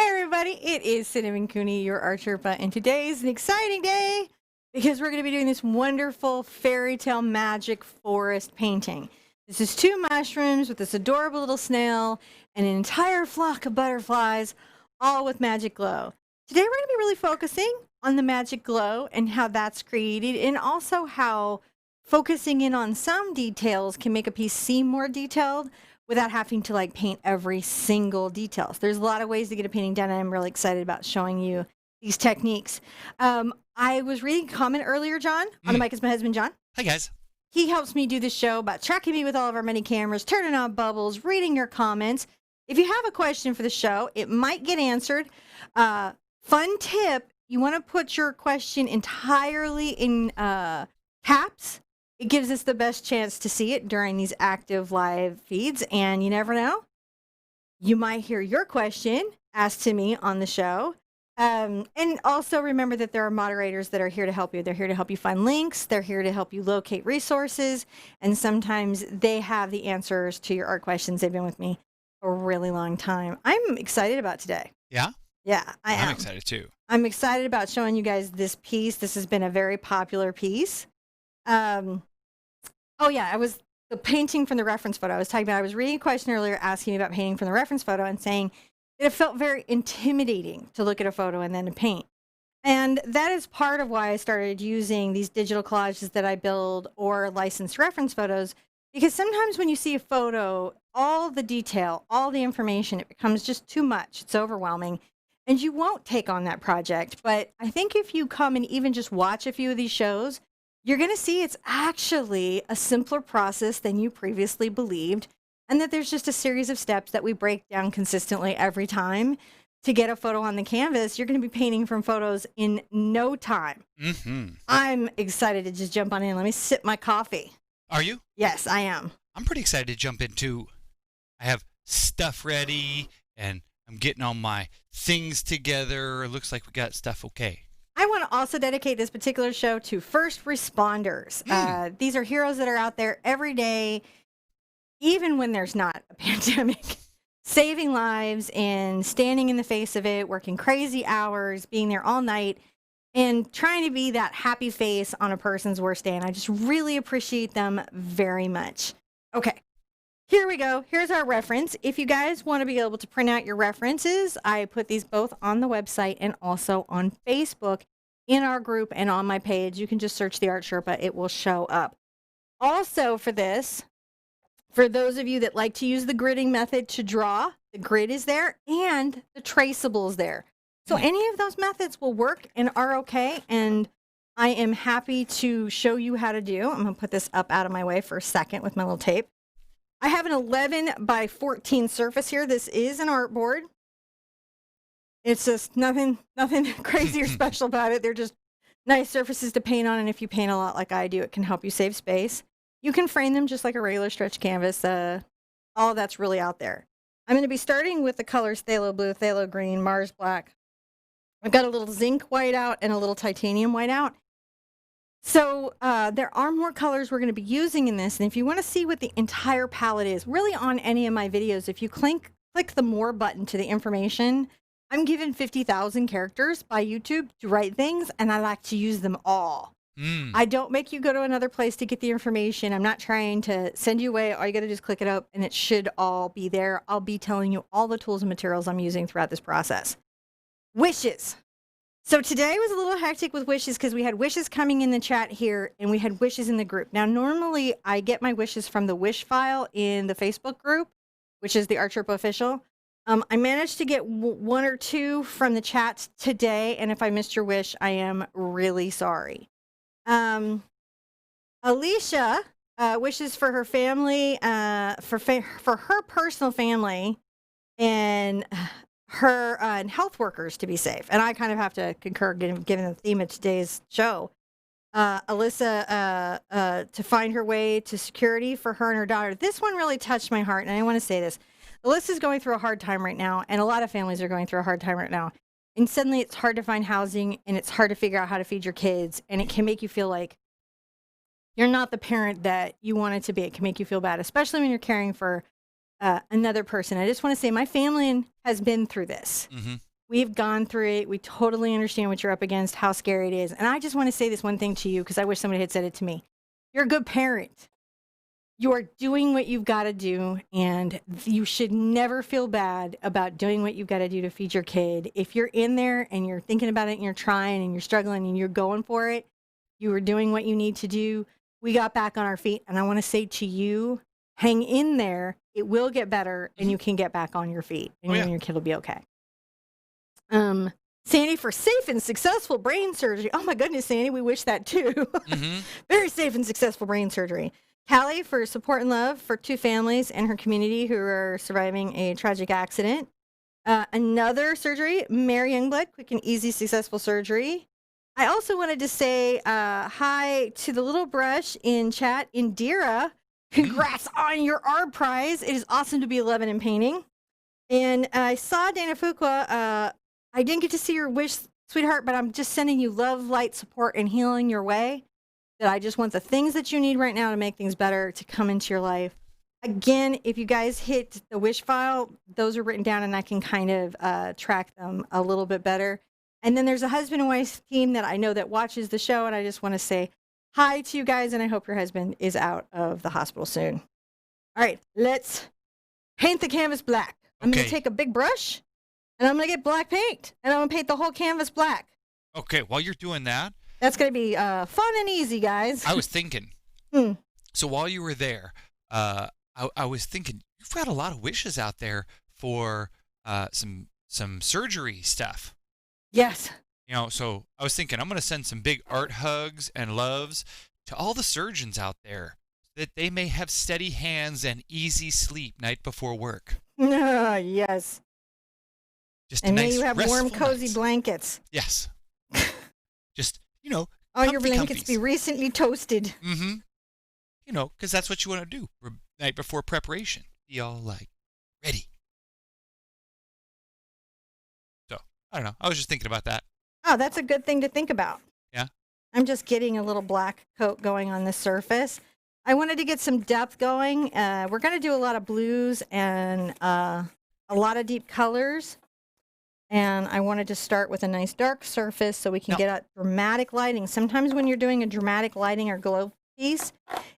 everybody, it is Cinnamon Cooney, your Art Sherpa, and today is an exciting day because we're going to be doing this wonderful fairy tale magic forest painting. This is 2 mushrooms with this adorable little snail and an entire flock of butterflies, all with magic glow. Today we're going to be really focusing on the magic glow and how that's created, and also how focusing in on some details can make a piece seem more detailed without having to paint every single detail. So there's a lot of ways to get a painting done, and I'm really excited about showing you these techniques. I was reading a comment earlier, John. On the mic is my husband, John. Hi, guys. He helps me do this show about tracking me with all of our many cameras, turning on bubbles, reading your comments. If you have a question for the show, it might get answered. Fun tip, you want to put your question entirely in caps. It gives us the best chance to see it during these active live feeds, and you never know. You might hear your question asked to me on the show. And also remember that there are moderators that are here to help you. They're here to help you find links. They're here to help you locate resources. And sometimes they have the answers to your art questions. They've been with me for a really long time. I'm excited about today. Yeah? Yeah, I am. I'm excited too. I'm excited about showing you guys this piece. This has been a very popular piece. Oh yeah, I was the painting from the reference photo. I was reading a question earlier asking me about painting from the reference photo and saying that it felt very intimidating to look at a photo and then to paint. And that is part of why I started using these digital collages that I build or licensed reference photos, because sometimes when you see a photo, all the detail, all the information, it becomes just too much. It's overwhelming. And you won't take on that project. But I think if you come and even just watch a few of these shows, you're going to see it's actually a simpler process than you previously believed, and that there's just a series of steps that we break down consistently every time to get a photo on the canvas. You're going to be painting from photos in no time. Mm-hmm. I'm excited to just jump on in. Let me sip my coffee. Are you? Yes, I am. I'm pretty excited to jump into. I have stuff ready, and I'm getting all my things together. It looks like we got stuff okay. I want to also dedicate this particular show to first responders. These are heroes that are out there every day, even when there's not a pandemic, saving lives and standing in the face of it, working crazy hours, being there all night, and trying to be that happy face on a person's worst day. And I just really appreciate them very much. Okay, here we go. Here's our reference. If you guys want to be able to print out your references, I put these both on the website and also on Facebook in our group and on my page. You can just search The Art Sherpa. It will show up. Also for this, for those of you that like to use the gridding method to draw, the grid is there and the traceable is there. So any of those methods will work and are okay. And I am happy to show you how to do. I'm going to put this up out of my way for a second with my little tape. I have an 11 by 14 surface here. This is an artboard. It's just nothing crazy or special about it. They're just nice surfaces to paint on. And if you paint a lot like I do, it can help you save space. You can frame them just like a regular stretch canvas. All of that's really out there. I'm going to be starting with the colors phthalo blue, phthalo green, Mars black. I've got a little zinc white out and a little titanium white out. So there are more colors we're going to be using in this. And if you want to see what the entire palette is, really on any of my videos, if you click the more button to the information, I'm given 50,000 characters by YouTube to write things, and I like to use them all. I don't make you go to another place to get the information. I'm not trying to send you away. All you got to do is click it up, and it should all be there. I'll be telling you all the tools and materials I'm using throughout this process. Wishes. So today was a little hectic with wishes because we had wishes coming in the chat here and we had wishes in the group. Now, normally I get my wishes from the wish file in the Facebook group, which is the Art Sherpa official. I managed to get 1 or 2 from the chat today, and if I missed your wish, I am really sorry. Alicia wishes for her family, for her personal family, and her and health workers to be safe. And I kind of have to concur, given the theme of today's show. Alyssa, to find her way to security for her and her daughter. This one really touched my heart, and I want to say this. Alyssa's going through a hard time right now, and a lot of families are going through a hard time right now. And suddenly it's hard to find housing, and it's hard to figure out how to feed your kids, and it can make you feel like you're not the parent that you wanted to be. It can make you feel bad, especially when you're caring for another person. I just want to say my family has been through this. We've gone through it. We totally understand what you're up against, how scary it is. And I just want to say this one thing to you because I wish somebody had said it to me. You're a good parent. You are doing what you've got to do, and you should never feel bad about doing what you've got to do to feed your kid. If you're in there and you're thinking about it and you're trying and you're struggling and you're going for it, you are doing what you need to do. We got back on our feet, and I want to say to you, hang in there. It will get better, and you can get back on your feet, and you and your kid will be okay. Sandy for safe and successful brain surgery. Oh my goodness, Sandy, we wish that too. Very safe and successful brain surgery. Callie for support and love for 2 families in her community who are surviving a tragic accident. Another surgery, Mary Youngblood, quick and easy, successful surgery. I also wanted to say hi to the little brush in chat, Indira. Congrats on your art prize. It is awesome to be 11 in painting. And I saw Dana Fuqua. I didn't get to see your wish, sweetheart, but I'm just sending you love, light, support, and healing your way. That I just want the things that you need right now to make things better to come into your life. Again, if you guys hit the wish file, those are written down and I can kind of track them a little bit better. And then there's a husband and wife team that I know that watches the show, and I just want to say hi to you guys, and I hope your husband is out of the hospital soon. All right, let's paint the canvas black. I'm going to take a big brush, and I'm going to get black paint, and I'm going to paint the whole canvas black. Okay, while you're doing that, that's going to be fun and easy, guys. I was thinking. So while you were there, I was thinking, you've got a lot of wishes out there for some surgery stuff. Yes. You know, so I was thinking I'm going to send some big art hugs and loves to all the surgeons out there that they may have steady hands and easy sleep night before work. Yes. Just and a nice, may you have warm, cozy nights. Blankets. Yes. Just, you know, all your blankets comfies. be recently toasted. You know, because that's what you want to do night before preparation. Be all like ready. So, I don't know. I was just thinking about that. Oh, that's a good thing to think about. Yeah. I'm just getting a little black coat going on the surface. I wanted to get some depth going. We're going to do a lot of blues and a lot of deep colors. And I wanted to start with a nice dark surface so we can get a dramatic lighting. Sometimes when you're doing a dramatic lighting or glow piece,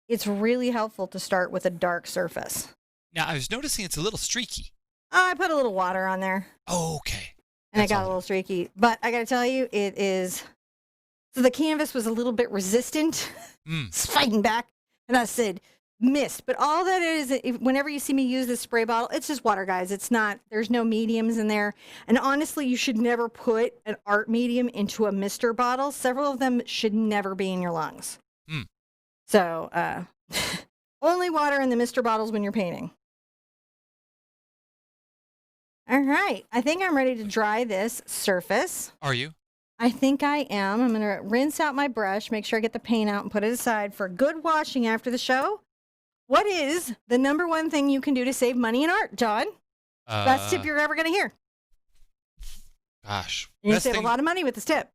it's really helpful to start with a dark surface. Now, I was noticing it's a little streaky. Oh, I put a little water on there. Oh, okay. And I got a little streaky. But I got to tell you, it is... So the canvas was a little bit resistant. It's fighting back. And I said, mist. But all that is, whenever you see me use this spray bottle, it's just water, guys. It's not, there's no mediums in there. And honestly, you should never put an art medium into a mister bottle. Several of them should never be in your lungs. So, only water in the mister bottles when you're painting. All right. I think I'm ready to dry this surface. Are you? I think I am. I'm going to rinse out my brush, make sure I get the paint out and put it aside for good washing after the show. What is the number one thing you can do to save money in art, John? Best tip you're ever going to hear. Gosh. You can save a lot of money with this tip.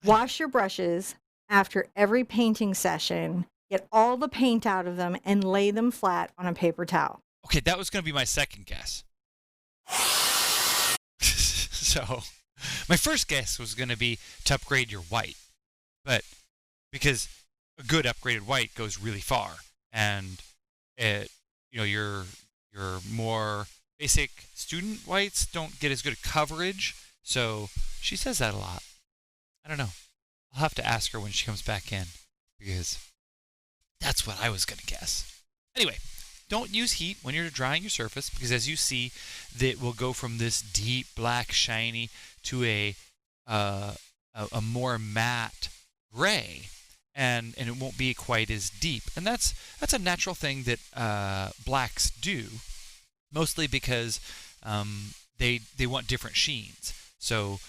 Wash your brushes after every painting session. Get all the paint out of them and lay them flat on a paper towel. Okay, that was going to be my second guess. So, my first guess was going to be to upgrade your white. But because a good upgraded white goes really far, and it, you know, your more basic student whites don't get as good coverage. So she says that a lot. I don't know. I'll have to ask her when she comes back in, because that's what I was going to guess. Anyway, don't use heat when you're drying your surface, because as you see, that will go from this deep black shiny to a more matte gray, and it won't be quite as deep. And that's a natural thing that blacks do, mostly because they want different sheens. So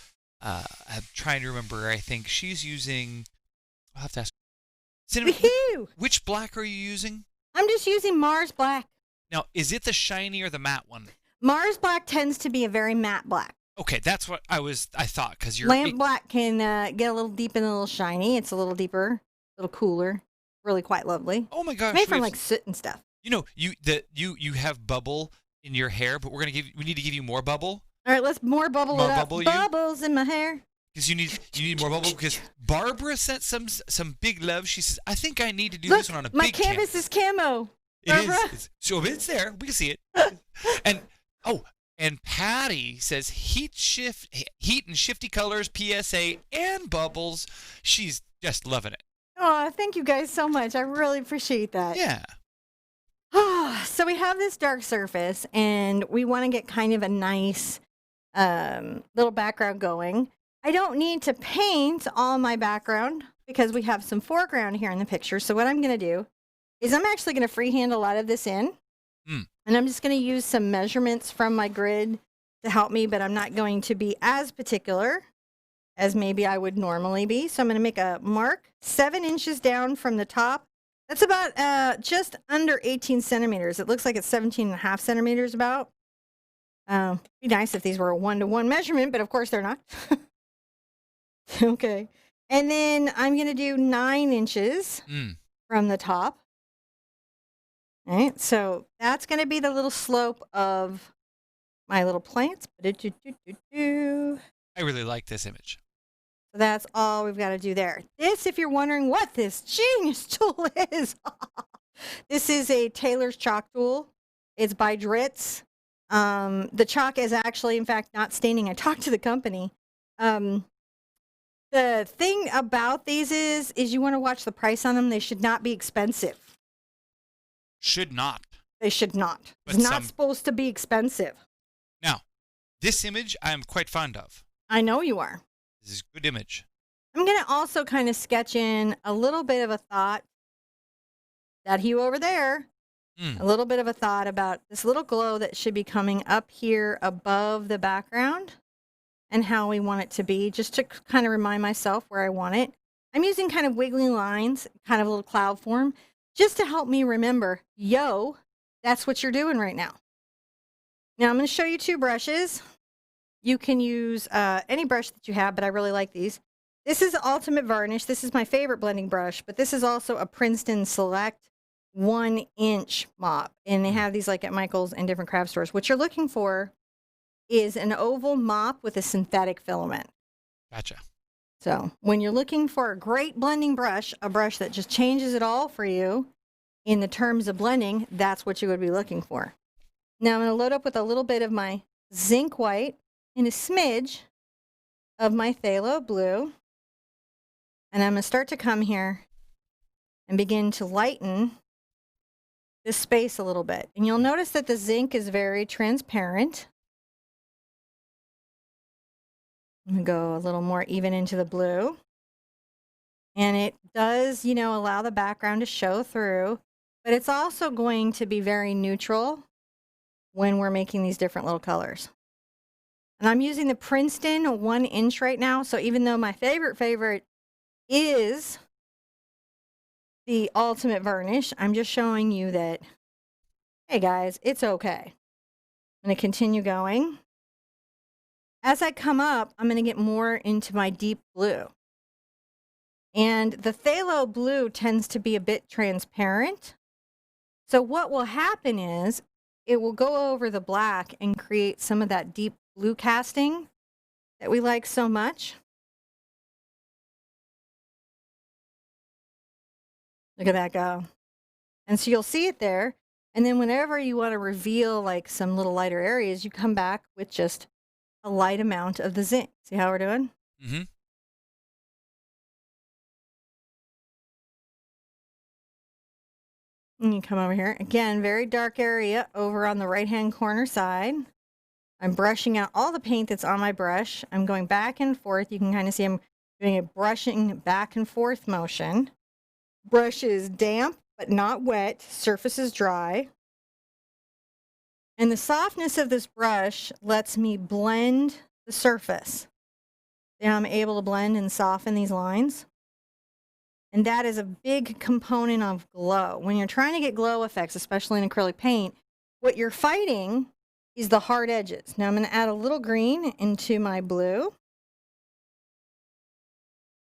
I'm trying to remember. I think she's using. I'll have to ask. Cinnamon, which black are you using? I'm just using Mars Black. Now, is it the shiny or the matte one? Mars Black tends to be a very matte black. Okay, that's what I thought, because your lamp black can get a little deep and a little shiny. It's a little deeper, a little cooler, really quite lovely. Oh my gosh! Made from like soot and stuff. You know, you have bubble in your hair, but we need to give you more bubble. All right, let's more bubble More it up. bubble you? Bubbles in my hair. Because you need more bubble. Because Barbara sent some big love. She says, I think I need to do Look, this one on a my big canvas is camo. It is. Barbara. So it's there. We can see it. And Patty says heat and shifty colors, PSA, and bubbles. She's just loving it. Oh, thank you guys so much. I really appreciate that. Yeah. So we have this dark surface, and we want to get kind of a nice little background going. I don't need to paint all my background because we have some foreground here in the picture. So what I'm going to do is I'm actually going to freehand a lot of this in. And I'm just going to use some measurements from my grid to help me, but I'm not going to be as particular as maybe I would normally be. So I'm going to make a mark 7 inches down from the top. That's about just under 18 centimeters. It looks like it's 17 and a half centimeters about. Be nice if these were a 1-to-1 measurement, but of course they're not. Okay. And then I'm going to do 9 inches from the top. All right. So that's going to be the little slope of my little plants. So I really like this image. that's all we've got to do there. This, if you're wondering what this genius tool is, this is a Taylor's chalk tool. It's by Dritz. The chalk is actually, in fact, not staining. I talked to the company. The thing about these is you want to watch the price on them. They should not be expensive. Should not. They should not. But It's not supposed to be expensive. Now, this image I am quite fond of. I know you are. This is a good image. I'm going to also kind of sketch in a little bit of a thought. That hue over there. A little bit of a thought about this little glow that should be coming up here above the background and how we want it to be, just to kind of remind myself where I want it. I'm using kind of wiggly lines, kind of a little cloud form, just to help me remember, yo, that's what you're doing right now. Now I'm going to show you 2 brushes. You can use any brush that you have, but I really like these. This is Ultimate Varnish. This is my favorite blending brush, but this is also a Princeton Select 1-inch mop. And they have these like at Michael's and different craft stores. What you're looking for is an oval mop with a synthetic filament. Gotcha. So when you're looking for a great blending brush, a brush that just changes it all for you in the terms of blending, that's what you would be looking for. Now I'm going to load up with a little bit of my zinc white and a smidge of my phthalo blue. And I'm going to start to come here and begin to lighten this space a little bit. And you'll notice that the zinc is very transparent. I'm going to go a little more even into the blue. And it does, allow the background to show through, but it's also going to be very neutral when we're making these different little colors. And I'm using the Princeton 1-inch right now. So even though my favorite is the Ultimate Varnish, I'm just showing you that, hey guys, it's okay. I'm going to continue going. As I come up, I'm going to get more into my deep blue. And the phthalo blue tends to be a bit transparent. So what will happen is it will go over the black and create some of that deep blue casting that we like so much. Look at that go. And so you'll see it there. And then whenever you want to reveal like some little lighter areas, you come back with just a light amount of the zinc. See how we're doing? Mm-hmm. And you come over here. Again, very dark area over on the right-hand corner side. I'm brushing out all the paint that's on my brush. I'm going back and forth. You can kind of see I'm doing a brushing back and forth motion. Brush is damp, but not wet. Surface is dry. And the softness of this brush lets me blend the surface. Now I'm able to blend and soften these lines. And that is a big component of glow. When you're trying to get glow effects, especially in acrylic paint, what you're fighting is the hard edges. Now I'm going to add a little green into my blue.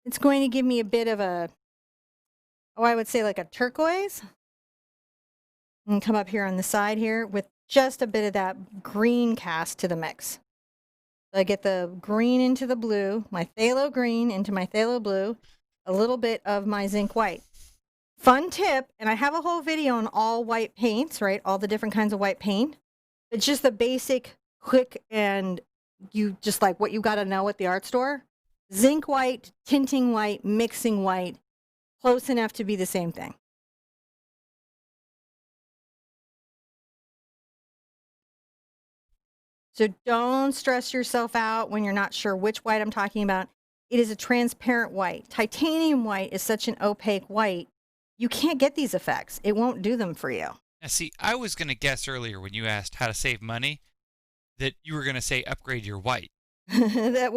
It's going to give me a bit of a, I would say like a turquoise. And come up here on the side here with just a bit of that green cast to the mix. So I get the green into the blue, my phthalo green into my phthalo blue, a little bit of my zinc white. Fun tip, and I have a whole video on all white paints, right? All the different kinds of white paint. It's just the basic, quick, and you just like what you got to know at the art store. Zinc white, tinting white, mixing white, close enough to be the same thing. So don't stress yourself out when you're not sure which white I'm talking about. It is a transparent white. Titanium white is such an opaque white. You can't get these effects. It won't do them for you. Now, see, I was going to guess earlier when you asked how to save money that you were going to say upgrade your white. that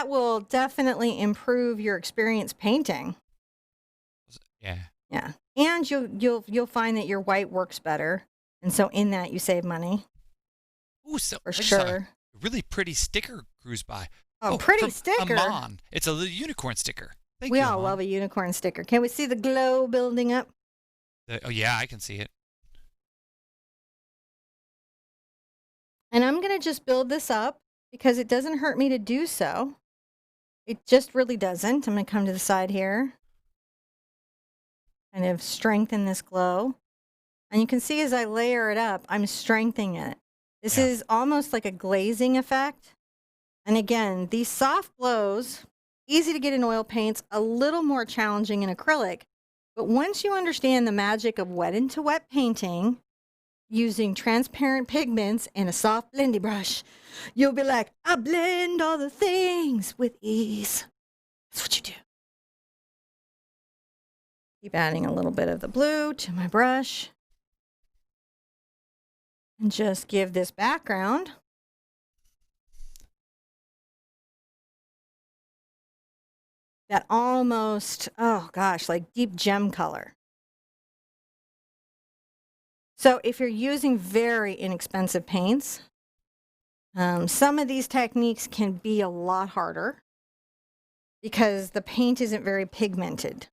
will definitely improve your experience painting. Yeah. Yeah. And you'll find that your white works better. And so in that you save money. Ooh, so for I just sure. saw a really pretty sticker cruise by. Oh, pretty from sticker. Amon. It's a little unicorn sticker. Thank we you, all Amon. love a unicorn sticker. Can we see the glow building up? Oh, yeah, I can see it. And I'm going to just build this up because it doesn't hurt me to do so. It just really doesn't. I'm going to come to the side here. Kind of strengthen this glow. And you can see as I layer it up, I'm strengthening it. This is almost like a glazing effect. And again, these soft glows, easy to get in oil paints, a little more challenging in acrylic. But once you understand the magic of wet into wet painting, using transparent pigments and a soft blendy brush, you'll be like, I blend all the things with ease. That's what you do. Keep adding a little bit of the blue to my brush. And just give this background that almost, oh gosh, like deep gem color. So if you're using very inexpensive paints, some of these techniques can be a lot harder because the paint isn't very pigmented.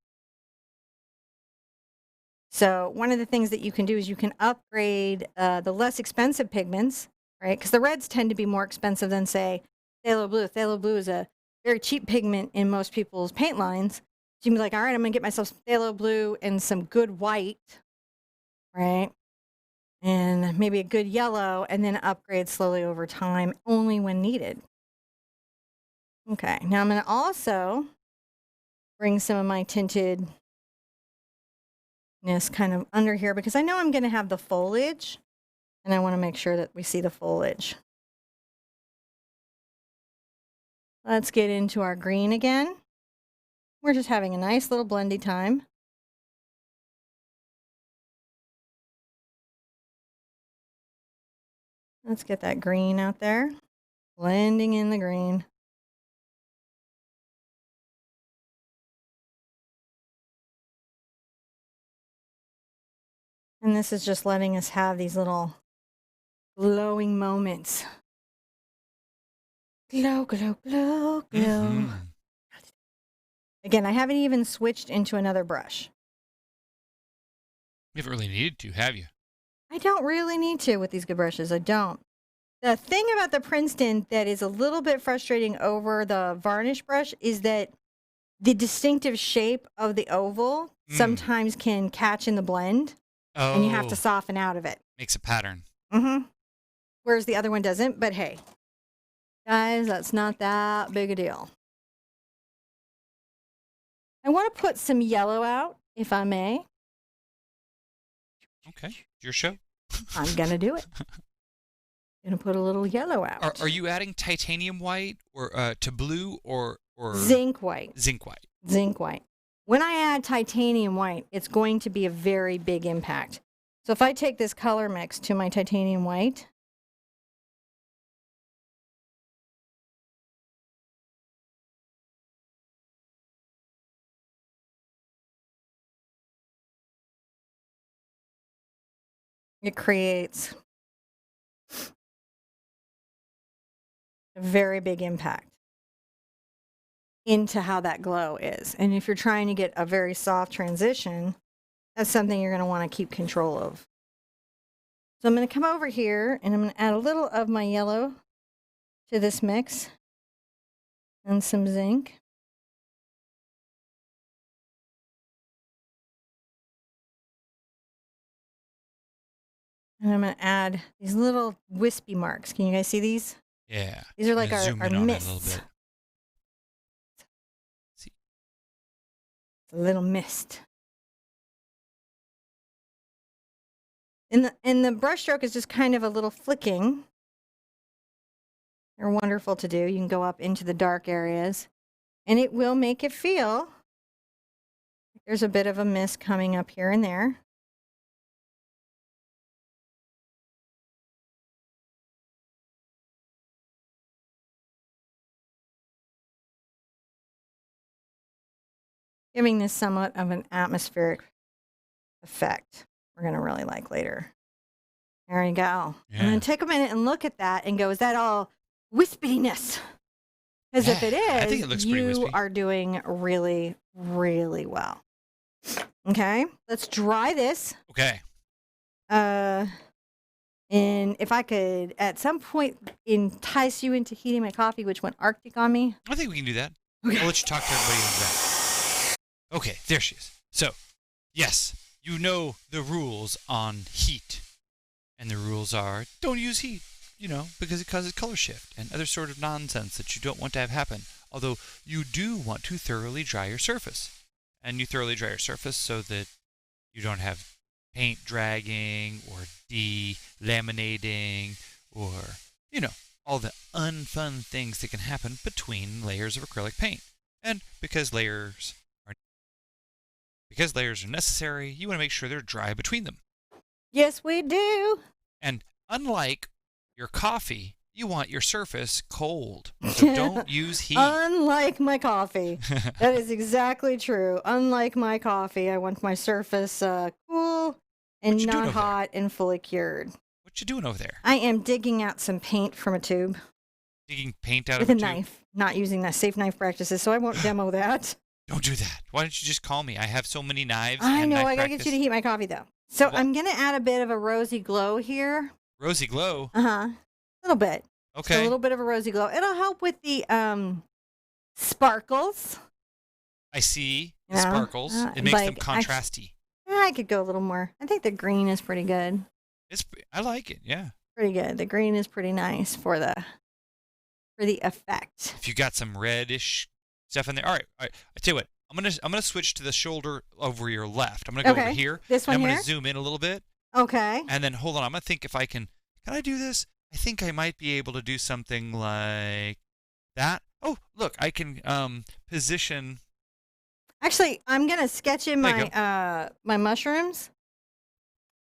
So one of the things that you can do is you can upgrade the less expensive pigments, right? Because the reds tend to be more expensive than, say, phthalo blue. Phthalo blue is a very cheap pigment in most people's paint lines. So you can be like, all right, I'm going to get myself phthalo blue and some good white, right? And maybe a good yellow, and then upgrade slowly over time, only when needed. Okay, now I'm going to also bring some of my tintedness kind of under here because I know I'm going to have the foliage, and I want to make sure that we see the foliage. Let's get into our green again. We're just having a nice little blendy time. Let's get that green out there, blending in the green. And this is just letting us have these little glowing moments. Glow, glow, glow, glow. Mm-hmm. Again, I haven't even switched into another brush. You haven't really needed to, have you? I don't really need to with these good brushes. I don't. The thing about the Princeton that is a little bit frustrating over the varnish brush is that the distinctive shape of the oval sometimes can catch in the blend. Oh. And you have to soften out of it. Makes a pattern. Mm-hmm. Whereas the other one doesn't. But hey, guys, that's not that big a deal. I want to put some yellow out, if I may. Okay, your show. I'm going to do it. Going to put a little yellow out. Are you adding titanium white or to blue or zinc white? Zinc white. Zinc white. When I add titanium white, it's going to be a very big impact. So if I take this color mix to my titanium white, it creates a very big impact into how that glow is. And if you're trying to get a very soft transition, that's something you're going to want to keep control of. So I'm going to come over here and I'm going to add a little of my yellow to this mix and some zinc. And I'm going to add these little wispy marks. Can you guys see these? Yeah. These are like zoom our in on it a mists. little bit. See. A little mist. And the brush stroke is just kind of a little flicking. They're wonderful to do. You can go up into the dark areas, and it will make it feel like there's a bit of a mist coming up here and there. Giving this somewhat of an atmospheric effect we're going to really like later. There you go. Yeah. And then take a minute and look at that and go, is that all wispiness? Because if it is, I think it looks pretty you wispy. are doing really, really well. Okay, let's dry this. Okay. And if I could at some point entice you into heating my coffee, which went Arctic on me. I think we can do that. Okay. I'll let you talk to everybody in the back. Okay, there she is. So, yes, you know the rules on heat. And the rules are don't use heat, because it causes color shift and other sort of nonsense that you don't want to have happen. Although you do want to thoroughly dry your surface. And you thoroughly dry your surface so that you don't have paint dragging or delaminating or, all the unfun things that can happen between layers of acrylic paint. And because layers are necessary, you want to make sure they're dry between them. Yes, we do. And unlike your coffee, you want your surface cold. So don't use heat. Unlike my coffee. That is exactly true. Unlike my coffee, I want my surface cool and not hot and fully cured. What you doing over there? I am digging out some paint from a tube. Digging paint out with of a tube? knife. Not using that safe knife practices, so I won't demo that. Don't do that. Why don't you just call me? I have so many knives. I and know. knife I gotta practice. get you to heat my coffee though. So I'm gonna add a bit of a rosy glow here. Rosy glow? A little bit. Okay. Just a little bit of a rosy glow. It'll help with the sparkles. I see the sparkles. It makes them contrasty. I could go a little more. I think the green is pretty good. I like it. Yeah. Pretty good. The green is pretty nice for the effect. If you got some reddish stuff in there. All right. I tell you what. I'm gonna switch to the shoulder over your left. I'm gonna go over here. This one and I'm here? gonna zoom in a little bit. Okay. And then hold on. I'm gonna think if I can. Can I do this? I think I might be able to do something like that. Oh, look, I can position. Actually, I'm gonna sketch in my my mushrooms.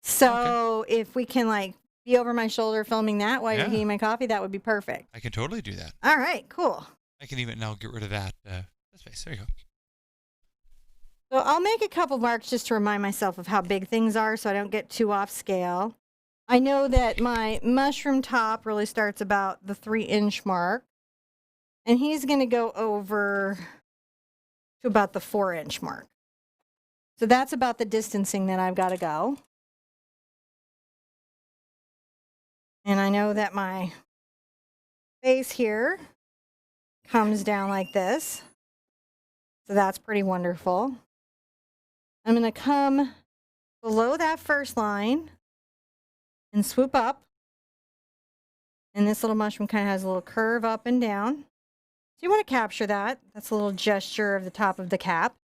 So if we can be over my shoulder filming that while you're heating my coffee, that would be perfect. I can totally do that. All right, cool. I can even now get rid of that space. There you go. So I'll make a couple marks just to remind myself of how big things are so I don't get too off scale. I know that my mushroom top really starts about the 3-inch mark. And he's going to go over to about the 4-inch mark. So that's about the distancing that I've got to go. And I know that my face here comes down like this. So that's pretty wonderful. I'm going to come below that first line and swoop up. And this little mushroom kind of has a little curve up and down. So you want to capture that. That's a little gesture of the top of the cap.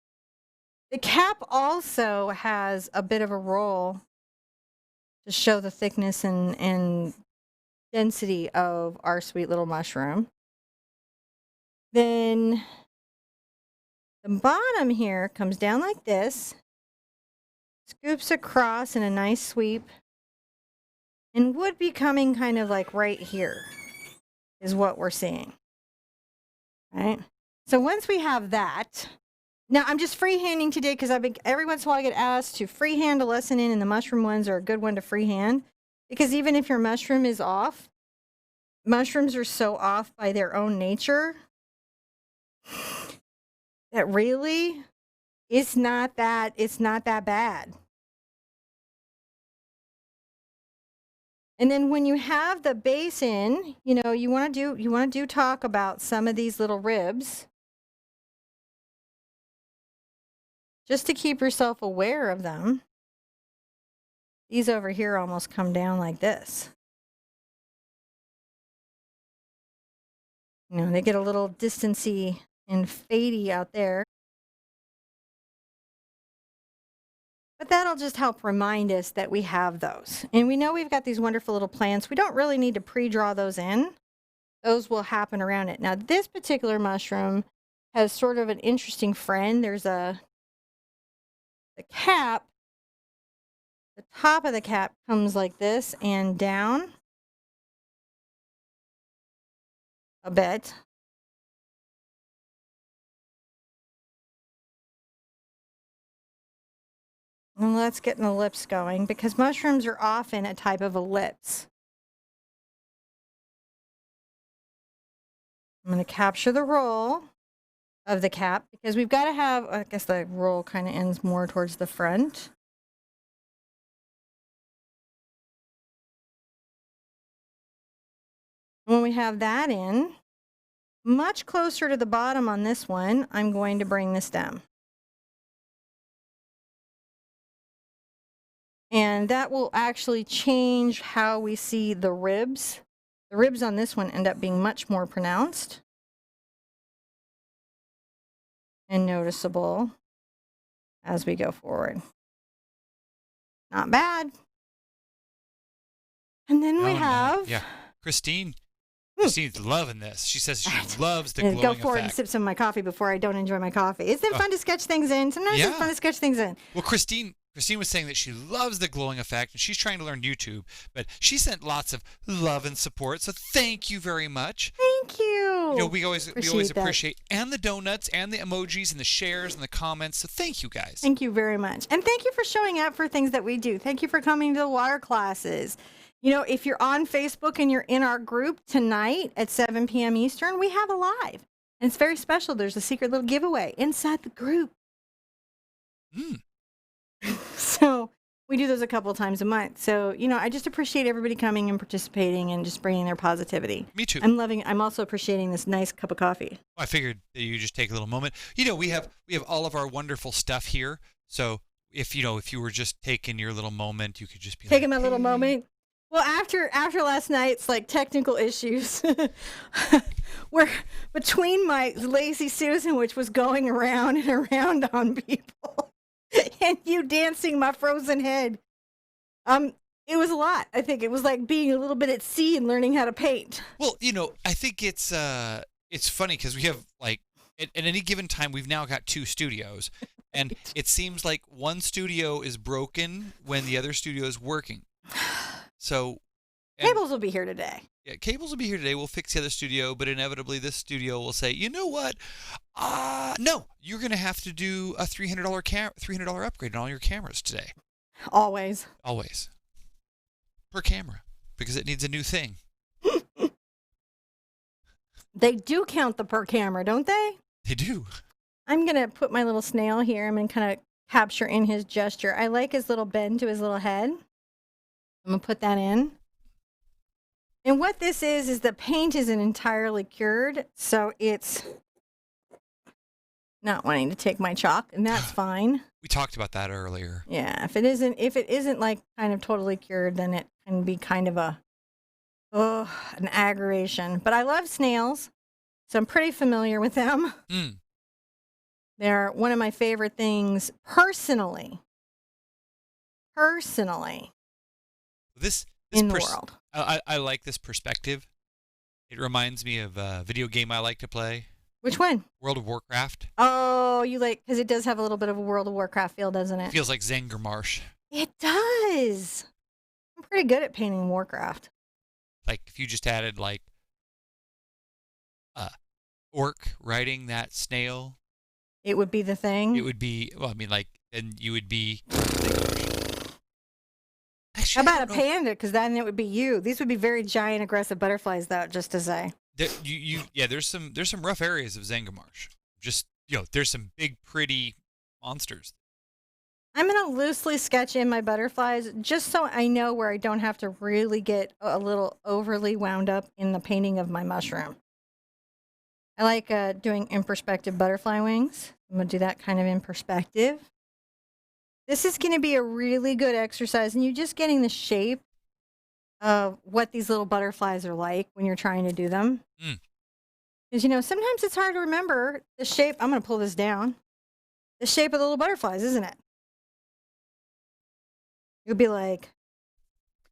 The cap also has a bit of a roll to show the thickness and density of our sweet little mushroom. Then the bottom here comes down like this, scoops across in a nice sweep, and would be coming kind of like right here is what we're seeing. Right? So once we have that, now I'm just freehanding today because every once in a while I get asked to freehand a lesson in, and the mushroom ones are a good one to freehand because even if your mushroom is off, mushrooms are so off by their own nature that really it's not that bad. And then when you have the base in, you want to do talk about some of these little ribs, just to keep yourself aware of them. These over here almost come down like this. They get a little distancy and fadey out there. But that'll just help remind us that we have those. And we know we've got these wonderful little plants. We don't really need to pre-draw those in. Those will happen around it. Now, this particular mushroom has sort of an interesting friend. There's the cap. The top of the cap comes like this and down a bit. And let's get an ellipse going, because mushrooms are often a type of ellipse. I'm going to capture the roll of the cap, because we've got to have, I guess the roll kind of ends more towards the front. When we have that in, much closer to the bottom on this one, I'm going to bring the stem. And that will actually change how we see the ribs. The ribs on this one end up being much more pronounced and noticeable as we go forward. Not bad. And then we have... Yeah. Christine's loving this. She says she loves the glowing effect. Go forward and sip some of my coffee before I don't enjoy my coffee. Isn't it fun to sketch things in? Sometimes it's fun to sketch things in. Well, Christine was saying that she loves the glowing effect, and she's trying to learn YouTube, but she sent lots of love and support, so thank you very much. Thank you. We always appreciate, and the donuts, and the emojis, and the shares, and the comments, so thank you guys. Thank you very much. And thank you for showing up for things that we do. Thank you for coming to the water classes. If you're on Facebook and you're in our group tonight at 7 p.m. Eastern, we have a live. And it's very special. There's a secret little giveaway inside the group. So we do those a couple of times a month. So, I just appreciate everybody coming and participating and just bringing their positivity. Me too. I'm also appreciating this nice cup of coffee. I figured that you just take a little moment. We have all of our wonderful stuff here. So if you were just taking your little moment, you could just be taking my little moment. Well, after last night's technical issues, we're between my lazy Susan, which was going around and around on people, and you dancing my frozen head. It was a lot. I think it was like being a little bit at sea and learning how to paint. Well, I think it's funny because we have at any given time we've now got 2 studios, and it seems like one studio is broken when the other studio is working. So Cables will be here today. Yeah, Cables will be here today. We'll fix the other studio, but inevitably this studio will say, you know what? No, you're going to have to do a $300 upgrade on all your cameras today. Always. Per camera, because it needs a new thing. They do count the per camera, don't they? They do. I'm going to put my little snail here. I'm going to kind of capture in his gesture. I like his little bend to his little head. I'm going to put that in. And what this is the paint isn't entirely cured, so it's not wanting to take my chalk, and that's fine. We talked about that earlier. Yeah, if it isn't kind of totally cured, then it can be kind of an aggravation. But I love snails, so I'm pretty familiar with them. They're one of my favorite things personally. This in the world. I like this perspective. It reminds me of a video game I like to play. Which one? World of Warcraft. Oh, because it does have a little bit of a World of Warcraft feel, doesn't it? It feels like Zangarmarsh. It does. I'm pretty good at painting Warcraft. Like if you just added orc riding that snail. It would be the thing. It would be, then you would be... Actually, how about a panda? Because then it would be you. These would be very giant, aggressive butterflies, though, just to say. There's some rough areas of Zangarmarsh. Just, there's some big, pretty monsters. I'm going to loosely sketch in my butterflies just so I know where I don't have to really get a little overly wound up in the painting of my mushroom. I like doing in perspective butterfly wings. I'm going to do that kind of in perspective. This is going to be a really good exercise, and you're just getting the shape of what these little butterflies are like when you're trying to do them. Because, sometimes it's hard to remember the shape. I'm going to pull this down. The shape of the little butterflies, isn't it? You'll be like,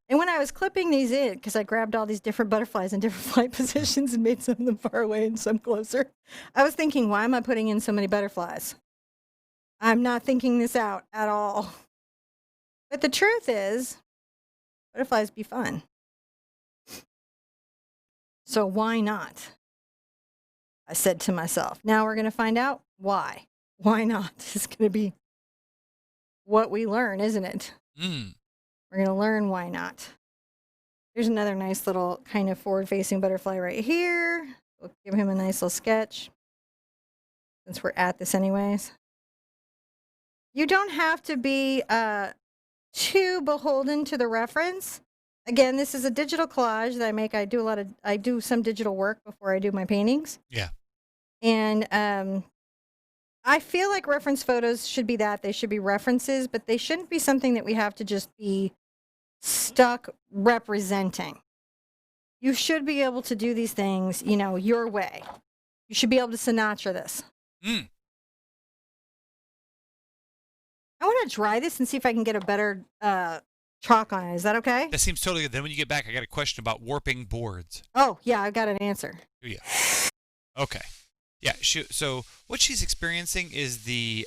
and when I was clipping these in, because I grabbed all these different butterflies in different flight positions and made some of them far away and some closer, I was thinking, why am I putting in so many butterflies? I'm not thinking this out at all. But the truth is, butterflies be fun. So why not? I said to myself. Now we're going to find out why. Why not? It's going to be what we learn, isn't it? We're going to learn why not. There's another nice little kind of forward-facing butterfly right here. We'll give him a nice little sketch since we're at this anyways. You don't have to be too beholden to the reference. Again, this is a digital collage that I make. I do some digital work before I do my paintings. Yeah. And I feel like reference photos should be that. They should be references, but they shouldn't be something that we have to just be stuck representing. You should be able to do these things, your way. You should be able to Sinatra this. I want to dry this and see if I can get a better chalk on it. Is that okay? That seems totally good. Then when you get back, I got a question about warping boards. Oh, yeah, I've got an answer. Yeah. Okay. Yeah. So what she's experiencing is the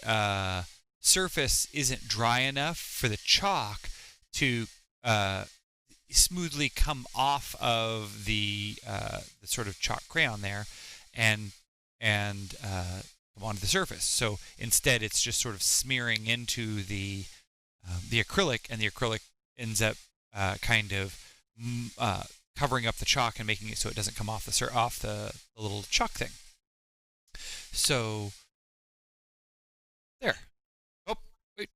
surface isn't dry enough for the chalk to smoothly come off of the sort of chalk crayon there, and come onto the surface. So instead, it's just sort of smearing into the acrylic, and the acrylic ends up kind of covering up the chalk and making it so it doesn't come off the little chalk thing. So there. Oh, wait.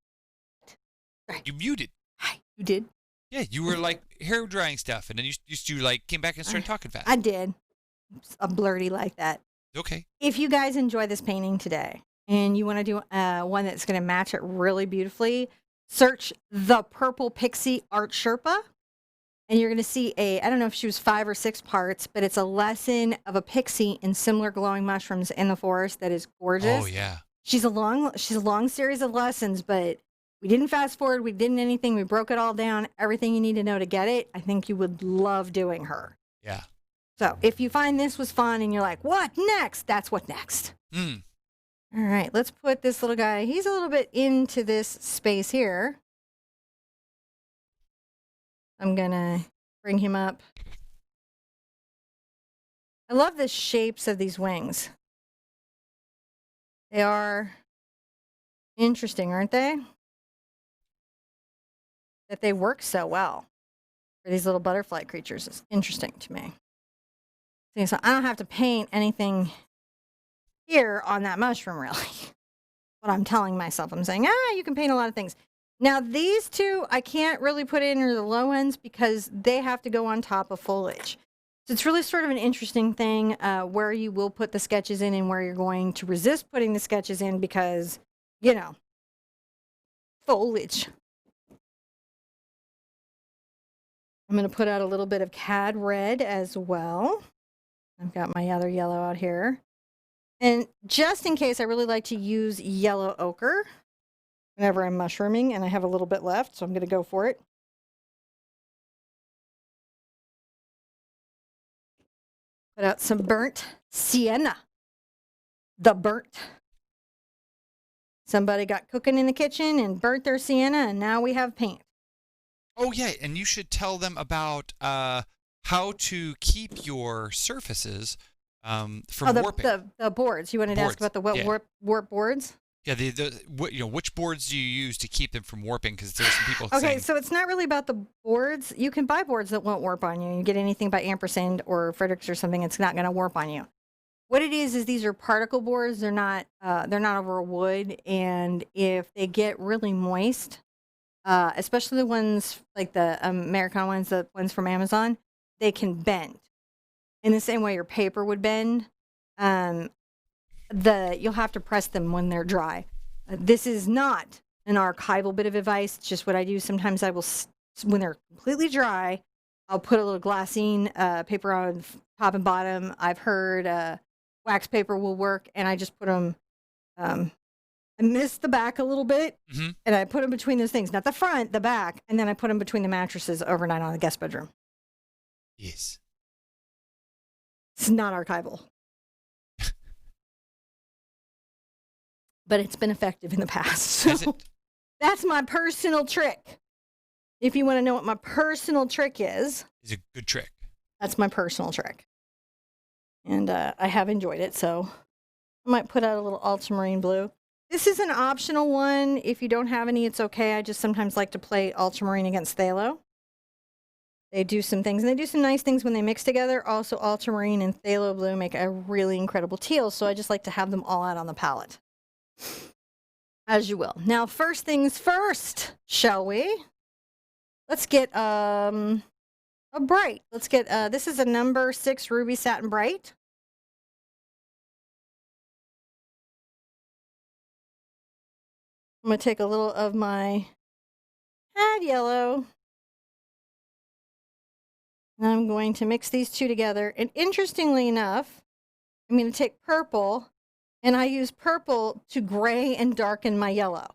You muted. Hi, you did? Yeah, you were like hair drying stuff, and then you like came back and started talking fast. I did. I'm blurty like that. Okay. If you guys enjoy this painting today and you want to do one that's going to match it really beautifully, search the Purple Pixie Art Sherpa. And you're going to see I don't know if she was 5 or 6 parts, but it's a lesson of a pixie in similar glowing mushrooms in the forest that is gorgeous. Oh, yeah. She's a long series of lessons, but we didn't fast forward. We didn't anything. We broke it all down. Everything you need to know to get it. I think you would love doing her. Yeah. So if you find this was fun and you're like, what next? That's what next. All right, let's put this little guy. He's a little bit into this space here. I'm going to bring him up. I love the shapes of these wings. They are interesting, aren't they? That they work so well for these little butterfly creatures is interesting to me. So I don't have to paint anything here on that mushroom, really. What I'm telling myself, I'm saying, you can paint a lot of things. Now, these two, I can't really put in the low ends because they have to go on top of foliage. So it's really sort of an interesting thing where you will put the sketches in and where you're going to resist putting the sketches in because, foliage. I'm going to put out a little bit of cad red as well. I've got my other yellow out here. And just in case, I really like to use yellow ochre whenever I'm mushrooming, and I have a little bit left, so I'm going to go for it. Put out some burnt sienna. The burnt. Somebody got cooking in the kitchen and burnt their sienna, and now we have paint. Oh, yeah, and you should tell them about how to keep your surfaces from warping. The boards. You wanted to ask about the warp boards? Yeah, which boards do you use to keep them from warping? Because there's some people saying... Okay, so it's not really about the boards. You can buy boards that won't warp on you. You get anything by Ampersand or Fredericks or something, it's not going to warp on you. What it is these are particle boards. They're not over wood, and if they get really moist, especially the ones like the Americana ones, the ones from Amazon, they can bend in the same way your paper would bend. Um, you'll have to press them when they're dry. This is not an archival bit of advice. It's just what I do. Sometimes I will, when they're completely dry, I'll put a little glassine paper on top and bottom. I've heard wax paper will work, and I just put them. I missed the back a little bit, and I put them between those things, not the front, the back, and then I put them between the mattresses overnight on the guest bedroom. Yes. It's not archival. But it's been effective in the past. So that's my personal trick. If you want to know what my personal trick is a good trick. That's my personal trick. And I have enjoyed it, so I might put out a little ultramarine blue. This is an optional one. If you don't have any, it's okay. I just sometimes like to play ultramarine against phthalo. They do some things, and they do some nice things when they mix together. Also, ultramarine and phthalo blue make a really incredible teal, so I just like to have them all out on the palette. As you will. Now, first things first, shall we? Let's get a bright. Let's get, this is a number 6 Ruby Satin Bright. I'm going to take a little of my cad yellow. And I'm going to mix these two together. And interestingly enough, I'm going to take purple, and I use purple to gray and darken my yellow.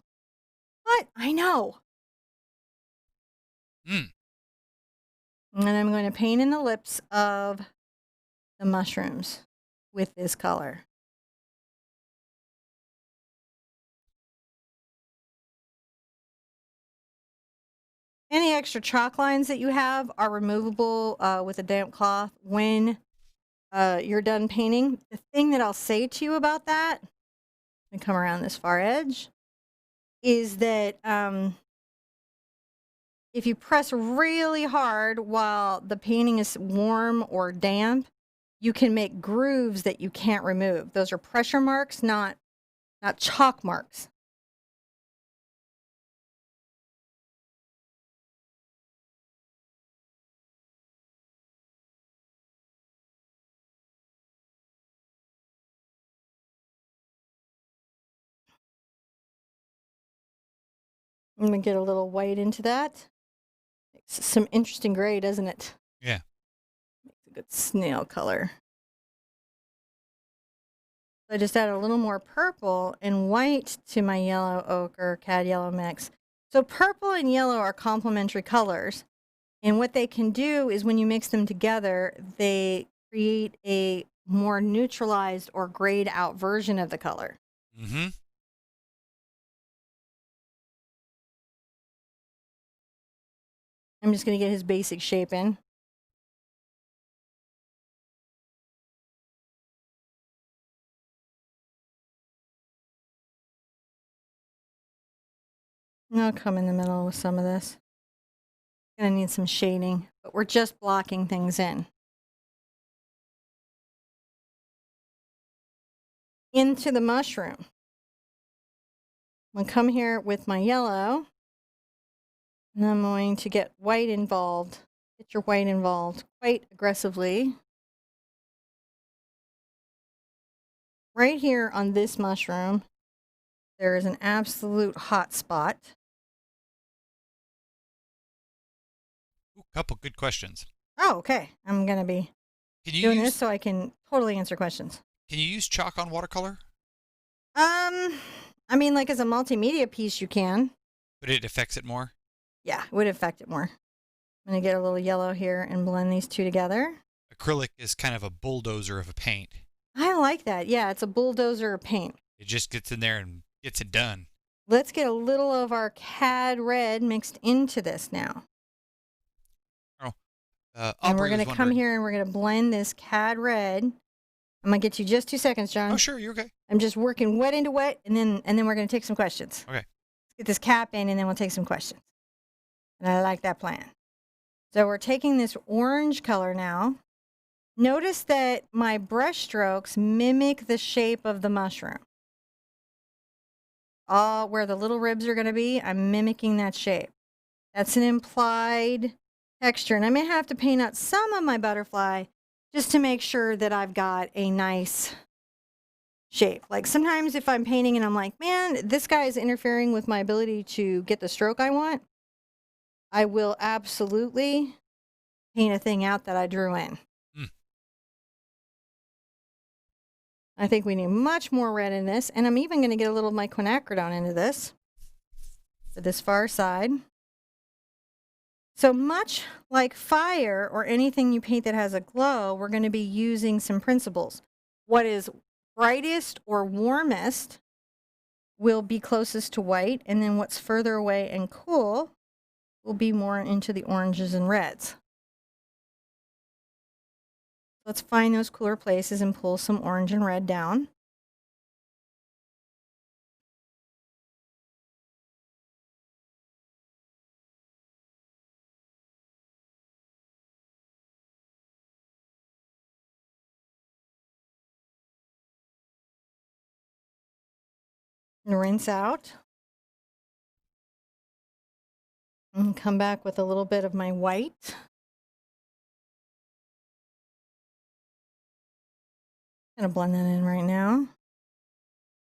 What? I know. And I'm going to paint in the lips of the mushrooms with this color. Any extra chalk lines that you have are removable with a damp cloth when you're done painting. The thing that I'll say to you about that, and come around this far edge, is that if you press really hard while the painting is warm or damp, you can make grooves that you can't remove. Those are pressure marks, not chalk marks. I'm going to get a little white into that. Makes some interesting gray, doesn't it? Yeah. Makes a good snail color. So I just add a little more purple and white to my yellow ochre cad yellow mix. So purple and yellow are complementary colors. And what they can do is when you mix them together, they create a more neutralized or grayed out version of the color. I'm just going to get his basic shape in. And I'll come in the middle with some of this. Going to need some shading, but we're just blocking things in. Into the mushroom. I'm going to come here with my yellow. And I'm going to get white involved. Get your white involved quite aggressively. Right here on this mushroom, there is an absolute hot spot. Ooh, couple good questions. Oh, okay. I'm going to be doing this so I can totally answer questions. Can you use chalk on watercolor? I mean, like as a multimedia piece, you can. But it affects it more? Yeah, it would affect it more. I'm going to get a little yellow here and blend these two together. Acrylic is kind of a bulldozer of a paint. I like that. Yeah, it's a bulldozer of paint. It just gets in there and gets it done. Let's get a little of our cad red mixed into this now. And we're going to come here and we're going to blend this cad red. I'm going to get you just 2 seconds, John. Oh, sure. You're okay. I'm just working wet into wet, and then we're going to take some questions. Okay. Let's get this cap in, and then we'll take some questions. And I like that plan. So we're taking this orange color now. Notice that my brush strokes mimic the shape of the mushroom. All where the little ribs are going to be, I'm mimicking that shape. That's an implied texture. And I may have to paint out some of my butterfly just to make sure that I've got a nice shape. Like sometimes if I'm painting and I'm like, man, this guy is interfering with my ability to get the stroke I want, I will absolutely paint a thing out that I drew in. I think we need much more red in this, and I'm even going to get a little of my quinacridone into this for this far side. So much like fire or anything you paint that has a glow, we're going to be using some principles. What is brightest or warmest will be closest to white, and then what's further away and cool will be more into the oranges and reds. Let's find those cooler places and pull some orange and red down. And rinse out. And come back with a little bit of my white. I'm gonna blend that in right now.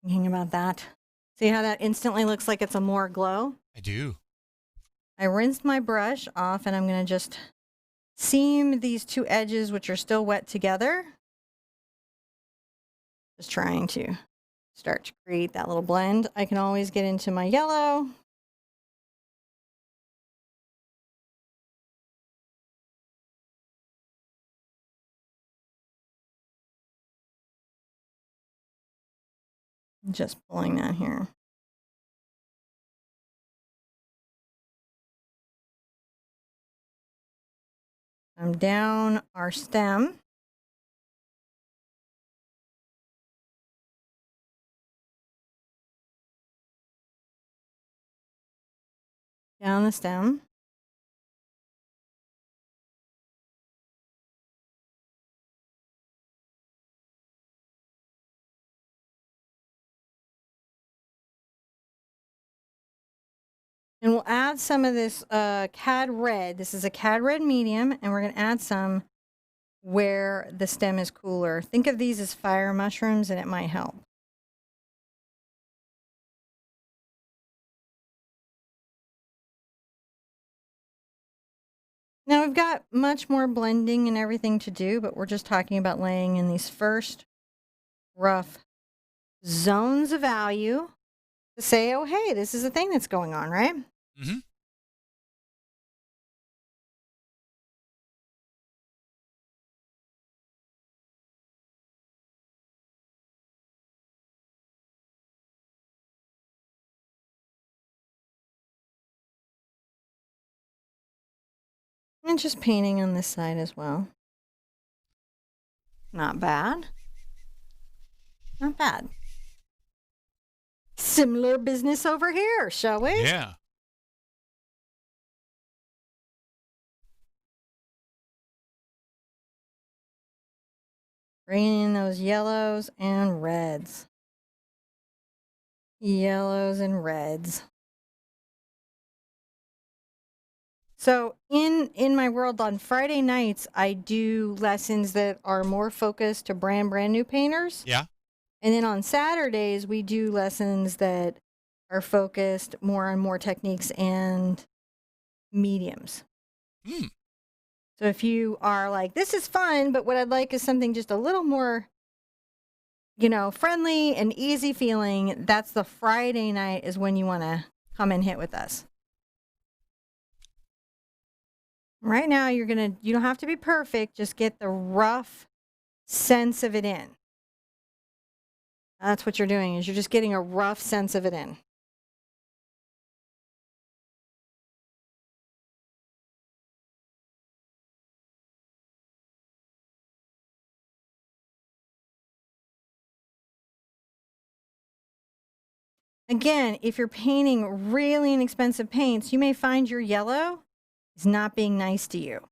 Thinking about that. See how that instantly looks like it's a more glow? I do. I rinsed my brush off and I'm gonna just seam these two edges which are still wet together. Just trying to start to create that little blend. I can always get into my yellow. Just pulling that here. I'm down our stem. Down the stem. And we'll add some of this cad red. This is a cad red medium, and we're going to add some where the stem is cooler. Think of these as fire mushrooms, and it might help. Now we've got much more blending and everything to do, but we're just talking about laying in these first rough zones of value to say, oh, hey, this is a thing that's going on, right? Mm-hmm. And just painting on this side as well. Not bad. Not bad. Similar business over here, shall we? Yeah. Bringing in those yellows and reds. Yellows and reds. So in my world on Friday nights, I do lessons that are more focused to brand new painters. Yeah. And then on Saturdays, we do lessons that are focused more on more techniques and mediums. Mm. So if you are like, this is fun, but what I'd like is something just a little more, friendly and easy feeling, that's the Friday night is when you want to come and hit with us. Right now, you don't have to be perfect, just get the rough sense of it in. That's what you're doing, is you're just getting a rough sense of it in. Again, if you're painting really inexpensive paints, you may find your yellow is not being nice to you.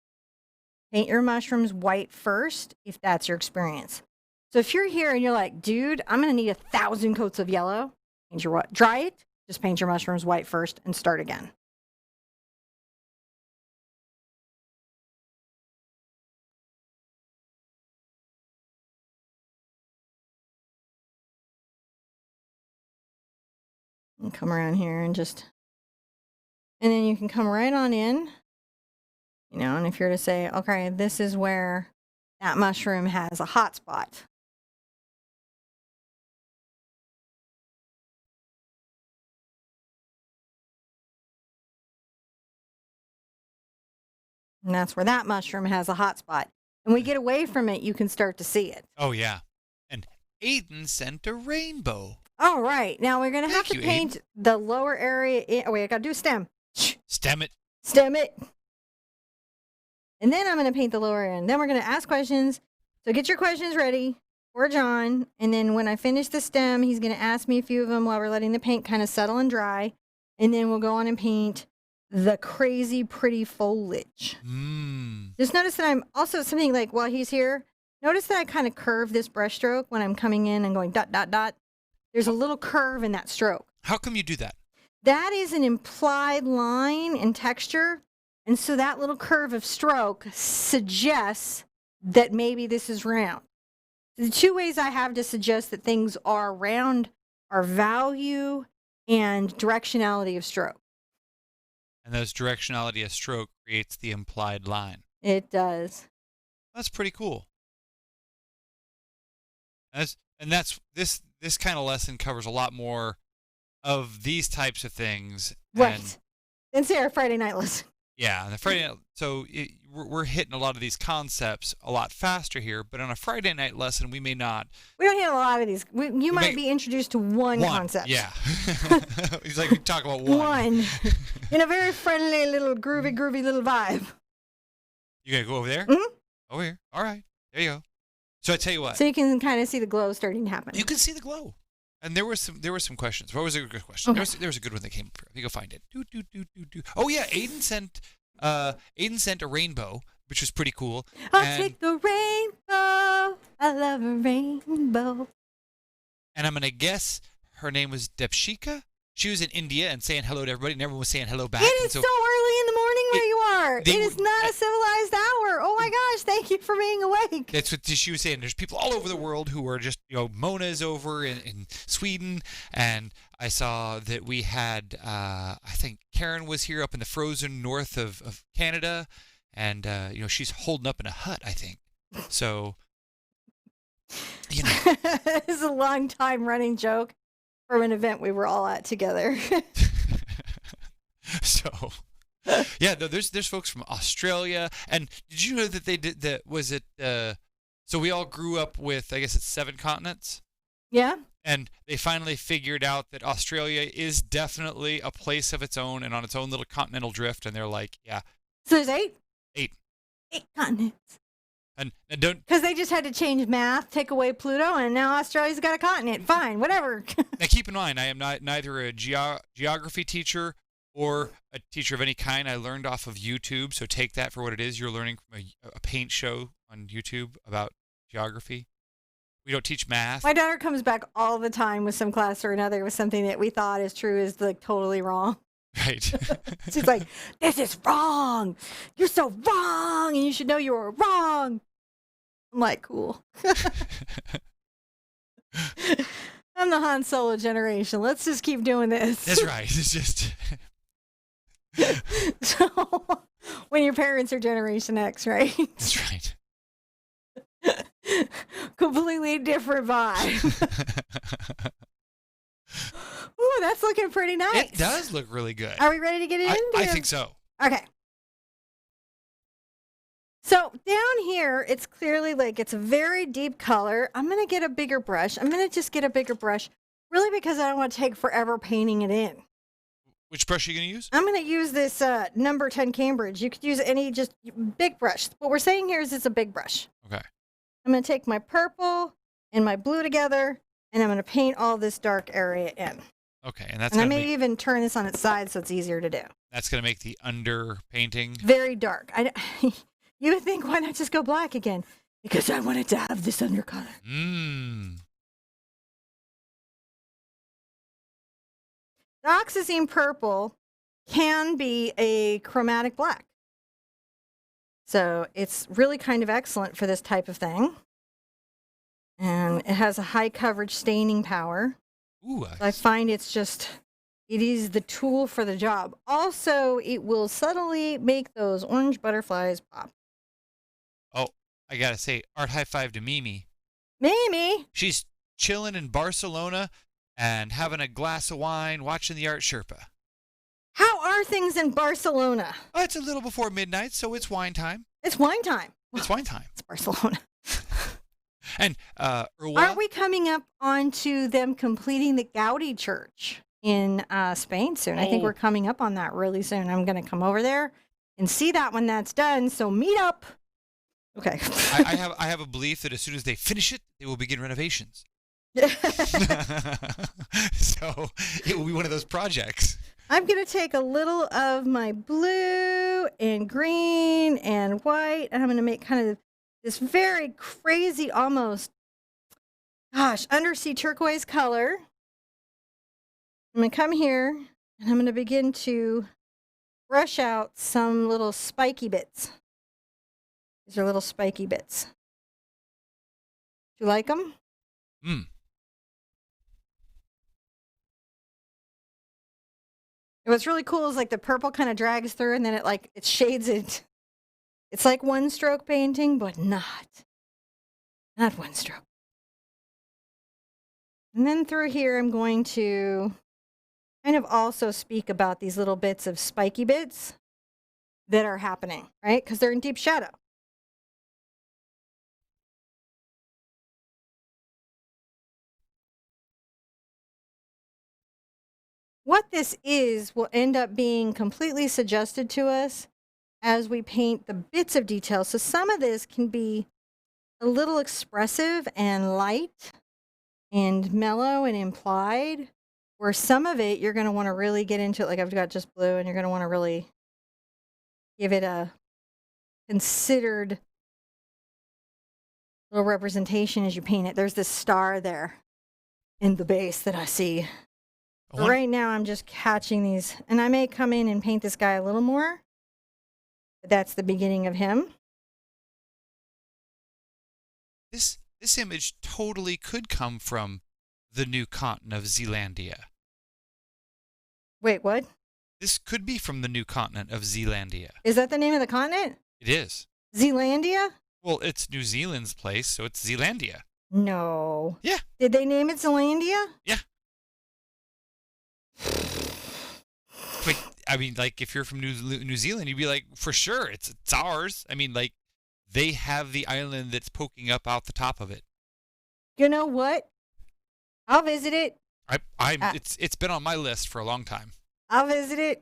Paint your mushrooms white first, if that's your experience. So if you're here and you're like, dude, I'm going to need 1,000 coats of yellow, paint your what? Dry it, just paint your mushrooms white first and start again. And come around here and then you can come right on in, and if you're to say, okay, this is where that mushroom has a hot spot. And that's where that mushroom has a hot spot. And we get away from it, you can start to see it. Oh, yeah. And Aiden sent a rainbow. All right. Now we're going to have to paint the lower area. Oh, wait, I got to do stem. Stem it. Stem it. And then I'm going to paint the lower end. Then we're going to ask questions. So get your questions ready for John. And then when I finish the stem, he's going to ask me a few of them while we're letting the paint kind of settle and dry. And then we'll go on and paint the crazy pretty foliage. Just notice that I'm also something like while he's here, notice that I kind of curve this brush stroke when I'm coming in and going dot, dot, dot. There's a little curve in that stroke. How come you do that? That is an implied line in texture. And so that little curve of stroke suggests that maybe this is round. The two ways I have to suggest that things are round are value and directionality of stroke. And those directionality of stroke creates the implied line. It does. That's pretty cool. This kind of lesson covers a lot more of these types of things. Right. Than say our Friday night lesson. Yeah, the Friday night. So we're hitting a lot of these concepts a lot faster here, but on a Friday night lesson, we may not. We don't hit a lot of these. You might be introduced to one concept. Yeah. He's like, we talk about one. In a very friendly little groovy little vibe. You gotta go over there? Mm-hmm. Over here. All right. There you go. So I tell you what. So you can kind of see the glow starting to happen. You can see the glow. And there were some questions. What was a good question? Okay. There was a good one that came up here. Let me go find it. Oh yeah, Aiden sent a rainbow, which was pretty cool. I'll take the rainbow. I love a rainbow. And I'm gonna guess her name was Depshika. She was in India and saying hello to everybody, and everyone was saying hello back. It is so early in the morning where you are. It is not a civilized hour. Oh my gosh, thank you for being awake. That's what she was saying. There's people all over the world who are just, Mona's over in Sweden, and I saw that we had, I think Karen was here up in the frozen north of Canada, and, she's holding up in a hut, I think. So, This is a long time running joke from an event we were all at together. So, yeah, there's folks from Australia, and did you know that they did that? Was it? So we all grew up with, I guess it's 7 continents. Yeah. And they finally figured out that Australia is definitely a place of its own and on its own little continental drift, and they're like, yeah. So there's 8. 8 continents. And don't, because they just had to change math, take away Pluto, and now Australia's got a continent. Fine, whatever. Now keep in mind, I am neither a geography teacher or a teacher of any kind. I learned off of YouTube, so take that for what it is. You're learning from a paint show on YouTube about geography. We don't teach math. My daughter comes back all the time with some class or another with something that we thought is true is like totally wrong. Right. She's like, this is wrong. You're so wrong, and you should know you were wrong. I'm like, cool. I'm the Han Solo generation. Let's just keep doing this. That's right. It's just... So, when your parents are Generation X, right? That's right. Completely different vibe. Ooh, that's looking pretty nice. It does look really good. Are we ready to get in? I think so. Okay. So down here, it's clearly like it's a very deep color. I'm going to get a bigger brush. I'm going to just get a bigger brush, really because I don't want to take forever painting it in. Which brush are you going to use? I'm going to use this number 10 Cambridge. You could use any just big brush. What we're saying here is it's a big brush. Okay. I'm going to take my purple and my blue together, and I'm going to paint all this dark area in. Okay, and that's. And I may even turn this on its side so it's easier to do. That's going to make the under painting very dark. You would think, why not just go black again? Because I wanted to have this undercolor. Oxazine purple can be a chromatic black. So it's really kind of excellent for this type of thing. And it has a high coverage staining power. Ooh, So I find it is the tool for the job. Also, it will subtly make those orange butterflies pop. Oh, I gotta say, art high five to Mimi. Mimi! She's chilling in Barcelona and having a glass of wine, watching the Art Sherpa. How are things in Barcelona? Oh, it's a little before midnight, so it's wine time. It's wine time. It's wine time. It's Barcelona. And aren't we coming up onto them completing the Gaudi Church in Spain soon? I think we're coming up on that really soon. I'm going to come over there and see that when that's done. So meet up. Okay. I have a belief that as soon as they finish it, they will begin renovations. So it will be one of those projects. I'm going to take a little of my blue and green and white, and I'm going to make kind of this very crazy, almost, undersea turquoise color. I'm going to come here, and I'm going to begin to brush out some little spiky bits. These are little spiky bits. Do you like them? What's really cool is like the purple kind of drags through and then it shades it. It's like one stroke painting, but not one stroke. And then through here, I'm going to kind of also speak about these little bits of spiky bits that are happening, right? Because they're in deep shadow. What this is will end up being completely suggested to us as we paint the bits of detail. So some of this can be a little expressive and light and mellow and implied, where some of it you're going to want to really get into it. Like I've got just blue, and you're going to want to really give it a considered little representation as you paint it. There's this star there in the base that I see. But right now I'm just catching these, and I may come in and paint this guy a little more. But that's the beginning of him. This image totally could come from the new continent of Zealandia. Wait, what? This could be from the new continent of Zealandia. Is that the name of the continent? It is. Zealandia? Well, it's New Zealand's place, so it's Zealandia. No. Yeah. Did they name it Zealandia? Yeah. But, I mean, like, if you're from New Zealand, you'd be like, for sure, it's ours. I mean, like, they have the island that's poking up out the top of it. You know what? I'll visit it. It's been on my list for a long time. I'll visit it.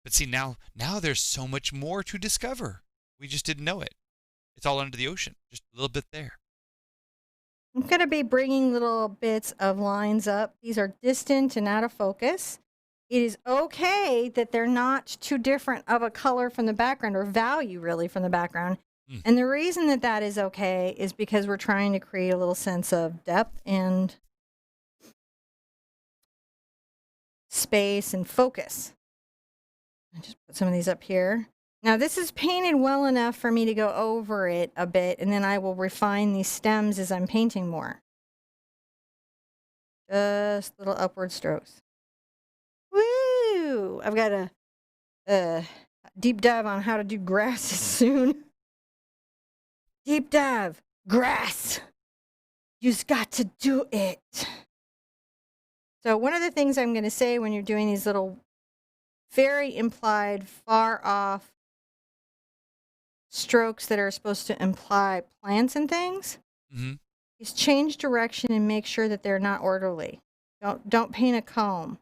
But see, now there's so much more to discover. We just didn't know it. It's all under the ocean, just a little bit there. I'm going to be bringing little bits of lines up. These are distant and out of focus. It is okay that they're not too different of a color from the background, or value really from the background. And the reason that is okay is because we're trying to create a little sense of depth and space and focus. I just put some of these up here. Now this is painted well enough for me to go over it a bit, and then I will refine these stems as I'm painting more. Just little upward strokes. Woo! I've got a deep dive on how to do grasses soon. Deep dive. Grass. You just got to do it. So one of the things I'm going to say when you're doing these little very implied, far off strokes that are supposed to imply plants and things, is change direction and make sure that they're not orderly. Don't paint a comb.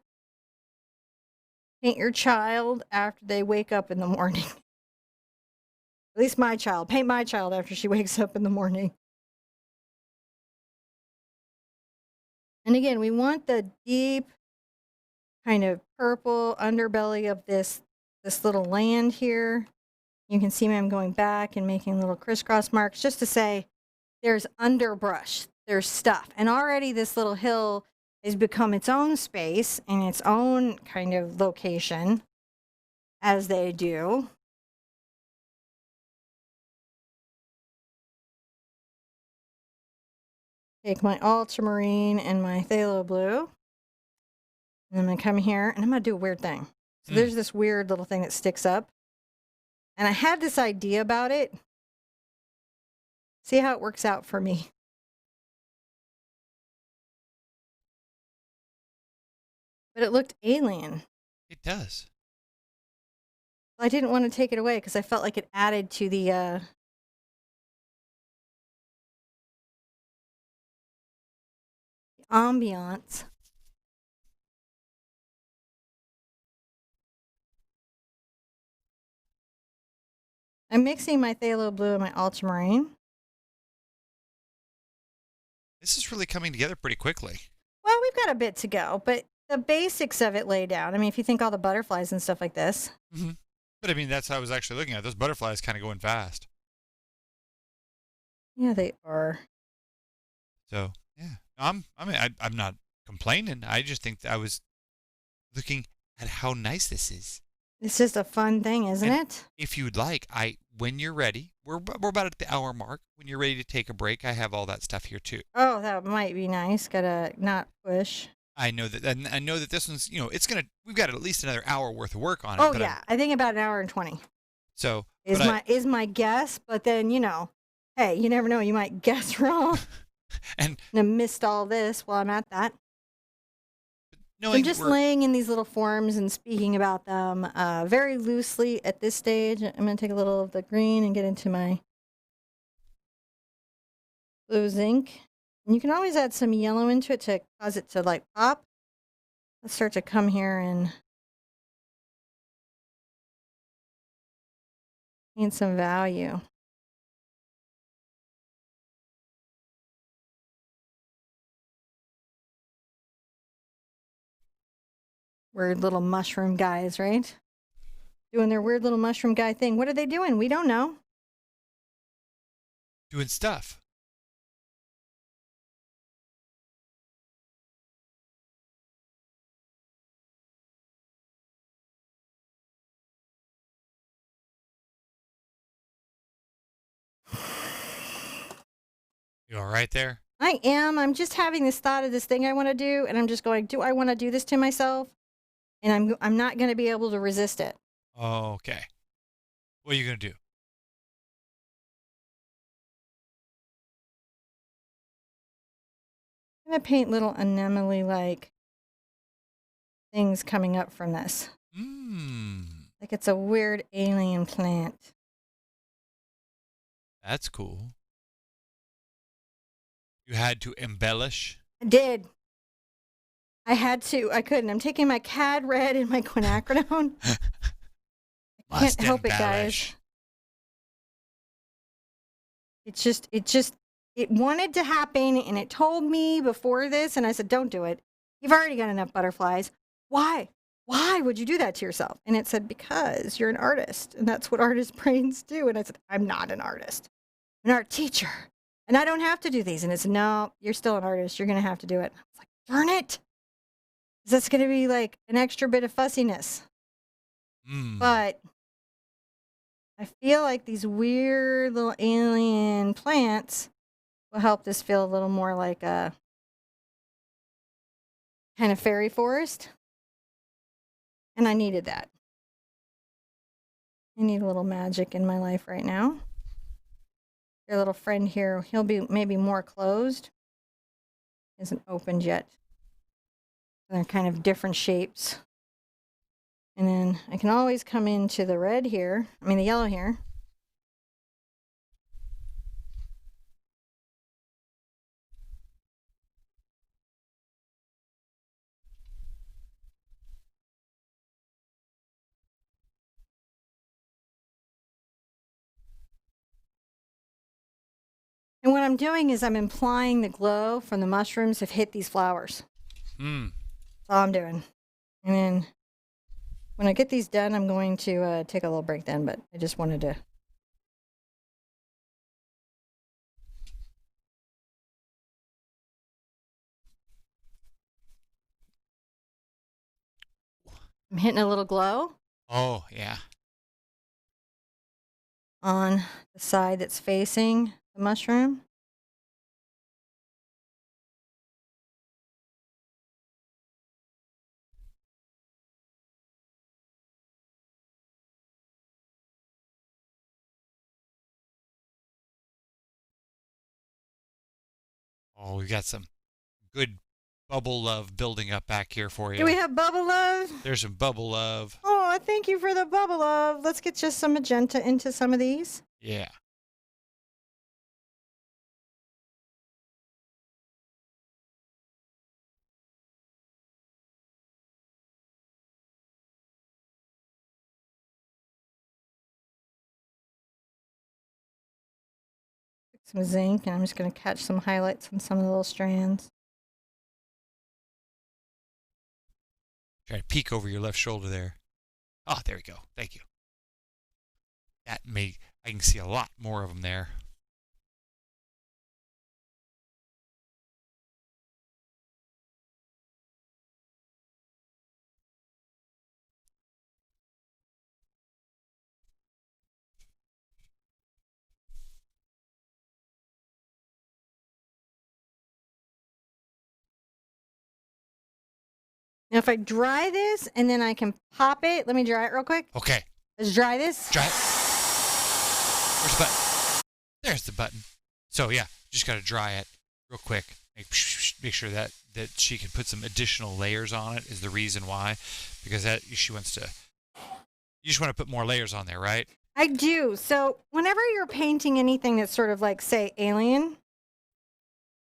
Paint your child after they wake up in the morning. At least my child. Paint my child after she wakes up in the morning. And again, we want the deep kind of purple underbelly of this little land here. You can see me, I'm going back and making little crisscross marks just to say there's underbrush, there's stuff. And already this little hill has become its own space and its own kind of location, as they do. Take my ultramarine and my phthalo blue. And I'm going to come here and I'm going to do a weird thing. So there's this weird little thing that sticks up. And I had this idea about it. See how it works out for me. But it looked alien. It does. I didn't want to take it away because I felt like it added to the ambiance. I'm mixing my phthalo blue and my ultramarine. This is really coming together pretty quickly. Well, we've got a bit to go, but the basics of it lay down. I mean, if you think all the butterflies and stuff like this. Mm-hmm. But I mean, that's how I was actually looking at. Those butterflies kind of going fast. Yeah, they are. So yeah, I'm not complaining. I just think that I was looking at how nice this is. It's just a fun thing, isn't it? If you'd like, when you're ready, we're about at the hour mark. When you're ready to take a break, I have all that stuff here too. Oh, that might be nice. Gotta not push. I know that, and I know that this one's, we've got at least another hour worth of work on it. Oh yeah, I think about an hour and 20. So is my guess, but then hey, you never know, you might guess wrong. and I missed all this while I'm at that. So I'm just laying in these little forms and speaking about them very loosely at this stage. I'm going to take a little of the green and get into my blue zinc. And you can always add some yellow into it to cause it to like pop. Let's start to come here and gain some value. Weird little mushroom guys, right? Doing their weird little mushroom guy thing. What are they doing? We don't know. Doing stuff. You all right there? I am. I'm just having this thought of this thing I want to do, and I'm just going, do I want to do this to myself? And I'm not going to be able to resist it. Okay. What are you going to do? I'm going to paint little anemone-like things coming up from this. Like it's a weird alien plant. That's cool. You had to embellish? I did. I had to. I couldn't. I'm taking my cad red and my quinacridone. I can't help it, guys. It wanted to happen, and it told me before this, and I said, don't do it. You've already got enough butterflies. Why? Why would you do that to yourself? And it said, because you're an artist, and that's what artist brains do. And I said, I'm not an artist. I'm an art teacher, and I don't have to do these. And it said, no, you're still an artist. You're going to have to do it. I was like, darn it. That's going to be like an extra bit of fussiness. But I feel like these weird little alien plants will help this feel a little more like a kind of fairy forest. And I needed that. I need a little magic in my life right now. Your little friend here, he'll be maybe more closed. He isn't opened yet. They're kind of different shapes. And then I can always come into the red here, the yellow here. And what I'm doing is I'm implying the glow from the mushrooms have hit these flowers. That's all I'm doing. And then When I get these done, I'm going to take a little break then, but I just wanted to. I'm hitting a little glow Oh, yeah. on the side that's facing the mushroom. Oh, we got some good bubble love building up back here for you. Do we have bubble love? There's some bubble love. Oh, thank you for the bubble love. Let's get just some magenta into some of these. Yeah. Some zinc, and I'm just going to catch some highlights on some of the little strands. Try to peek over your left shoulder there. Oh, there we go. Thank you. I can see a lot more of them there. Now, if I dry this and then I can pop it, let me dry it real quick. Okay. Let's dry this. Dry it. Where's the button? There's the button. So, yeah, just got to dry it real quick. Make sure that she can put some additional layers on it is the reason why. Because she wants to... You just want to put more layers on there, right? I do. So whenever you're painting anything that's sort of like, say, alien,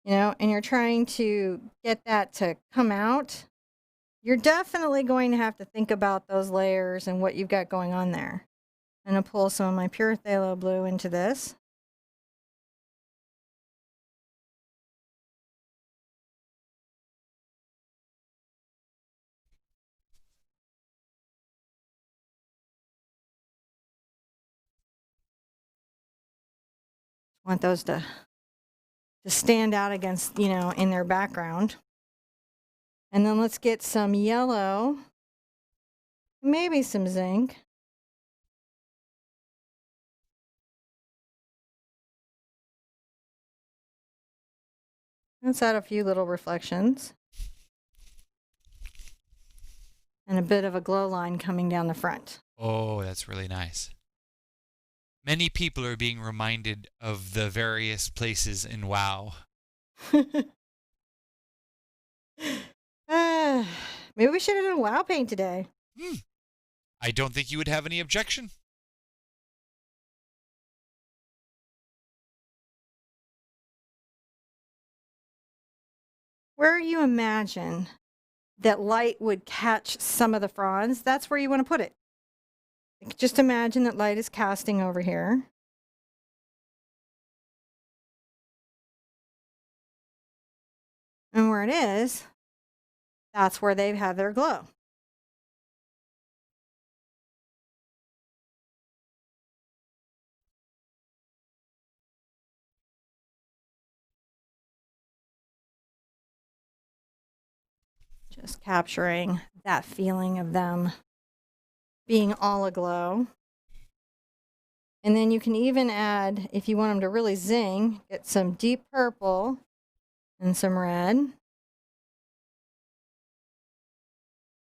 and you're trying to get that to come out, you're definitely going to have to think about those layers and what you've got going on there. I'm going to pull some of my pure phthalo blue into this. Want those to stand out against, in their background. And then let's get some yellow, maybe some zinc. Let's add a few little reflections. And a bit of a glow line coming down the front. Oh, that's really nice. Many people are being reminded of the various places in WoW. Maybe we should have done WoW paint today. I don't think you would have any objection. Where you imagine that light would catch some of the fronds, that's where you want to put it. Just imagine that light is casting over here. And where it is, that's where they've had their glow. Just capturing that feeling of them being all aglow. And then you can even add, if you want them to really zing, get some deep purple and some red.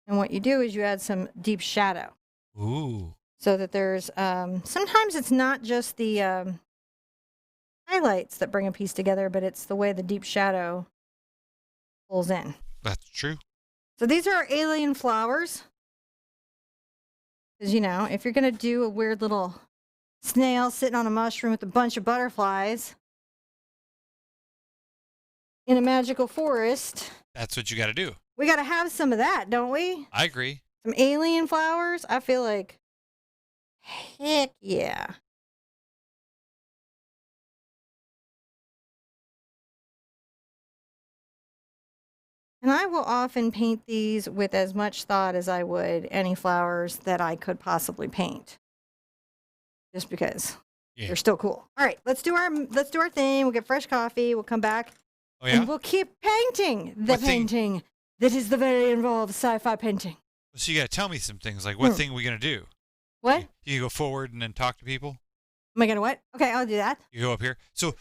And what you do is you add some deep shadow. Ooh. So that there's, sometimes it's not just the highlights that bring a piece together, but it's the way the deep shadow pulls in. That's true. So these are our alien flowers. Because, if you're going to do a weird little snail sitting on a mushroom with a bunch of butterflies in a magical forest, that's what you got to do. We got to have some of that, don't we? I agree. Some alien flowers. I feel like, heck yeah. And I will often paint these with as much thought as I would any flowers that I could possibly paint. Just because they're still cool. All right, let's do our thing. We'll get fresh coffee. We'll come back. Oh, yeah? And we'll keep painting the painting that is the very involved sci-fi painting. So you got to tell me some things. Like, what thing are we going to do? What? You go forward and then talk to people? Am I going to what? Okay, I'll do that. You go up here. So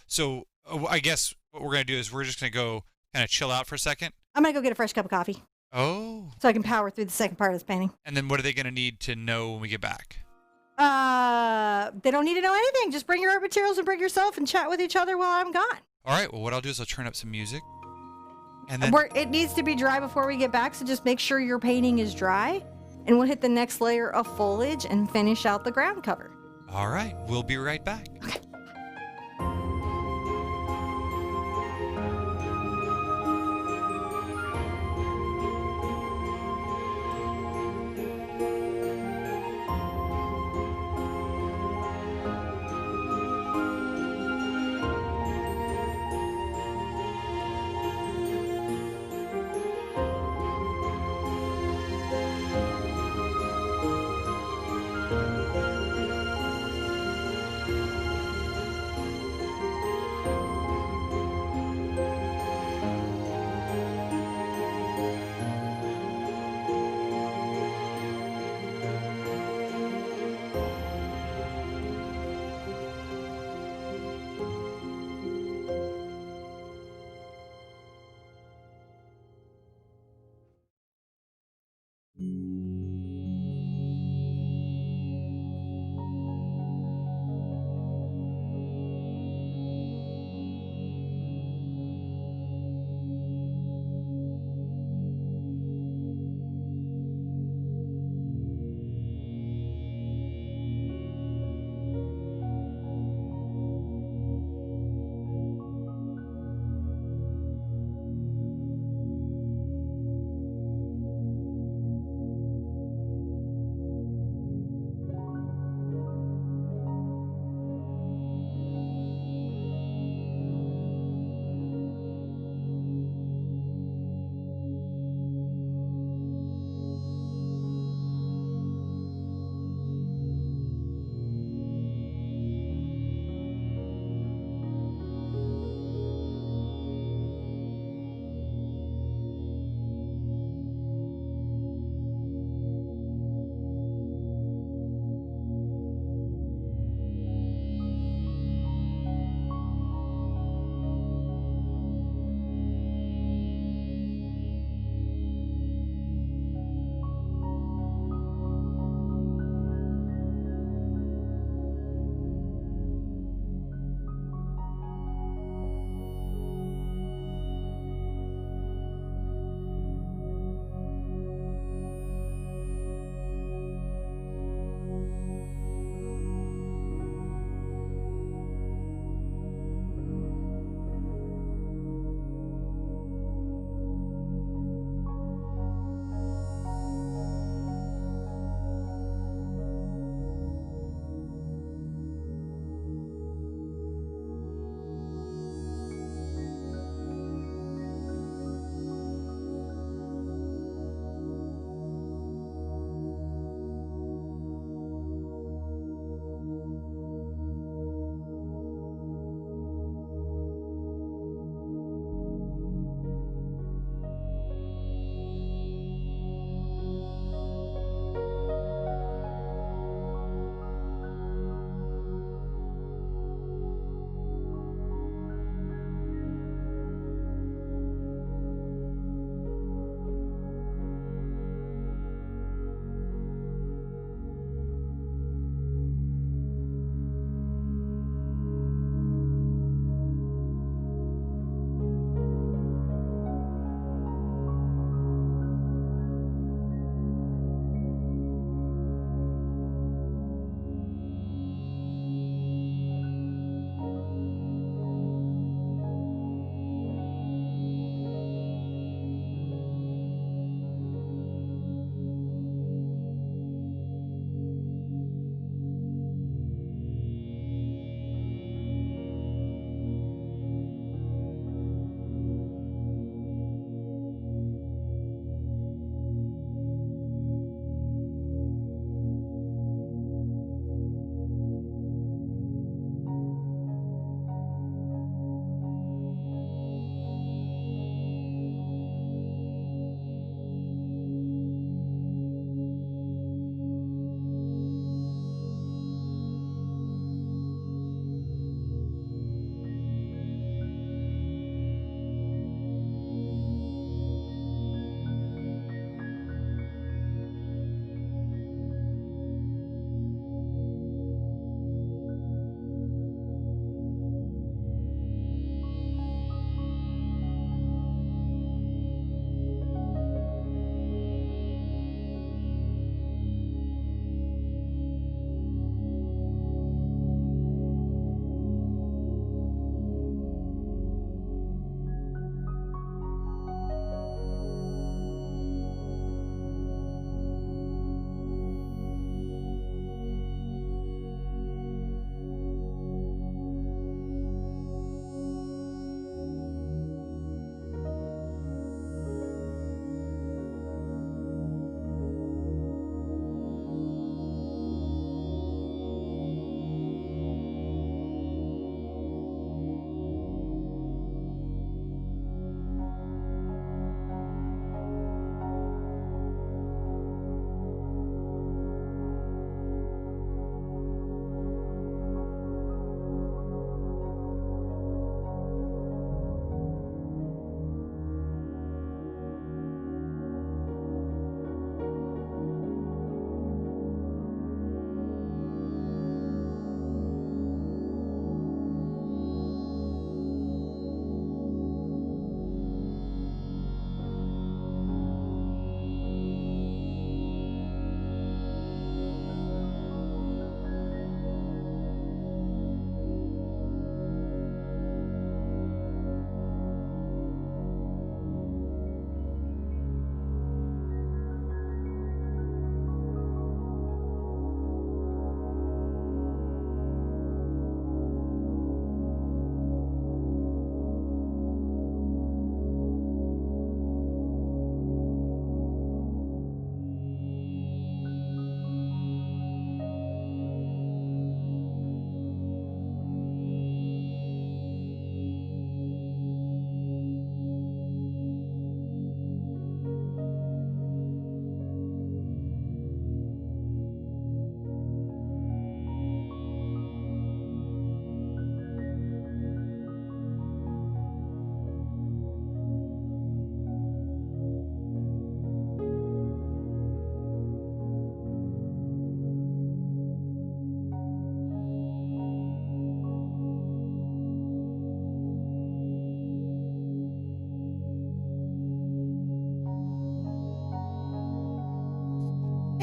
I guess what we're going to do is we're just going to go kind of chill out for a second. I'm going to go get a fresh cup of coffee. Oh. So I can power through the second part of this painting. And then what are they going to need to know when we get back? They don't need to know anything. Just bring your art materials and bring yourself and chat with each other while I'm gone. All right. Well, what I'll do is I'll turn up some music. And then it needs to be dry before we get back, so just make sure your painting is dry. And we'll hit the next layer of foliage and finish out the ground cover. All right. We'll be right back. Okay.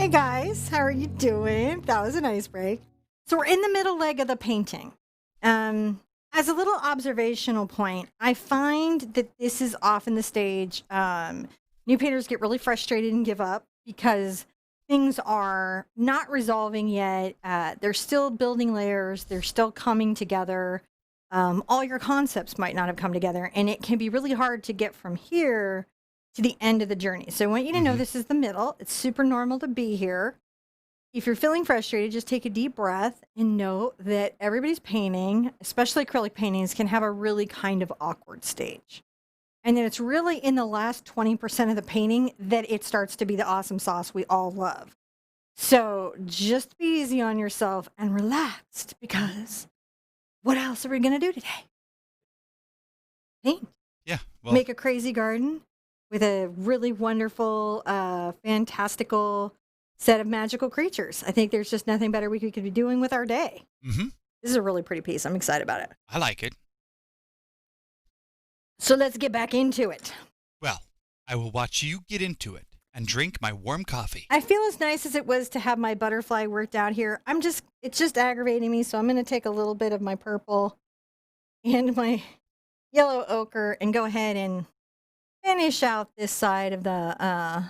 Hey guys, how are you doing? That was a nice break. So we're in the middle leg of the painting. As a little observational point, I find that this is often the stage new painters get really frustrated and give up because things are not resolving yet. They're still building layers. They're still coming together. All your concepts might not have come together, and it can be really hard to get from here to the end of the journey. So I want you to know this is the middle. It's super normal to be here. If you're feeling frustrated, just take a deep breath and know that everybody's painting, especially acrylic paintings, can have a really kind of awkward stage. And then it's really in the last 20% of the painting that it starts to be the awesome sauce we all love. So just be easy on yourself and relaxed, because what else are we going to do today? Paint. Yeah. Well, Make a crazy garden with a really wonderful, fantastical set of magical creatures. I think there's just nothing better we could be doing with our day. mm-hmm. This is a really pretty piece. I'm excited about it. I like it. So let's get back into it. Well, I will watch you get into it and drink my warm coffee. I feel as nice as it was to have my butterfly worked out here. It's just aggravating me. So I'm going to take a little bit of my purple and my yellow ochre and go ahead and finish out this side of the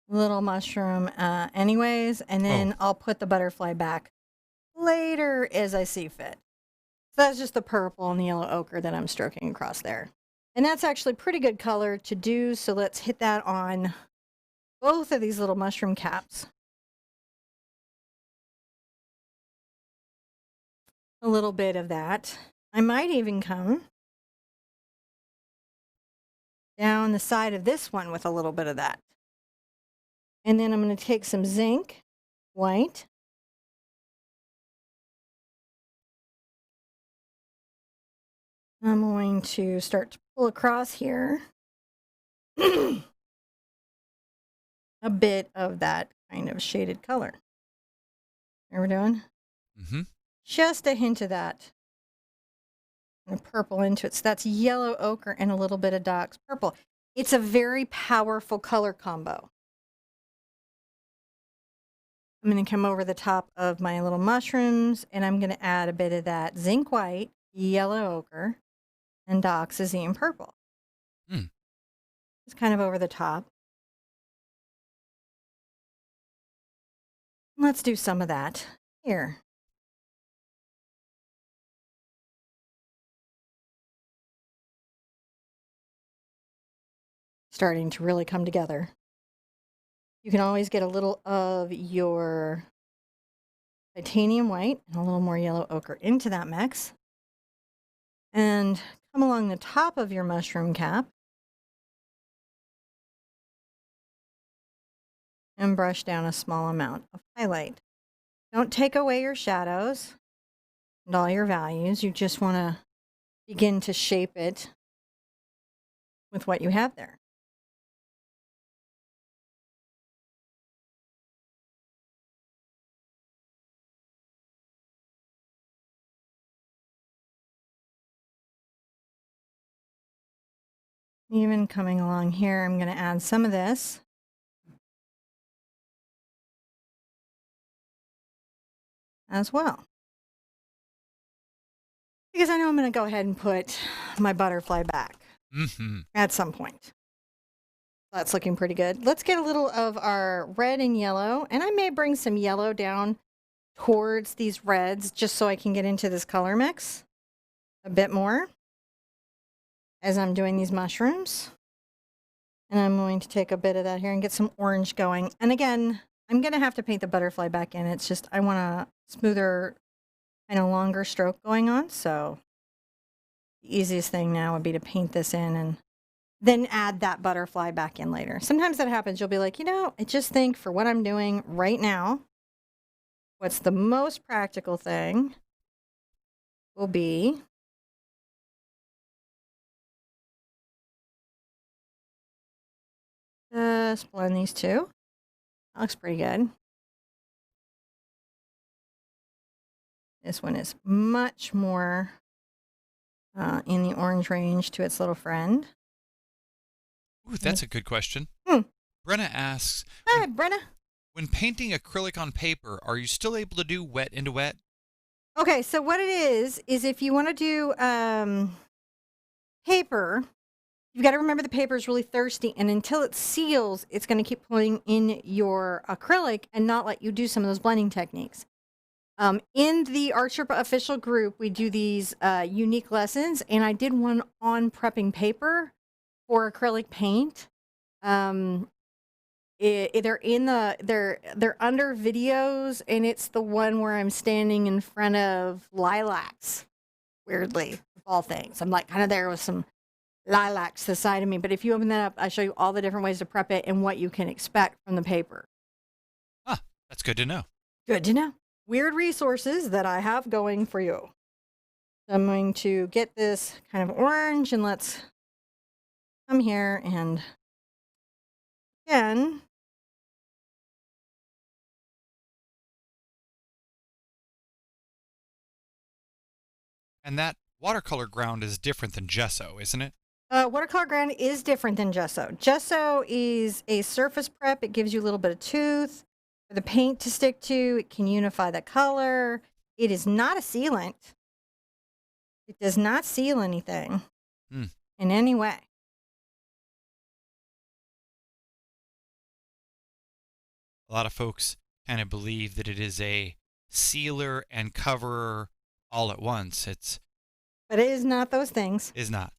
little mushroom anyways, and then I'll put the butterfly back later as I see fit. So that's just the purple and the yellow ochre that I'm stroking across there. And that's actually pretty good color to do, so let's hit that on both of these little mushroom caps. A little bit of that. I might even come down the side of this one with a little bit of that. And then I'm going to take some zinc white. I'm going to start to pull across here a bit of that kind of shaded color. What we're doing? Mm-hmm. Just a hint of that. And purple into it. So that's yellow ochre and a little bit of Doc's purple. It's a very powerful color combo. I'm going to come over the top of my little mushrooms, and I'm going to add a bit of that zinc white, yellow ochre, and dioxazine purple. It's kind of over the top. Let's do some of that here. Starting to really come together. You can always get a little of your titanium white and a little more yellow ochre into that mix. And come along the top of your mushroom cap and brush down a small amount of highlight. Don't take away your shadows and all your values. You just want to begin to shape it with what you have there. Even coming along here, I'm going to add some of this. As well. Because I know I'm going to go ahead and put my butterfly back at some point. That's looking pretty good. Let's get a little of our red and yellow, and I may bring some yellow down towards these reds just so I can get into this color mix a bit more as I'm doing these mushrooms. And I'm going to take a bit of that here and get some orange going. And again, I'm going to have to paint the butterfly back in. It's just I want a smoother, kind of longer stroke going on. So the easiest thing now would be to paint this in and then add that butterfly back in later. Sometimes that happens. You'll be like, I just think for what I'm doing right now, what's the most practical thing will be just blend these two. That looks pretty good. This one is much more in the orange range to its little friend. Ooh, that's a good question. Hmm. Brenna asks... Hi, Brenna. when painting acrylic on paper, are you still able to do wet into wet? Okay, so what it is if you want to do paper, you've got to remember the paper is really thirsty, and until it seals, it's going to keep pulling in your acrylic and not let you do some of those blending techniques. In the Art Sherpa official group, we do these unique lessons, and I did one on prepping paper for acrylic paint. They're in they're under videos, and it's the one where I'm standing in front of lilacs. Weirdly, of all things, I'm like kind of there with some lilacs to the side of me. But if you open that up, I show you all the different ways to prep it and what you can expect from the paper. Ah, that's good to know. Good to know. Weird resources that I have going for you. So I'm going to get this kind of orange, and let's come here and again. And that watercolor ground is different than gesso, isn't it? Watercolor ground is different than gesso. Gesso is a surface prep. It gives you a little bit of tooth for the paint to stick to. It can unify the color. It is not a sealant. It does not seal anything in any way. A lot of folks kind of believe that it is a sealer and coverer all at once. But it is not those things. Is not.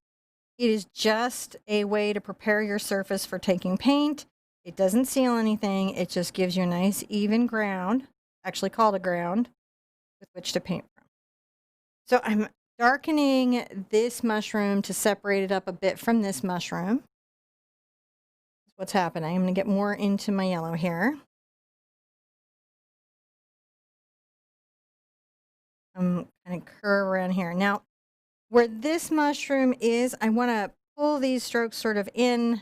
It is just a way to prepare your surface for taking paint. It doesn't seal anything. It just gives you a nice even ground, actually called a ground, with which to paint from. So I'm darkening this mushroom to separate it up a bit from this mushroom. That's what's happening. I'm going to get more into my yellow here. I'm kind of curve around here. Now, where this mushroom is, I want to pull these strokes sort of in.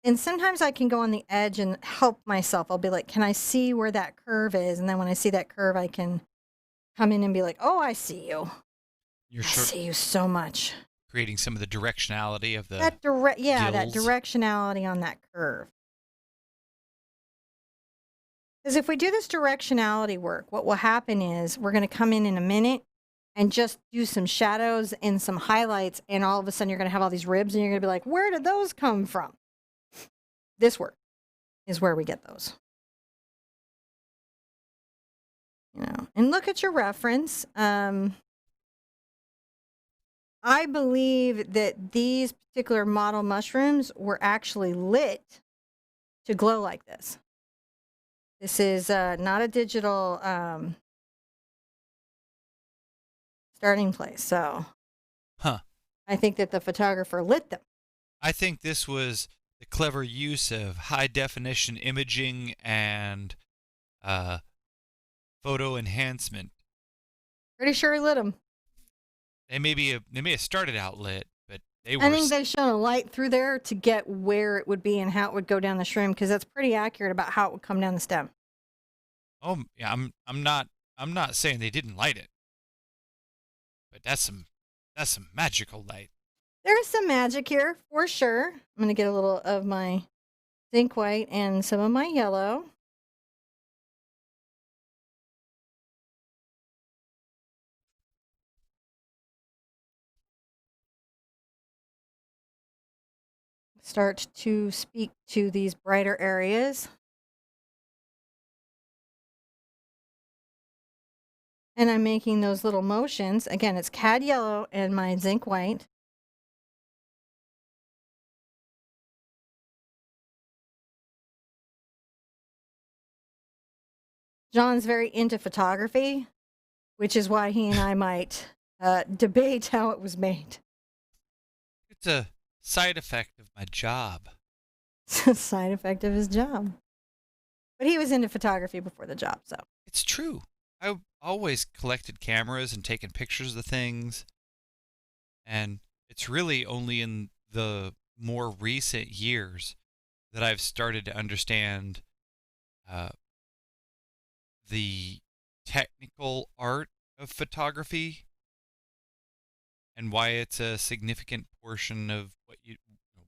And sometimes I can go on the edge and help myself. I'll be like, can I see where that curve is? And then when I see that curve, I can come in and be like, oh, I see you. I see you so much. Creating some of the directionality of the that directionality on that curve. Because if we do this directionality work, what will happen is we're going to come in a minute and just do some shadows and some highlights, and all of a sudden you're going to have all these ribs, and you're going to be like, where did those come from? This work is where we get those. And look at your reference. I believe that these particular model mushrooms were actually lit to glow like this. This is not a digital starting place. So I think that the photographer lit them. I think this was the clever use of high definition imaging and photo enhancement. Pretty sure he lit them. They may have started out lit, but they were. I think they shone a light through there to get where it would be and how it would go down the shroom, because that's pretty accurate about how it would come down the stem. Oh yeah, I'm not saying they didn't light it, but that's some magical light. There's some magic here for sure. I'm going to get a little of my zinc white and some of my yellow. Start to speak to these brighter areas. And I'm making those little motions. Again, it's cad yellow and my zinc white. John's very into photography, which is why he and I might debate how it was made. It's a side effect of my job. It's a side effect of his job. But he was into photography before the job, so. It's true. I've always collected cameras and taken pictures of things. And it's really only in the more recent years that I've started to understand the technical art of photography and why it's a significant portion of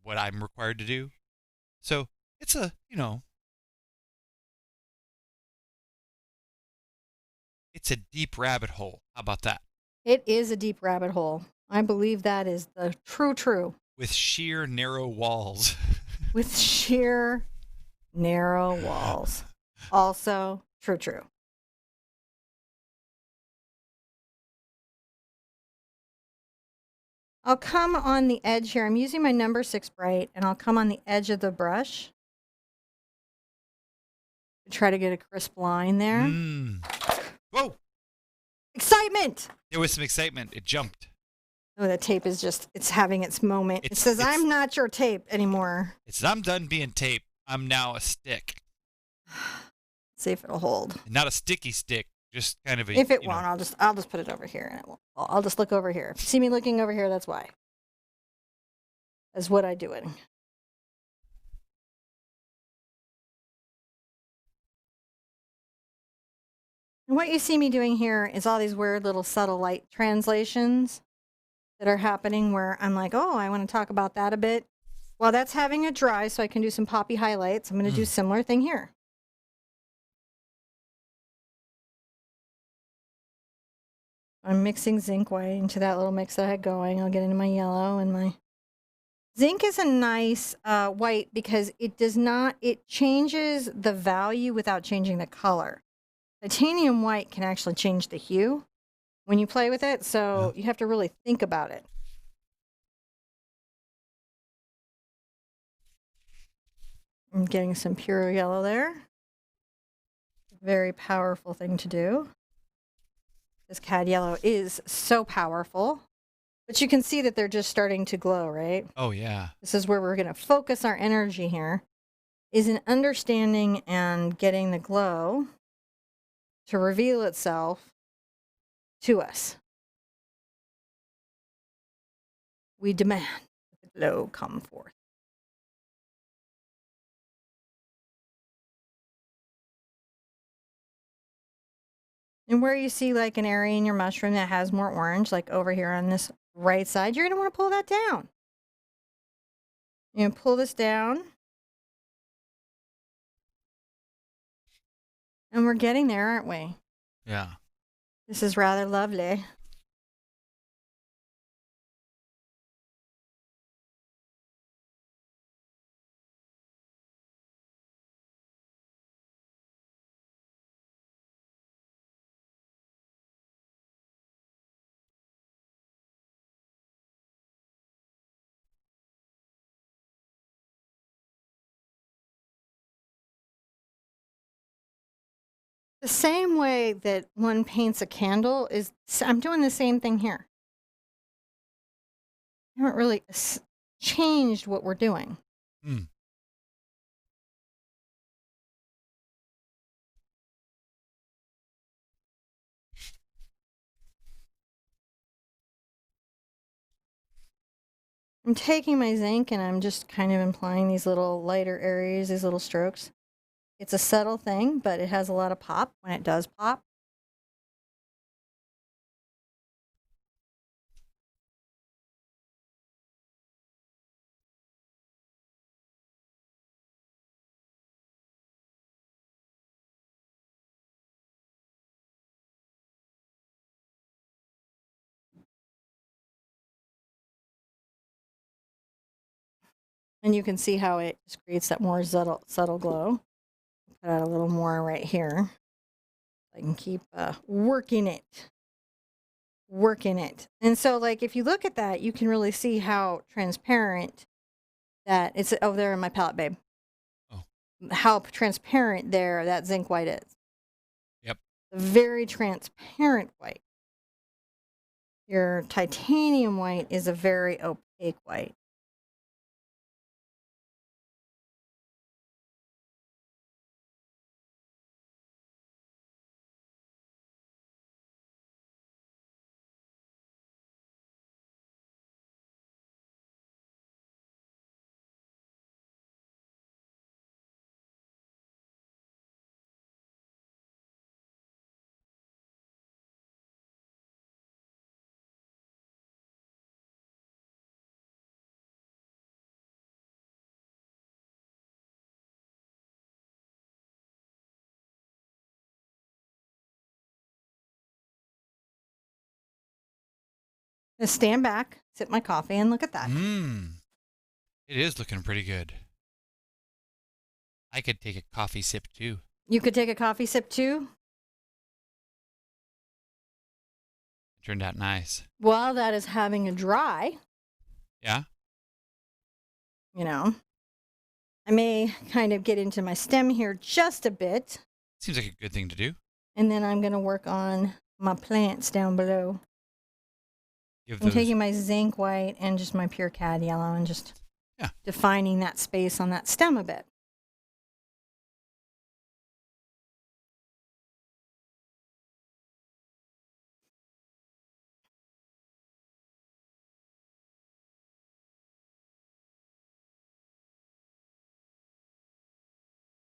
what I'm required to do. So it's a It's a deep rabbit hole. How about that? It is a deep rabbit hole. I believe that is the true. With sheer narrow walls. With sheer narrow walls. Also true. I'll come on the edge here. I'm using my number 6 bright, and I'll come on the edge of the brush to try to get a crisp line there. Whoa! Excitement! There was some excitement. It jumped. Oh, the tape is just, it's having its moment. It says, I'm not your tape anymore. It's I'm done being tape. I'm now a stick. See if it'll hold. And not a sticky stick, just kind of a. If it won't, I'll just put it over here, and it won't. I'll just look over here. If you see me looking over here, that's why. That's what I do it. And what you see me doing here is all these weird little subtle light translations that are happening where I'm like, oh, I want to talk about that a bit. While that's having a dry, so I can do some poppy highlights, I'm going to do a similar thing here. I'm mixing zinc white into that little mix that I had going. I'll get into my yellow and my zinc is a nice white because it changes the value without changing the color. Titanium white can actually change the hue when you play with it, so you have to really think about it. I'm getting some pure yellow there. Very powerful thing to do. This cad yellow is so powerful. But you can see that they're just starting to glow, right? Oh, yeah. This is where we're going to focus our energy here, is in understanding and getting the glow to reveal itself to us. We demand that the glow come forth. And where you see like an area in your mushroom that has more orange, like over here on this right side, you're going to want to pull that down. You're going to pull this down. And we're getting there, aren't we? Yeah. This is rather lovely. The same way that one paints a candle is, I'm doing the same thing here. I haven't really changed what we're doing. I'm taking my zinc and I'm just kind of implying these little lighter areas, these little strokes. It's a subtle thing, but it has a lot of pop when it does pop. And you can see how it just creates that more subtle glow. Put out a little more right here. I can keep working it. And so like if you look at that, you can really see how transparent that it's over there in my palette, babe. Oh. How transparent there that zinc white is. Yep. Very transparent white. Your titanium white is a very opaque white. Just stand back, sip my coffee, and look at that. It is looking pretty good. I could take a coffee sip too. You could take a coffee sip too. It turned out nice. While that is having a dry. Yeah? You know, I may kind of get into my stem here just a bit. Seems like a good thing to do. And then I'm going to work on my plants down below. I'm taking my zinc white and just my pure cad yellow and just defining that space on that stem a bit.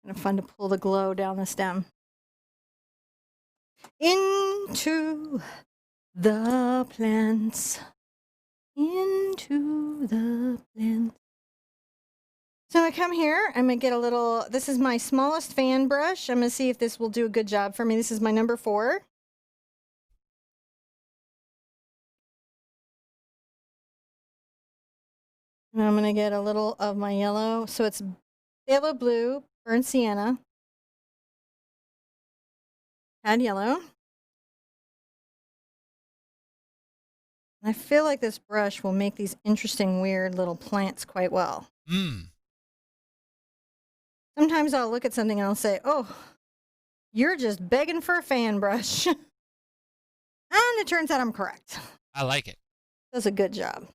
Kind of fun to pull the glow down the stem. Into the plants. Into the plants. So I come here, I'm going to get a little, this is my smallest fan brush. I'm going to see if this will do a good job for me. This is my number 4. And I'm going to get a little of my yellow. So it's yellow blue, burnt sienna, add yellow. I feel like this brush will make these interesting, weird little plants quite well. Sometimes I'll look at something and I'll say, oh, you're just begging for a fan brush. And it turns out I'm correct. I like it. Does a good job.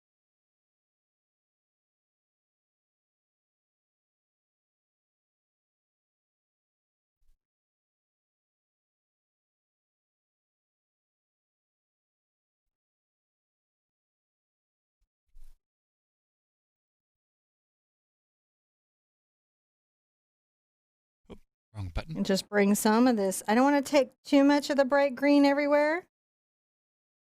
Wrong button. And just bring some of this. I don't want to take too much of the bright green everywhere.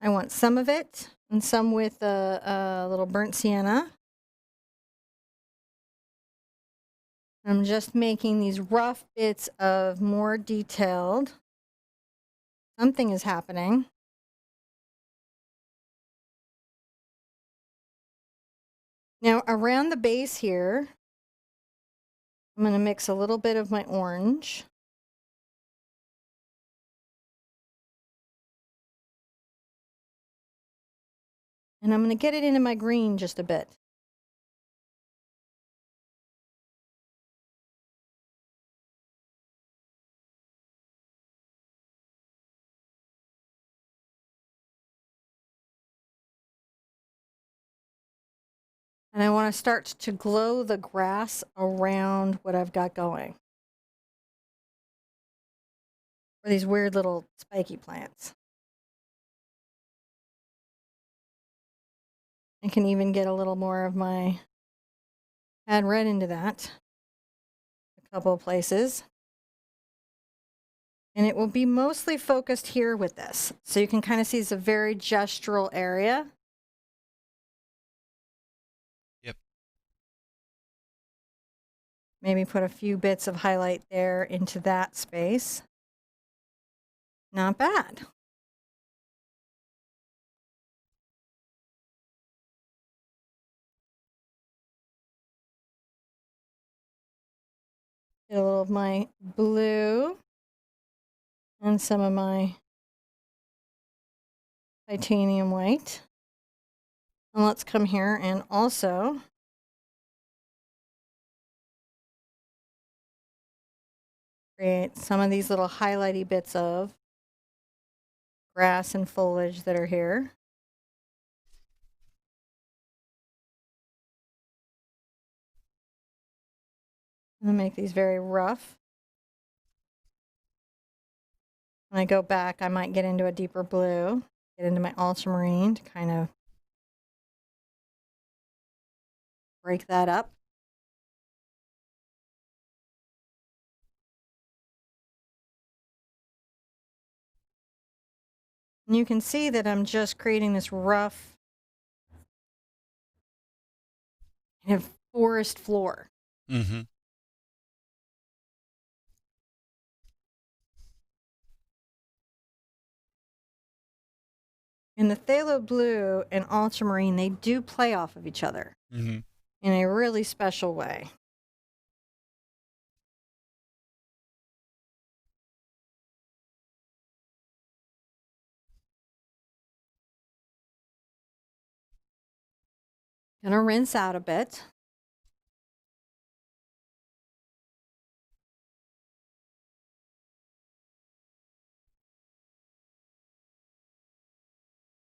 I want some of it and some with a little burnt sienna. I'm just making these rough bits of more detailed. Something is happening. Now around the base here, I'm going to mix a little bit of my orange. And I'm going to get it into my green just a bit. And I want to start to glow the grass around what I've got going. For these weird little spiky plants. I can even get a little more of my add red into that. A couple of places. And it will be mostly focused here with this. So you can kind of see it's a very gestural area. Yep. Maybe put a few bits of highlight there into that space. Not bad. Get a little of my blue and some of my titanium white. And let's come here and also create some of these little highlighty bits of grass and foliage that are here. I'm going to make these very rough. When I go back, I might get into a deeper blue, get into my ultramarine to kind of break that up. And you can see that I'm just creating this rough kind of forest floor. Mm-hmm. And the phthalo blue and ultramarine, they do play off of each other Mm-hmm. in a really special way. Gonna rinse out a bit.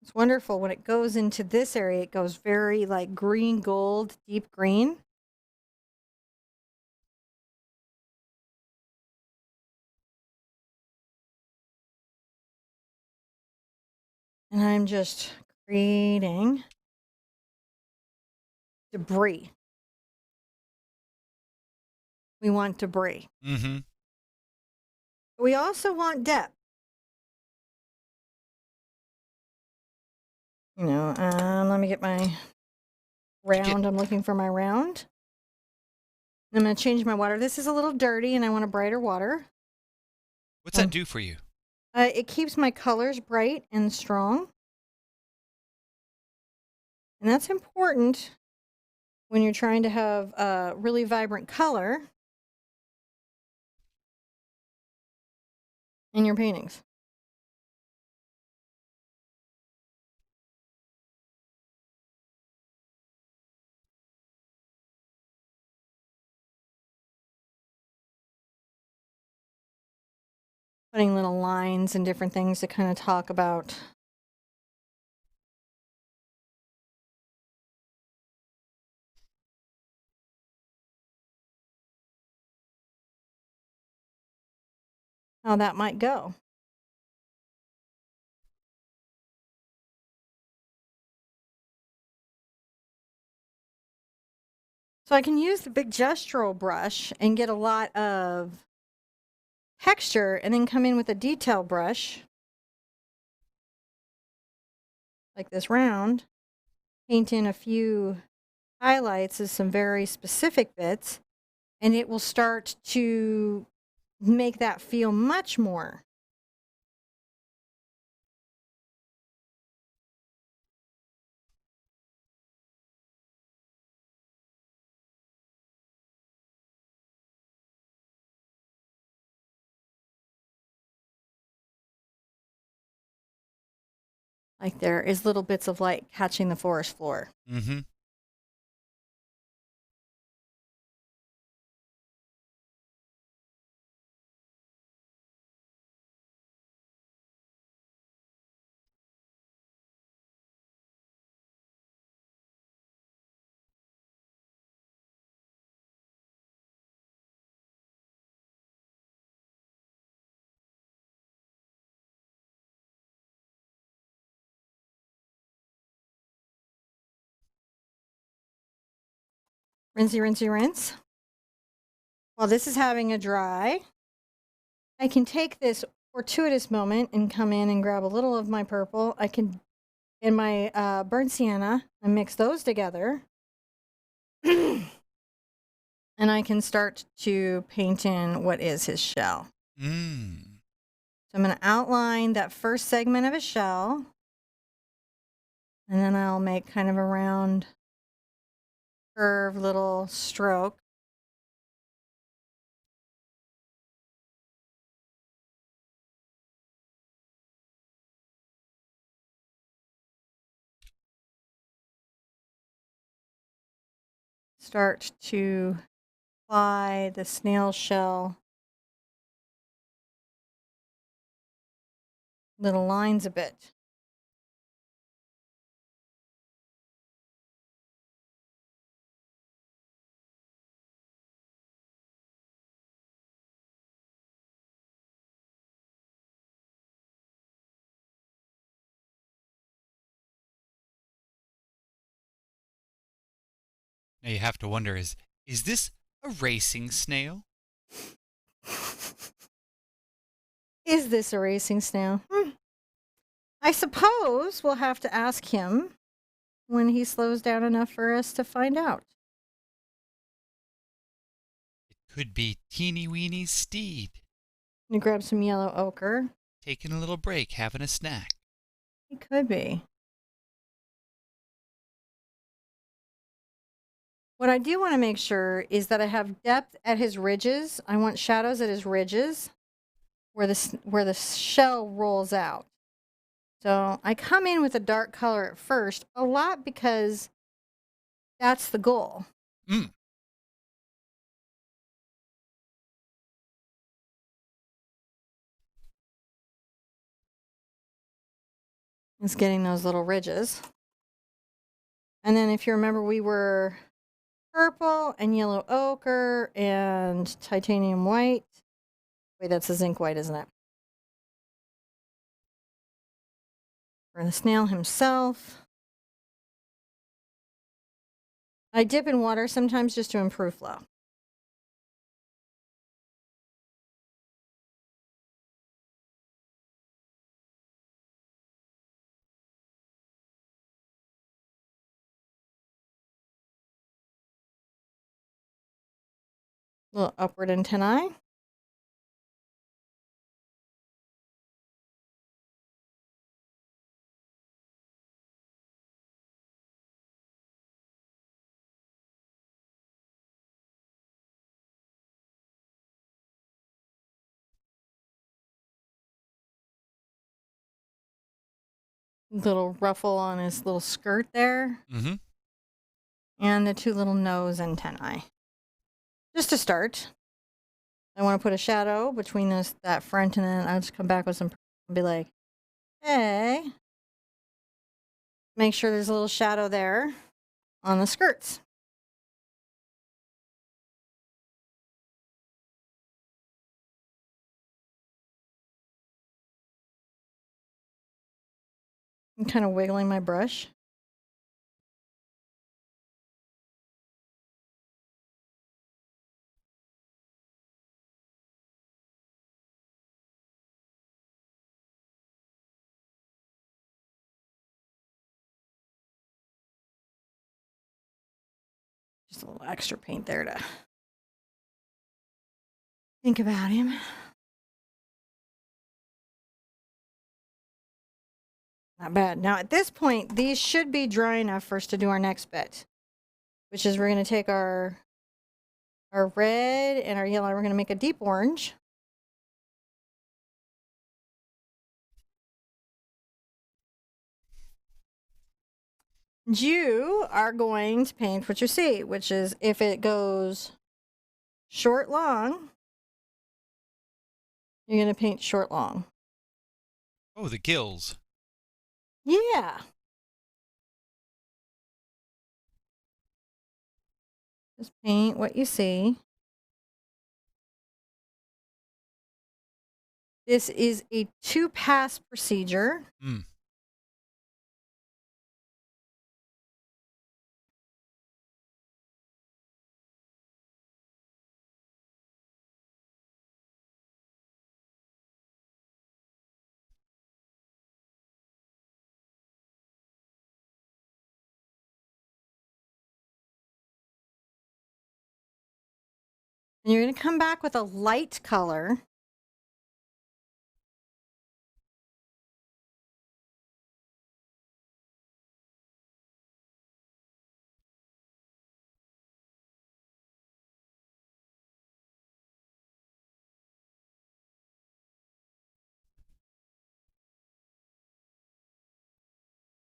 It's wonderful when it goes into this area, it goes very like green gold, deep green. And I'm just creating debris. We want debris. Mm-hmm. We also want depth. You know, let me get my round. I'm looking for my round. I'm going to change my water. This is a little dirty and I want a brighter water. What's that do for you? It keeps my colors bright and strong. And that's important when you're trying to have a really vibrant color in your paintings. Putting little lines and different things to kind of talk about how that might go. So I can use the big gestural brush and get a lot of texture and then come in with a detail brush like this round, paint in a few highlights of some very specific bits, and it will start to make that feel much more. Like there is little bits of light catching the forest floor. Mm-hmm. Rinsey, rinsey, rinse. While this is having a dry, I can take this fortuitous moment and come in and grab a little of my purple. I can, in my burnt sienna, and mix those together. And I can start to paint in what is his shell. Mm. So I'm going to outline that first segment of his shell. And then I'll make kind of a round curve little stroke. Start to apply the snail shell little lines a bit. Now you have to wonder, is this a racing snail? Is this a racing snail? I suppose we'll have to ask him when he slows down enough for us to find out. It could be Teeny Weenie's steed. You grab some yellow ochre. Taking a little break, having a snack. It could be. What I do want to make sure is that I have depth at his ridges. I want shadows at his ridges where the shell rolls out. So I come in with a dark color at first, a lot because that's the goal. Mm. Is getting those little ridges. And then if you remember, we were purple and yellow ochre and titanium white. Wait, that's a zinc white, isn't it? For the snail himself. I dip in water sometimes just to improve flow. Little upward antennae. Little ruffle on his little skirt there. Mm-hmm. And the two little nose antennae. Just to start. I want to put a shadow between that front, and then I'll just come back with some and be like, hey. Make sure there's a little shadow there on the skirts. I'm kind of wiggling my brush. Just a little extra paint there to think about him. Not bad. Now at this point, these should be dry enough for us to do our next bit, which is we're going to take our red and our yellow. We're going to make a deep orange. You are going to paint what you see, which is if it goes short, long, you're going to paint short, long. Oh, the gills. Yeah. Just paint what you see. This is a 2-pass procedure. Mm. And you're going to come back with a light color.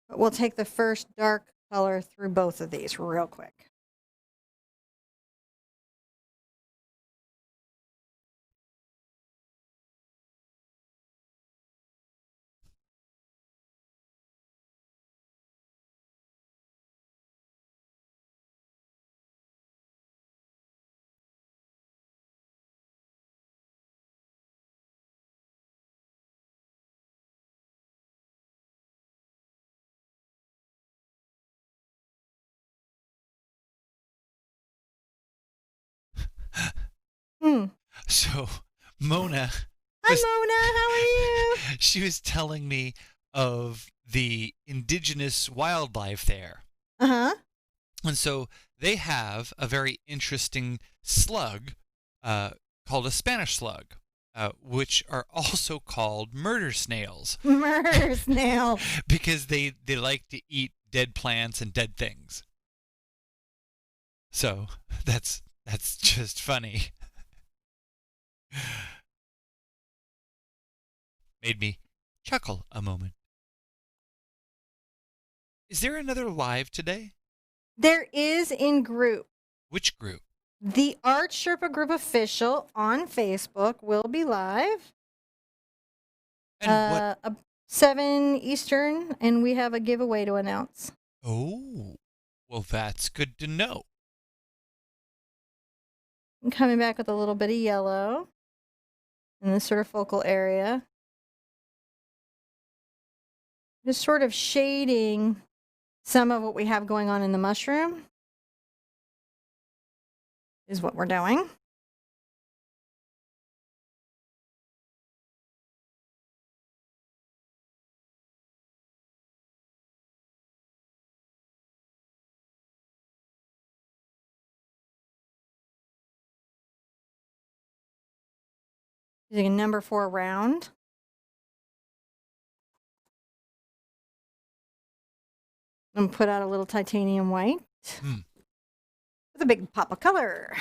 But we'll take the first dark color through both of these real quick. So, Mona. Hi, Mona. How are you? She was telling me of the indigenous wildlife there. Uh-huh. And so they have a very interesting slug called a Spanish slug, which are also called murder snails. Murder snail. Because they like to eat dead plants and dead things. So that's just funny. Made me chuckle a moment. Is there another live today? There is in group. Which group? The Art Sherpa group official on Facebook will be live. And what? 7 Eastern, and we have a giveaway to announce. Oh, well, that's good to know. I'm coming back with a little bit of yellow in this sort of focal area. Just sort of shading some of what we have going on in the mushroom is what we're doing. Using a number 4 round. And put out a little titanium white with a big pop of color.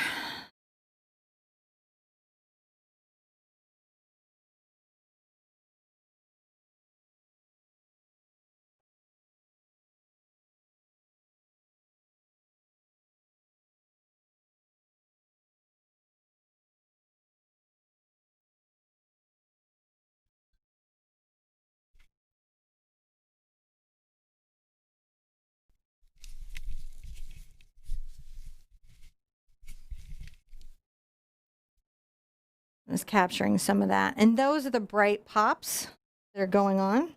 Just capturing some of that. And those are the bright pops that are going on.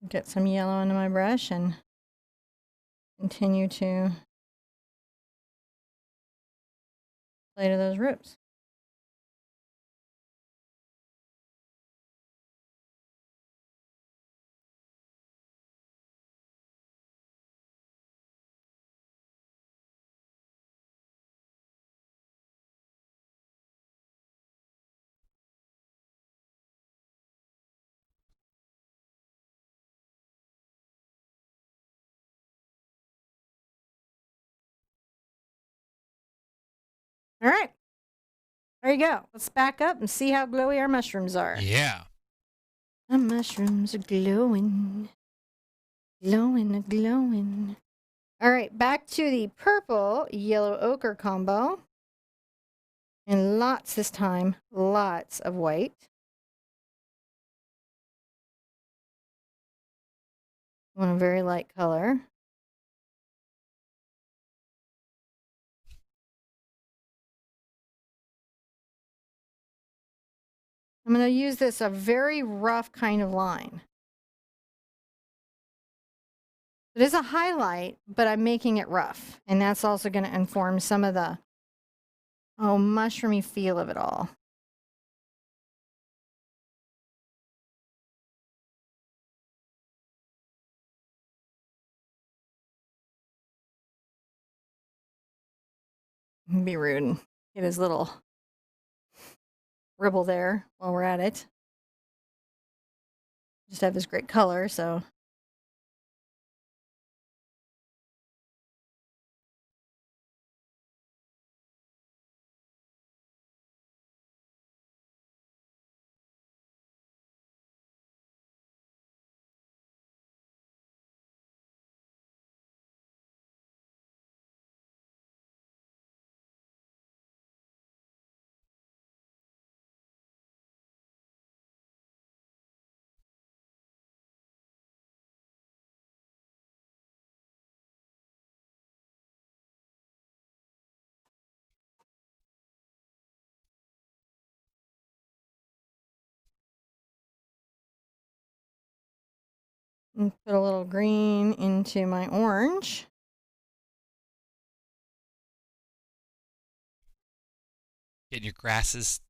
Get some yellow into my brush and continue to play to those roots. All right. There you go. Let's back up and see how glowy our mushrooms are. Yeah. Our mushrooms are glowing. Glowing, glowing. All right, back to the purple yellow ochre combo. And lots this time, lots of white. Want a very light color. I'm going to use this a very rough kind of line. It is a highlight, but I'm making it rough. And that's also going to inform some of the, mushroomy feel of it all. Be rude and get his little ribble there while we're at it. Just have this great color, so. And put a little green into my orange. Getting your grasses.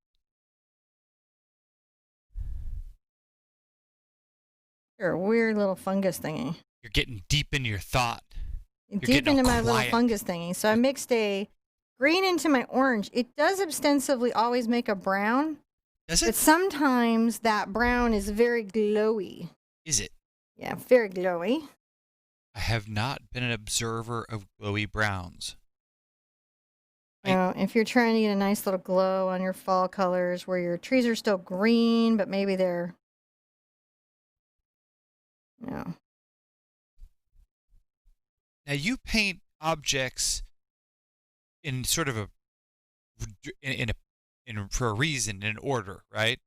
You're a weird little fungus thingy. You're getting deep into your thought. Deep into my little fungus thingy. So I mixed a green into my orange. It does ostensibly always make a brown. Does it? But sometimes that brown is very glowy. Is it? Yeah, very glowy. I have not been an observer of glowy browns. Now, if you're trying to get a nice little glow on your fall colors where your trees are still green, but maybe they're, you know, Now you paint objects in sort of in a for a reason, in order, right?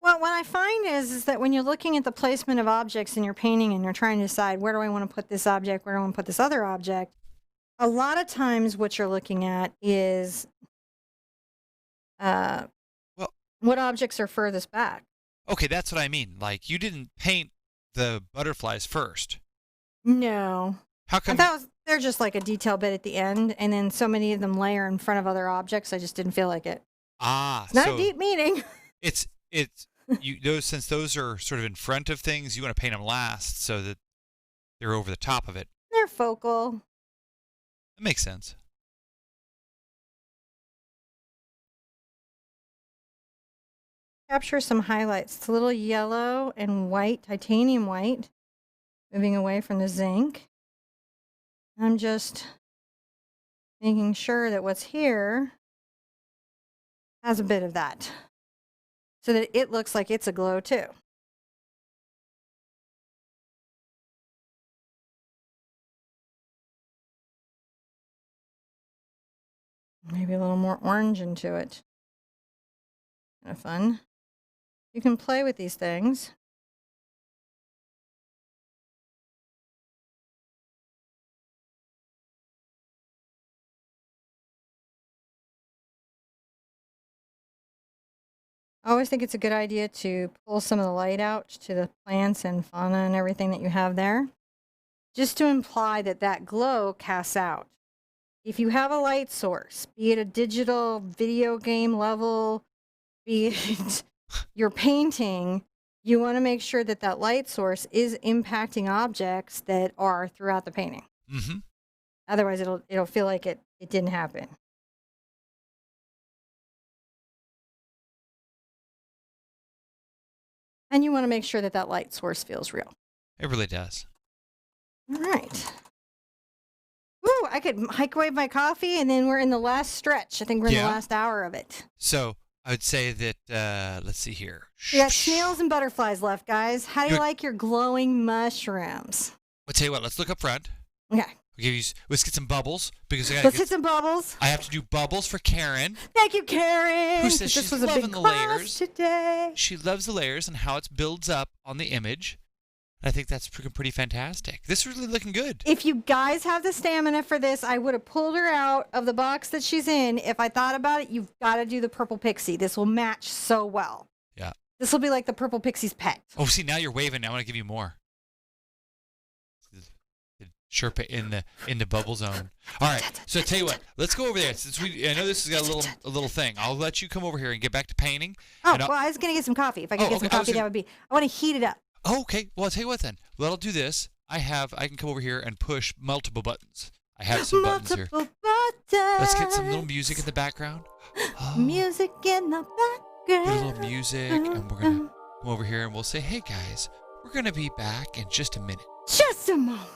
well, what I find is that when you're looking at the placement of objects in your painting and you're trying to decide where do I want to put this object, where do I want to put this other object, a lot of times what you're looking at is uh, Well, what objects are furthest back. okay, that's what I mean. Like you didn't paint the butterflies first. No, How I come? thought they're just like a detail bit at the end, and then so many of them layer in front of other objects. I just didn't feel like it. It's not a So deep meaning. it's you those since those are sort of in front of things, you want to paint them last so that they're over the top of it. They're focal. That makes sense. Capture some highlights. It's a little yellow and white, titanium white, moving away from the zinc. I'm just making sure that what's here has a bit of that so that it looks like it's a glow too. Maybe a little more orange into it. Kind of fun. You can play with these things. I always think it's a good idea to pull some of the light out to the plants and fauna and everything that you have there, just to imply that that glow casts out. If you have a light source, be it a digital video game level, be it your painting, you want to make sure that that light source is impacting objects that are throughout the painting. Mm-hmm. Otherwise, it'll feel like it didn't happen. And you want to make sure that that light source feels real. It really does. All right. Woo, I could microwave my coffee, and then we're in the last stretch. I think we're in the last hour of it. So I would say that, let's see here. We got snails and butterflies left, guys. How do you like your glowing mushrooms? I'll tell you what, let's look up front. Okay. Let's get some bubbles because Let's hit some bubbles. I have to do bubbles for Karen. Thank you, Karen. Who says this she's was a loving big the class layers today. She loves the layers and how it builds up on the image. I think that's pretty fantastic. This is really looking good. If you guys have the stamina for this, I would have pulled her out of the box that she's in. If I thought about it, you've got to do the purple pixie. This will match so well. Yeah. This will be like the purple pixie's pet. Oh, see, now you're waving. I want to give you more. Sherpa in the bubble zone. All right. So I tell you what, let's go over there. Since I know this has got a little thing. I'll let you come over here and get back to painting. Oh, well, I was gonna get some coffee. If I could get some coffee, that would be. I want to heat it up. Oh, okay. Well, I'll tell you what then. Well, I'll do this. I can come over here and push multiple buttons. I have some buttons here. Buttons. Let's get some little music in the background. Oh, music in the background. Get a little music, and we're gonna come over here and we'll say, "Hey guys, we're gonna be back in just a minute." Just a moment.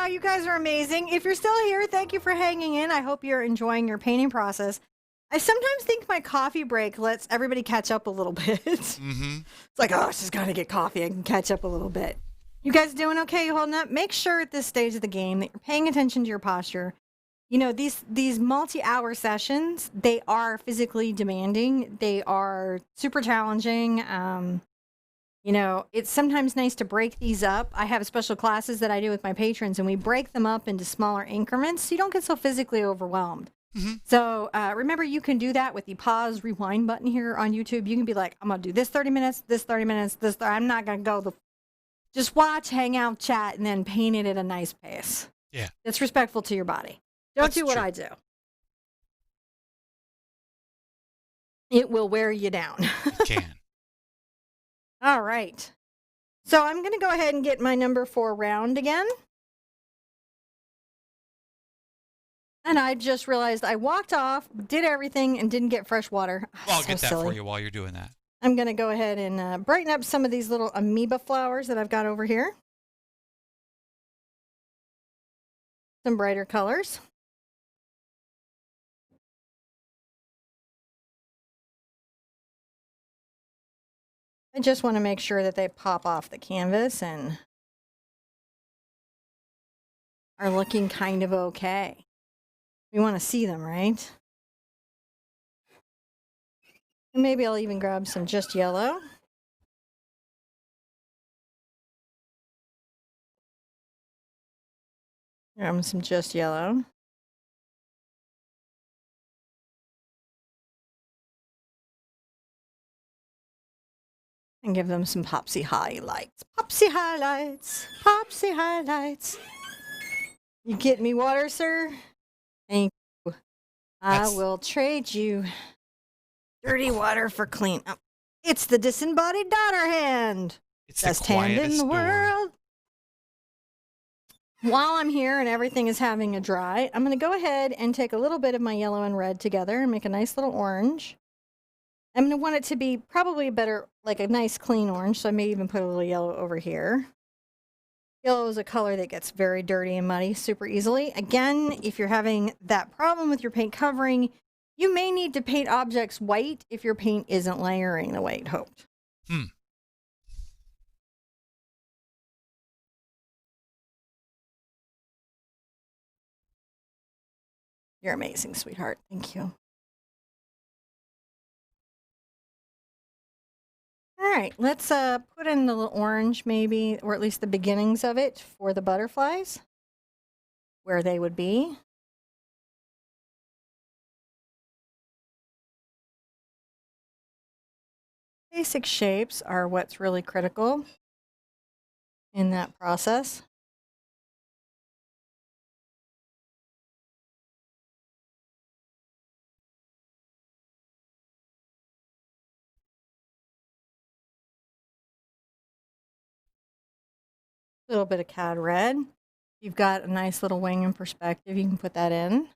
Wow, you guys are amazing. If you're still here, thank you for hanging in. I hope you're enjoying your painting process. I sometimes think my coffee break lets everybody catch up a little bit. Mm-hmm. It's like, oh, she's got to get coffee. I can catch up a little bit. You guys doing okay? You holding up? Make sure at this stage of the game that you're paying attention to your posture. You know, these multi-hour sessions, they are physically demanding. They are super challenging. You know, it's sometimes nice to break these up. I have special classes that I do with my patrons, and we break them up into smaller increments so you don't get so physically overwhelmed. Mm-hmm. So remember, you can do that with the pause rewind button here on YouTube. You can be like, I'm going to do this 30 minutes, this 30 minutes, this. I'm not going to go just watch, hang out, chat, and then paint it at a nice pace. Yeah. It's respectful to your body. Don't That's do what true. I do. It will wear you down. It can. All right. So I'm going to go ahead and get my number 4 round again. And I just realized I walked off, did everything, and didn't get fresh water. Well, I'll So get that silly. for you while you're doing that. I'm going to go ahead and brighten up some of these little amoeba flowers that I've got over here. Some brighter colors. I just want to make sure that they pop off the canvas and are looking kind of okay. We want to see them, right? And maybe I'll even grab some just yellow. Grab some just yellow. And give them some popsy highlights. Popsy highlights. Popsy highlights. You get me water, sir? Thank you. I will trade you dirty water for clean. Oh, it's the disembodied daughter hand. It's Best the hand in quietest the door. world. While I'm here and everything is having a dry, I'm going to go ahead and take a little bit of my yellow and red together and make a nice little orange. I'm going to want it to be probably better, like a nice clean orange, so I may even put a little yellow over here. Yellow is a color that gets very dirty and muddy super easily. Again, if you're having that problem with your paint covering, you may need to paint objects white if your paint isn't layering the way it hoped. You're amazing, sweetheart. Thank you. All right, let's put in the little orange maybe, or at least the beginnings of it for the butterflies, where they would be. Basic shapes are what's really critical in that process. A little bit of cad red. You've got a nice little wing in perspective. You can put that in.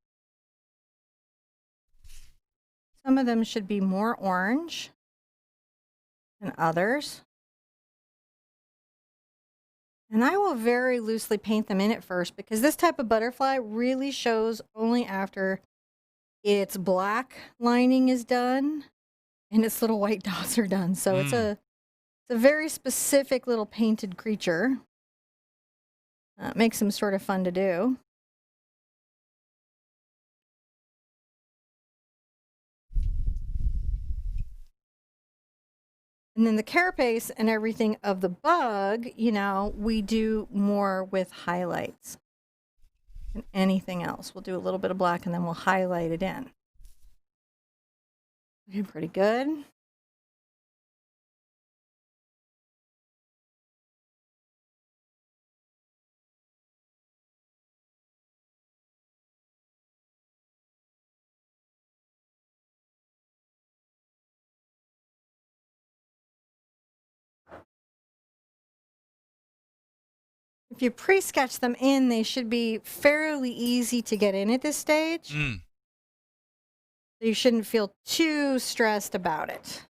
Some of them should be more orange than others. And I will very loosely paint them in at first because this type of butterfly really shows only after its black lining is done and its little white dots are done. So it's a very specific little painted creature. Makes them sort of fun to do. And then the carapace and everything of the bug, you know, we do more with highlights than anything else. We'll do a little bit of black and then we'll highlight it in. Okay, pretty good. If you pre-sketch them in, they should be fairly easy to get in at this stage. You shouldn't feel too stressed about it.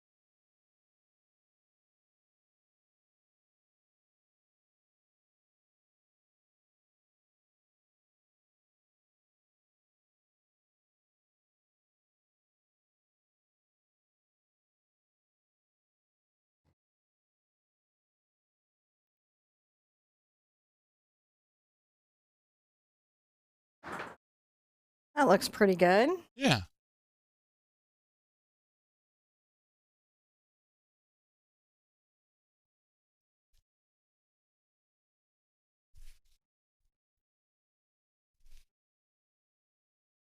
That looks pretty good. Yeah.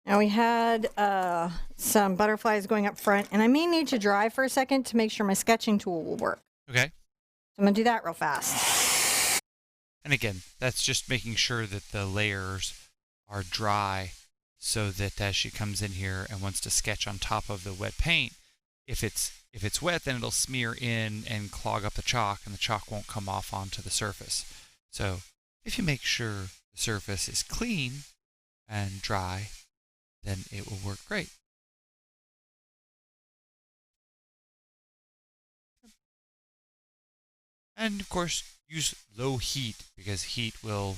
Now we had some butterflies going up front, and I may need to dry for a second to make sure my sketching tool will work. Okay. So I'm going to do that real fast. And again, that's just making sure that the layers are dry so that as she comes in here and wants to sketch on top of the wet paint, if it's wet, then it'll smear in and clog up the chalk, and the chalk won't come off onto the surface. So if you make sure the surface is clean and dry, then it will work great. And of course, use low heat because heat will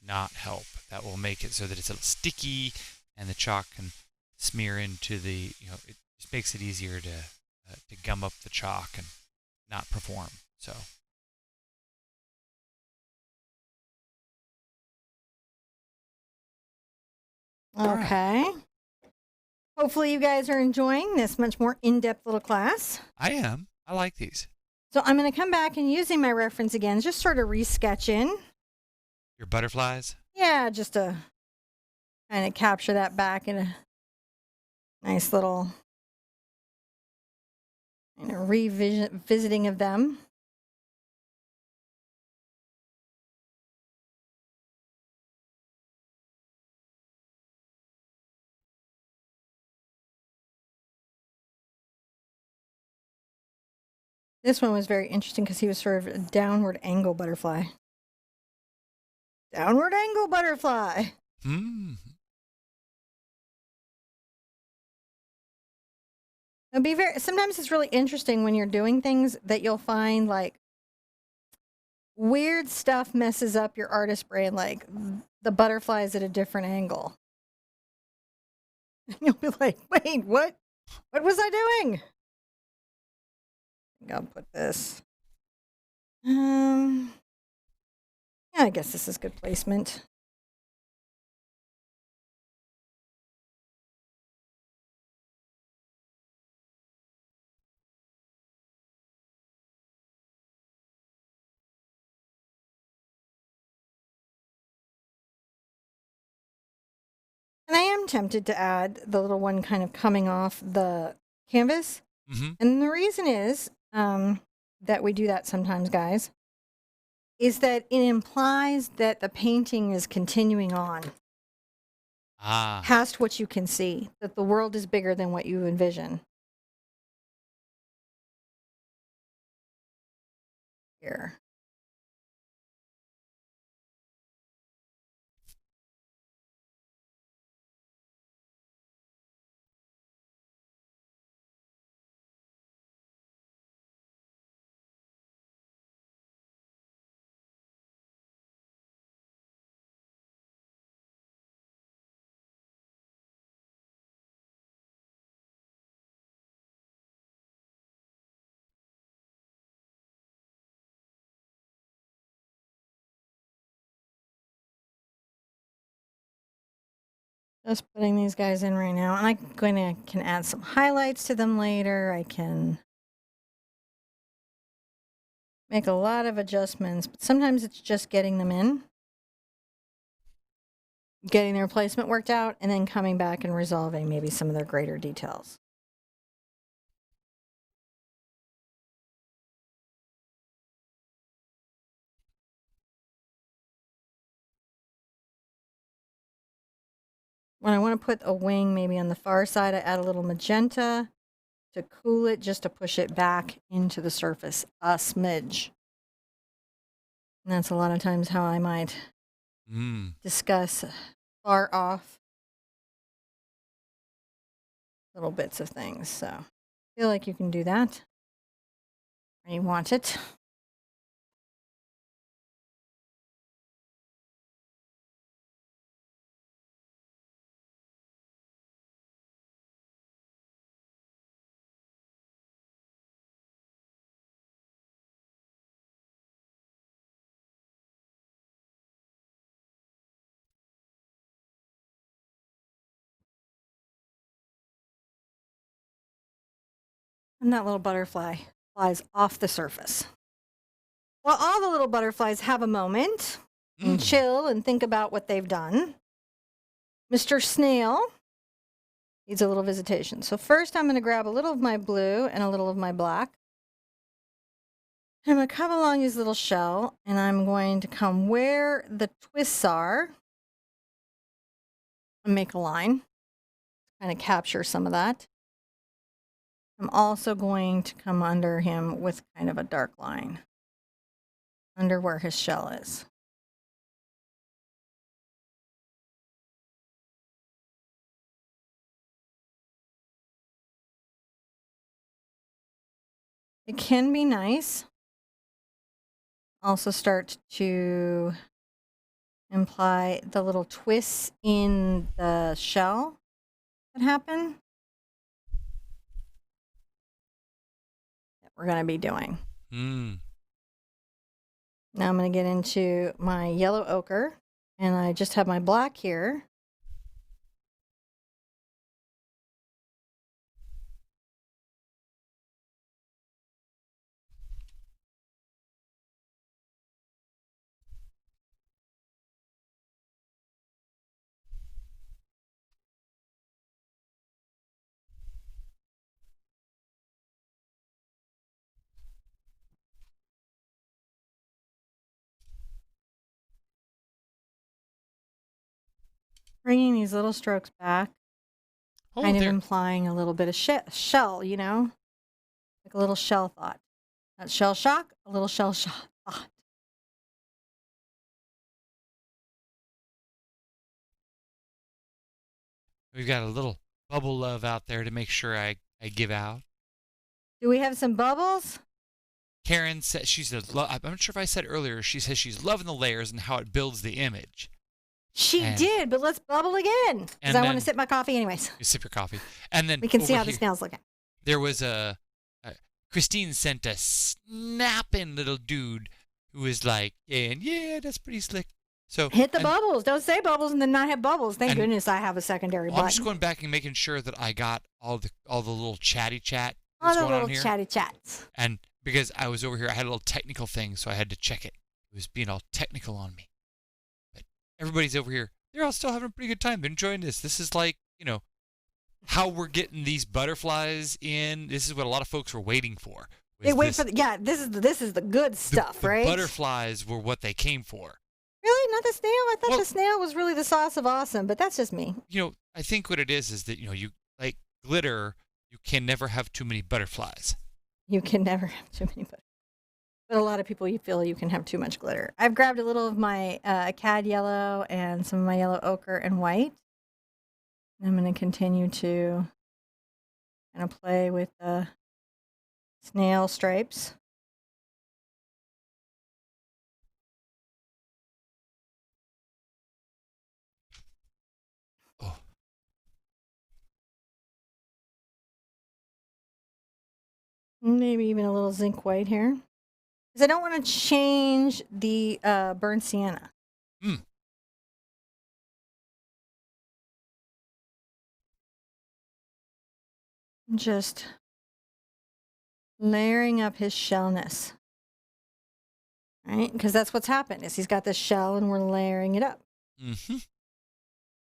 not help. That will make it so that it's a little sticky and the chalk can smear into the, it just makes it easier to gum up the chalk and not perform. So. Okay. Right. Hopefully you guys are enjoying this much more in-depth little class. I am. I like these. So I'm going to come back and using my reference again, just sort of re-sketching. Your butterflies? Yeah, just to kind of capture that back in a nice little revisiting of them. This one was very interesting because he was sort of a downward angle butterfly. Downward angle butterfly. Hmm. It'll be sometimes it's really interesting when you're doing things that you'll find like weird stuff messes up your artist brain, like the butterflies at a different angle. You'll be like, wait, what? What was I doing? I think I'll put this. Yeah, I guess this is good placement. And I am tempted to add the little one kind of coming off the canvas. Mm-hmm. And the reason is that we do that sometimes, guys, is that it implies that the painting is continuing on past what you can see, that the world is bigger than what you envision. Here. Just putting these guys in right now. And I can add some highlights to them later. I can make a lot of adjustments, but sometimes it's just getting them in, getting their placement worked out, and then coming back and resolving maybe some of their greater details. When I want to put a wing maybe on the far side, I add a little magenta to cool it, just to push it back into the surface a smidge. And that's a lot of times how I might discuss far off little bits of things. So I feel like you can do that when you want it. And that little butterfly flies off the surface. Well, all the little butterflies have a moment and chill and think about what they've done. Mr. Snail needs a little visitation. So first I'm going to grab a little of my blue and a little of my black. I'm going to come along his little shell, and I'm going to come where the twists are and make a line, kind of capture some of that. I'm also going to come under him with kind of a dark line under where his shell is. It can be nice. Also start to imply the little twists in the shell that happen that we're going to be doing. Now I'm going to get into my yellow ochre, and I just have my black here. Bringing these little strokes back, kind of implying a little bit of shell, you know, like a little shell thought. Not shell shock, a little shell shock thought. We've got a little bubble love out there to make sure I give out. Do we have some bubbles? Karen said I'm not sure if I said earlier, she says she's loving the layers and how it builds the image. She did, but let's bubble again, because I want to sip my coffee anyways. You sip your coffee. And then we can see how the snail's looking. There was Christine sent a snapping little dude who was like, yeah, that's pretty slick. So hit the bubbles. Don't say bubbles and then not have bubbles. Thank goodness I have a secondary button. I'm just going back and making sure that I got all the little chatty chat. All the little chatty chats. And because I was over here, I had a little technical thing, so I had to check it. It was being all technical on me. But everybody's over here. They're all still having a pretty good time. They're enjoying this. This is like, how we're getting these butterflies in. This is what a lot of folks were waiting for. They wait for this is the good stuff, right? The butterflies were what they came for. Really? Not the snail? I thought the snail was really the sauce of awesome, but that's just me. I think what it is that, you like glitter, you can never have too many butterflies. You can never have too many butterflies. But a lot of people, you feel you can have too much glitter. I've grabbed a little of my cad yellow and some of my yellow ochre and white. And I'm going to continue to kind of play with the snail stripes. Maybe even a little zinc white here. Because I don't want to change the burnt sienna. Just layering up his shellness. Right? Because that's what's happened, is he's got this shell and we're layering it up.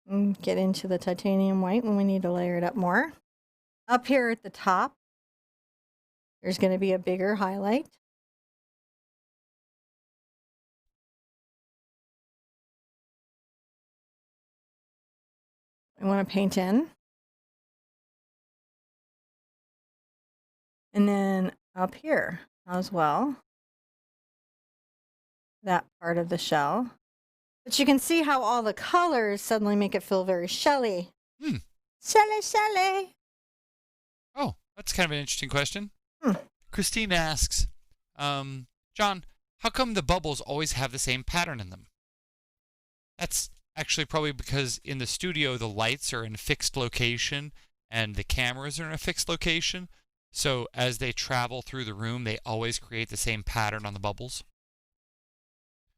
And get into the titanium white when we need to layer it up more. Up here at the top, there's going to be a bigger highlight. I want to paint in. And then up here as well, that part of the shell. But you can see how all the colors suddenly make it feel very shelly. Shelly. Oh, that's kind of an interesting question. Christine asks, John, how come the bubbles always have the same pattern in them? That's actually probably because in the studio, the lights are in a fixed location and the cameras are in a fixed location. So as they travel through the room, they always create the same pattern on the bubbles.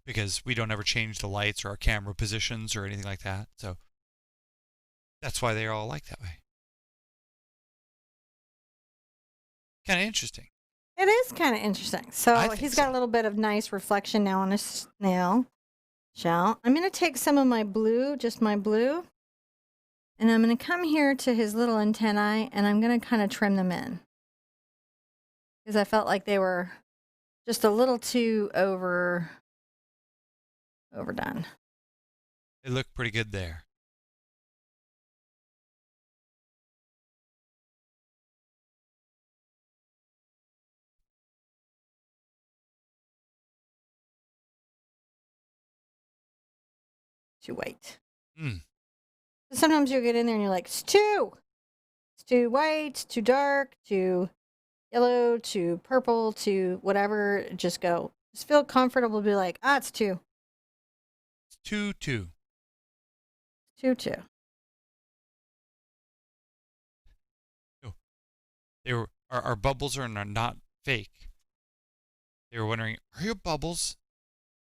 Because we don't ever change the lights or our camera positions or anything like that. So that's why they're all like that way. Kind of interesting. It is kind of interesting. I So think he's got so. a little bit of nice reflection now on his snail shell. I'm going to take some of my blue, just my blue, and I'm going to come here to his little antennae and I'm going to kind of trim them in because I felt like they were just a little too overdone. They look pretty good there. Too white. Hmm. Sometimes you'll get in there and you're like, it's too white, it's too dark, too yellow, too purple, too whatever. Just feel comfortable to be like, it's It's 2-2. too. Oh, our bubbles are not fake. They were wondering, are your bubbles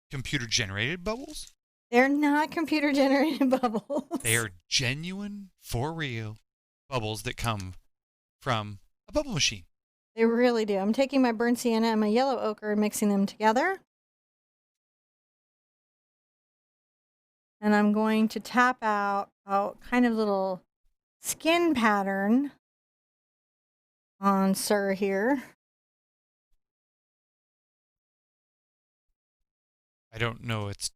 computer generated bubbles? They're not computer generated bubbles. They are genuine, for real bubbles that come from a bubble machine. They really do. I'm taking my burnt sienna and my yellow ochre and mixing them together. And I'm going to tap out a kind of little skin pattern on Sir here. I don't know. It's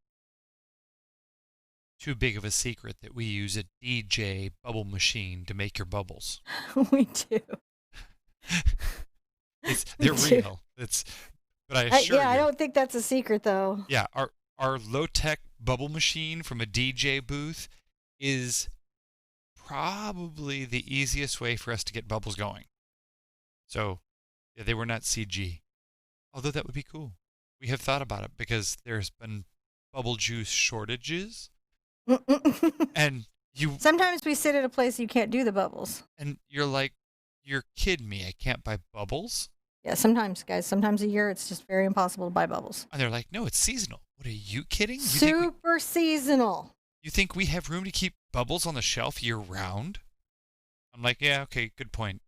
too big of a secret that we use a DJ bubble machine to make your bubbles. We do. They're do. real. But I assure I you. don't think that's a secret though. Yeah, our low-tech bubble machine from a DJ booth is probably the easiest way for us to get bubbles going. So, yeah, they were not CG. Although that would be cool. We have thought about it because there's been bubble juice shortages, and Sometimes we sit at a place you can't do the bubbles. and you're like, you're kidding me. I can't buy bubbles. Yeah, sometimes, guys. Sometimes a year it's just very impossible to buy bubbles. And they're like, no, it's seasonal. What are you kidding? Super seasonal. You think we have room to keep bubbles on the shelf year round? I'm like, yeah, okay, good point.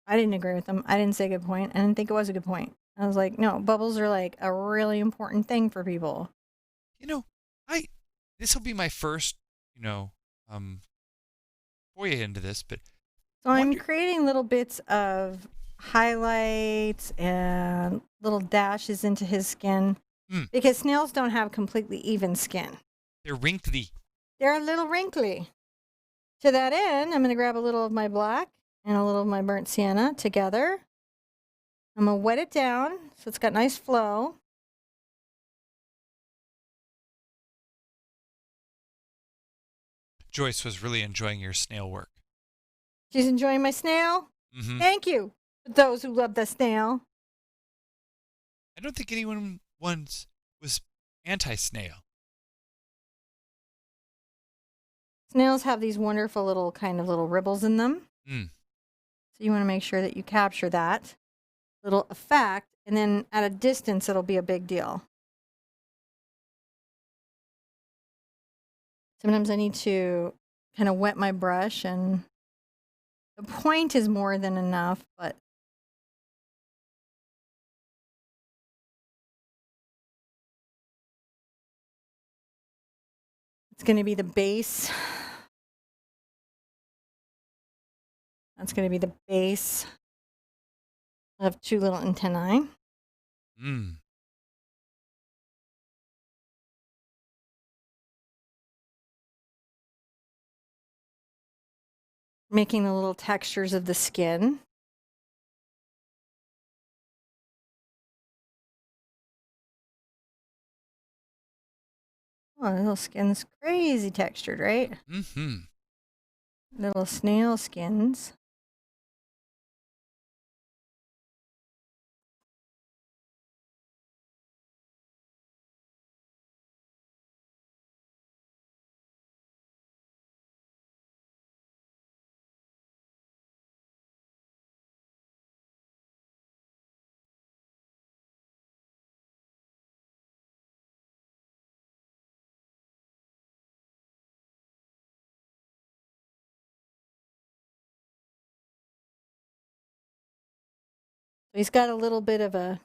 I didn't agree with them. I didn't say good point. I didn't think it was a good point. I was like, no, bubbles are like a really important thing for people. You know, this will be my first, foray into this, but So I'm creating little bits of highlights and little dashes into his skin because snails don't have completely even skin. they're wrinkly. They're a little wrinkly. To that end, I'm going to grab a little of my black and a little of my burnt sienna together. I'm going to wet it down so it's got nice flow. Joyce was really enjoying your snail work. She's enjoying my snail? Mm-hmm. Thank you for those who love the snail. I don't think anyone once was anti-snail. Snails have these wonderful little kind of little ribbles in them. So you want to make sure that you capture that little effect, and then at a distance it'll be a big deal. Sometimes I need to kind of wet my brush, and the point is more than enough, but it's going to be the base. That's going to be the base of two little antennae. Making the little textures of the skin. Oh, the little skin's crazy textured, right? Mm-hmm. Little snail skins. He's got a little bit of a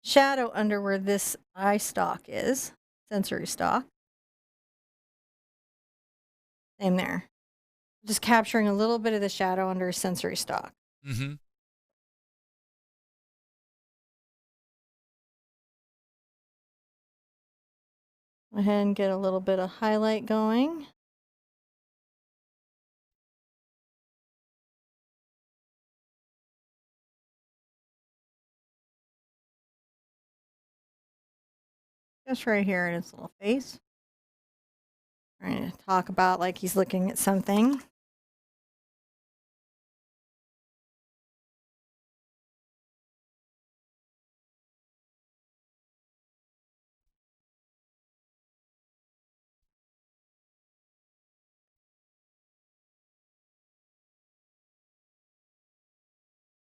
shadow under where this eye stalk is, sensory stalk. Same there. Just capturing a little bit of the shadow under his sensory stalk. Mm-hmm. Go ahead and get a little bit of highlight going. Just right here in his little face. Trying to talk about like he's looking at something.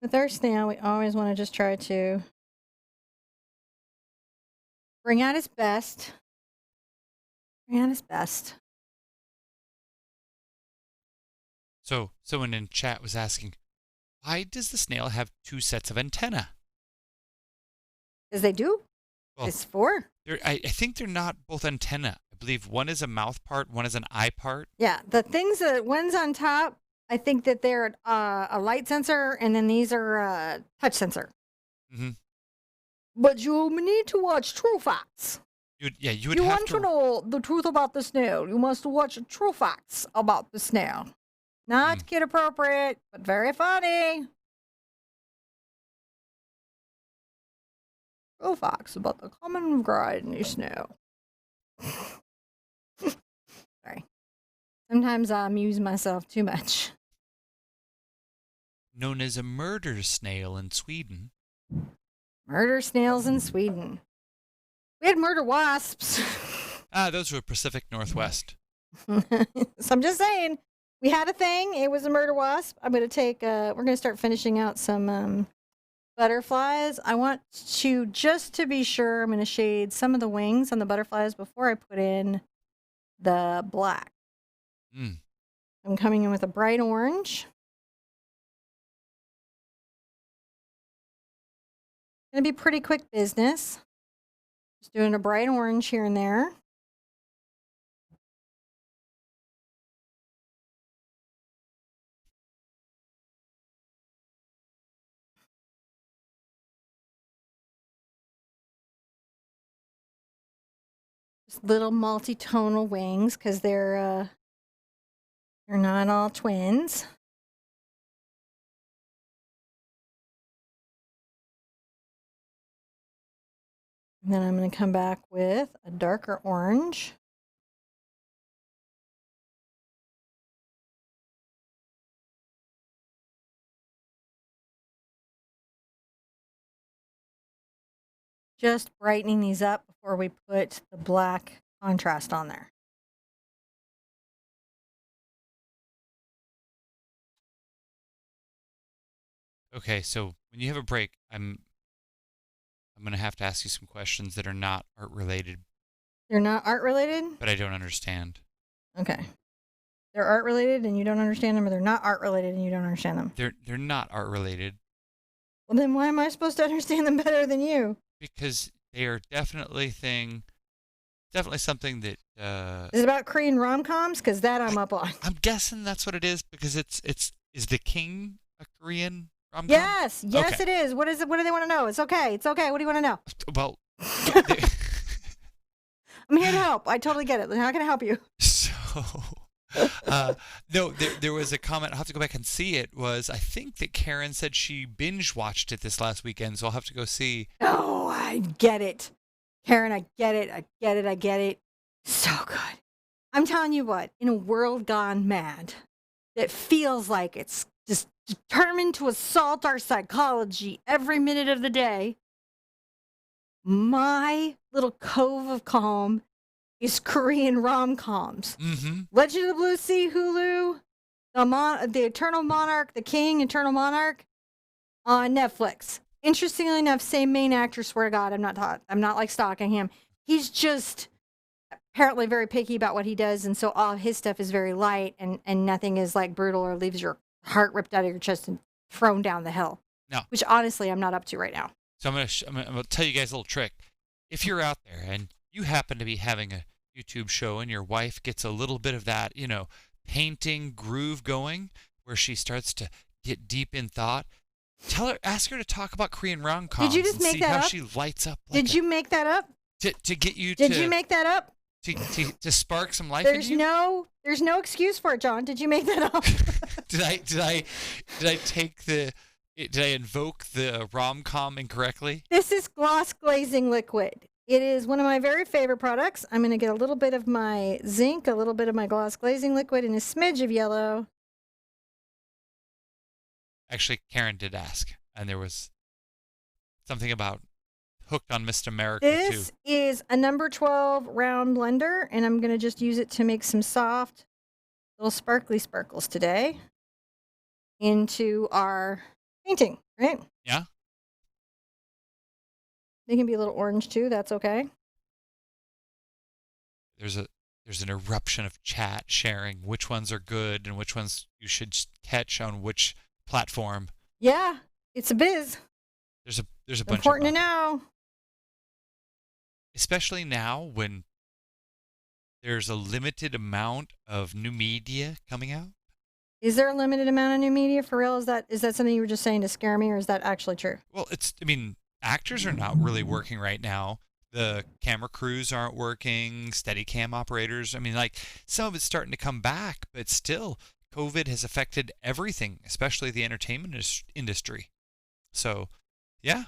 With our snail, we always want to just try to bring out his best. Bring out his best. So someone in chat was asking, why does the snail have 2 sets of antennae? Because they do. Well, It's 4. I think they're not both antennae. I believe one is a mouth part, one is an eye part. Yeah, the things that one's on top, I think that they're a light sensor, and then these are a touch sensor. Mm-hmm. But you need to watch True Facts. You would You have want to know the truth about the snail. You must watch True Facts about the snail. Not kid appropriate, but very funny. True Facts about the common gride in the snail. Sorry. Sometimes I amuse myself too much. known as a murder snail in Sweden. Murder snails in Sweden. We had murder wasps. Those were Pacific Northwest. So I'm just saying, we had a thing. It was a murder wasp. I'm going to take, we're going to start finishing out some butterflies. I want to, just to be sure, I'm going to shade some of the wings on the butterflies before I put in the black. I'm coming in with a bright orange. Going to be pretty quick business. Just doing a bright orange here and there. Just little multi-tonal wings because they're not all twins. And then I'm going to come back with a darker orange. Just brightening these up before we put the black contrast on there. Okay, so when you have a break, I'm going to have to ask you some questions that are not art related. They're not art related? But I don't understand. Okay. They're art related and you don't understand them, or they're not art related and you don't understand them? They're not art related. Well, then why am I supposed to understand them better than you? Because they are definitely something that Is it about Korean rom-coms? Because that I'm up on. I'm guessing that's what it is, because is The King a Korean rom-com? Yes, Okay. it is. What is it? What do they want to know? It's okay. It's okay. What do you want to know? Well, I'm here to help. I totally get it. How can I help you? So, no, there was a comment. I'll have to go back and see it. I think that Karen said she binge watched it this last weekend, so I'll have to go see. Oh, I get it. Karen, I get it. I get it. I get it. So good. I'm telling you what, in a world gone mad that feels like it's just determined to assault our psychology every minute of the day, my little cove of calm is Korean rom-coms. Mm-hmm. Legend of the Blue Sea, Hulu, the Eternal Monarch, The King, Eternal Monarch on Netflix. Interestingly enough, same main actor, swear to God, I'm not like stalking him. He's just apparently very picky about what he does, and so all of his stuff is very light and nothing is like brutal or leaves your heart ripped out of your chest and thrown down the hill. No. which honestly I'm not up to right now. So I'm gonna tell you guys a little trick. If you're out there and you happen to be having a YouTube show and your wife gets a little bit of that, painting groove going, where she starts to get deep in thought, ask her to talk about Korean rom-coms. Did you just and make see that how up? she lights up. Did you make that up? To get you Did you make that up? to spark some life There's in you? there's no excuse for it, John. Did you make that up? Did I invoke the rom-com incorrectly? This is gloss glazing liquid. It is one of my very favorite products. I'm going to get a little bit of my zinc, a little bit of my gloss glazing liquid, and a smidge of yellow. Actually, Karen did ask, and there was something about hooked on Miss America too. This is a number 12 round blender, and I'm going to just use it to make some soft little sparkly sparkles today into our painting, right? Yeah. They can be a little orange too. That's okay. There's an eruption of chat sharing which ones are good and which ones you should catch on which platform. Yeah, it's a biz. There's a bunch Important of to know. Especially now when there's a limited amount of new media coming out. Is there a limited amount of new media for real? Is that something you were just saying to scare me, or is that actually true? Well, actors are not really working right now. The camera crews aren't working, Steadicam operators. Some of it's starting to come back, but still, COVID has affected everything, especially the entertainment industry. So, yeah.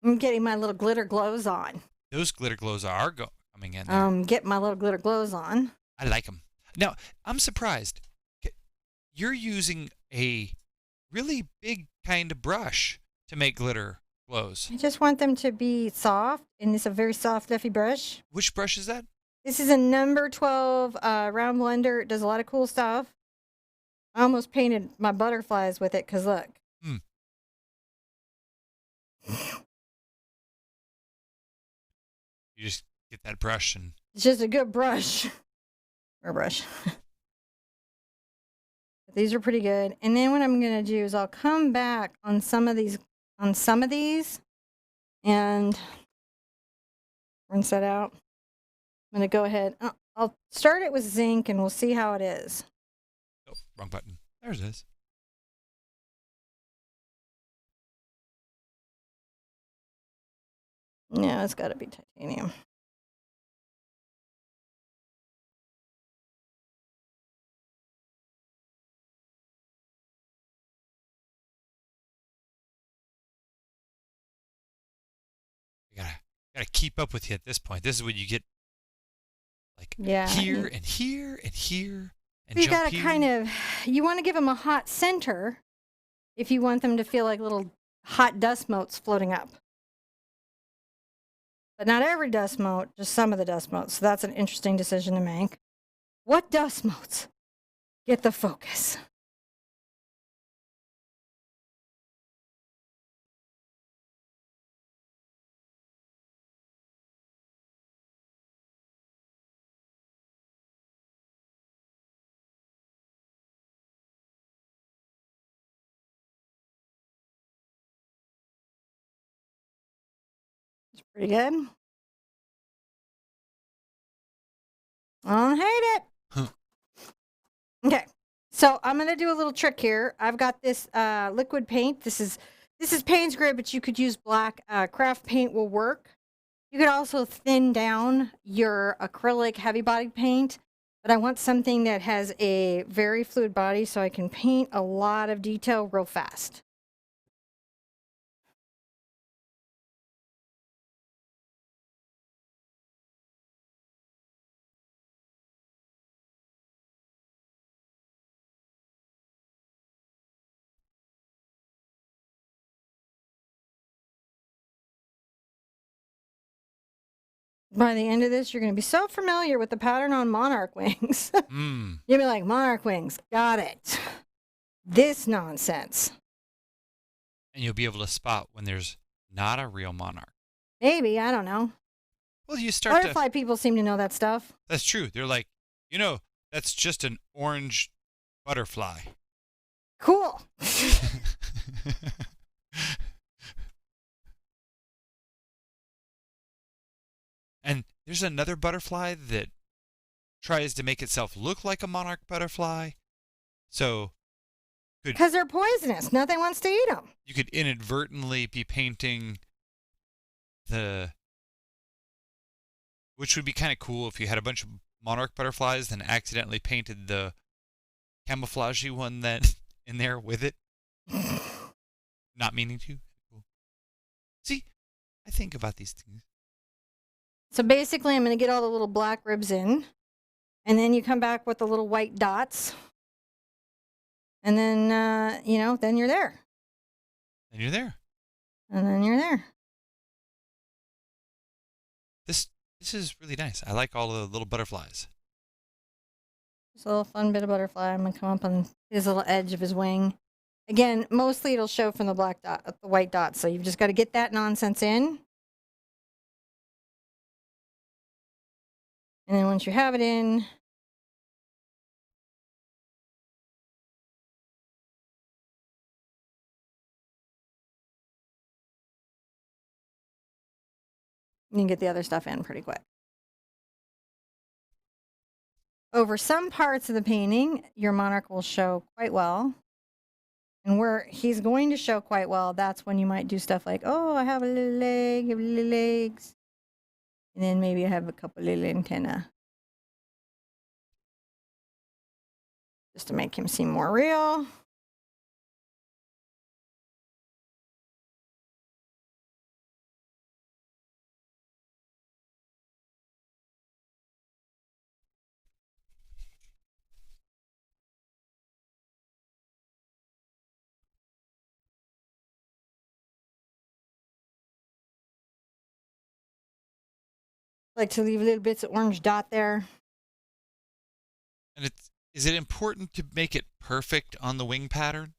I'm getting my little glitter glows on. Those glitter glows are coming in there. Getting my little glitter glows on. I like them. Now, I'm surprised. You're using a really big kind of brush to make glitter glows. I just want them to be soft, and it's a very soft, fluffy brush. Which brush is that? This is a number 12 round blender. It does a lot of cool stuff. I almost painted my butterflies with it, because look. You just get that brush and... It's just a good brush. Or brush. These are pretty good. And then what I'm going to do is I'll come back on some of these, and rinse that out. I'm going to go ahead. I'll start it with zinc, and we'll see how it is. Oh, wrong button. There it is. Yeah, it's got to be titanium. Gotta keep up with you at this point. This is when you get here and here and here and you gotta you want to give them a hot center if you want them to feel like little hot dust motes floating up. But not every dust mote, just some of the dust motes. So that's an interesting decision to make. What dust motes get the focus? It's pretty good. I don't hate it. Huh. Okay, so I'm gonna do a little trick here. I've got this liquid paint. This is Payne's Grid, but you could use black. Craft paint will work. You could also thin down your acrylic heavy body paint, but I want something that has a very fluid body so I can paint a lot of detail real fast. By the end of this, you're going to be so familiar with the pattern on monarch wings. You'll be like, monarch wings, got it. This nonsense. And you'll be able to spot when there's not a real monarch. Maybe, I don't know. Well, you start Butterfly people seem to know that stuff. That's true. They're like, that's just an orange butterfly. Cool. And there's another butterfly that tries to make itself look like a monarch butterfly. So Because they're poisonous. Nothing wants to eat them. you could inadvertently be painting which would be kind of cool if you had a bunch of monarch butterflies, then accidentally painted the camouflagey one that in there with it. Not meaning to. Cool. See, I think about these things. So basically, I'm going to get all the little black ribs in. And then you come back with the little white dots. And then, then you're there. And you're there. And then you're there. This is really nice. I like all the little butterflies. Just a little fun bit of butterfly. I'm going to come up on his little edge of his wing. Again, mostly it'll show from the black dot, the white dot. So you've just got to get that nonsense in. And then once you have it in, you can get the other stuff in pretty quick. Over some parts of the painting, your monarch will show quite well. And where he's going to show quite well, that's when you might do stuff like, oh, I have a little leg, I have little legs. And then maybe I have a couple little antennae. Just to make him seem more real. Like to leave little bits of orange dot there. And is it important to make it perfect on the wing pattern?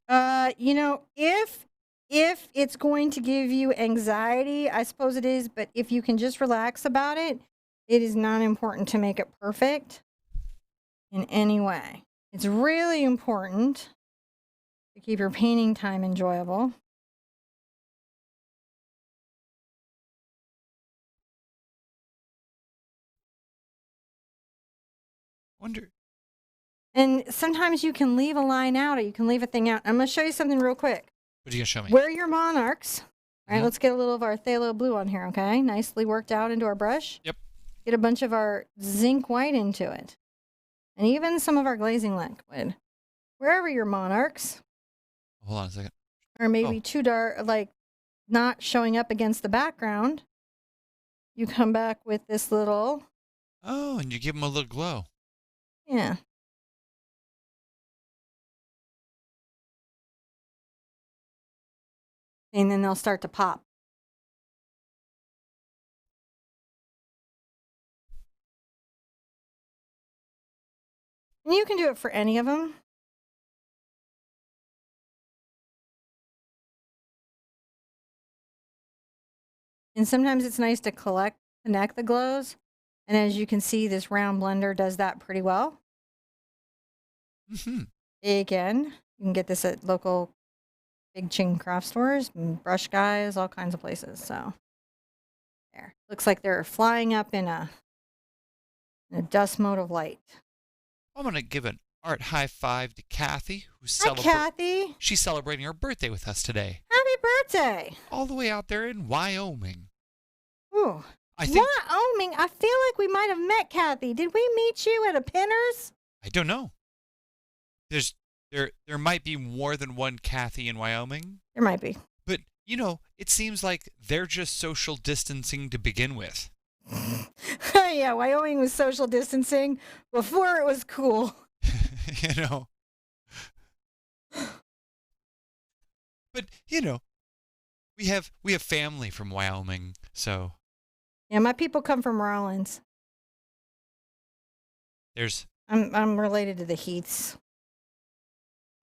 If it's going to give you anxiety, I suppose it is, but if you can just relax about it, it is not important to make it perfect in any way. It's really important to keep your painting time enjoyable. Wonder. And sometimes you can leave a line out or you can leave a thing out. I'm going to show you something real quick. What are you going to show me? Where are your monarchs? All right, Mhm. let's get a little of our phthalo blue on here, okay? Nicely worked out into our brush. Yep. Get a bunch of our zinc white into it. And even some of our glazing liquid. Wherever your monarchs, Hold on a second. or maybe too dark, like not showing up against the background, you come back with this little, Oh, and you give them a little glow. yeah. And then they'll start to pop. And you can do it for any of them. And sometimes it's nice to connect the glows. And as you can see, this round blender does that pretty well. Mm-hmm. Again, you can get this at local big chain craft stores, brush guys, all kinds of places. So there. Looks like they're flying up in a dust mote of light. I'm going to give an art high five to Kathy, who's Hi, Kathy. She's celebrating her birthday with us today. Happy birthday. All the way out there in Wyoming. Ooh. I think. Wyoming? I feel like we might have met Kathy. Did we meet you at a Pinner's? I don't know. There might be more than one Kathy in Wyoming. There might be. But, it seems like they're just social distancing to begin with. Yeah, Wyoming was social distancing before it was cool. But, we have family from Wyoming, so. Yeah, my people come from Rollins. I'm related to the Heaths.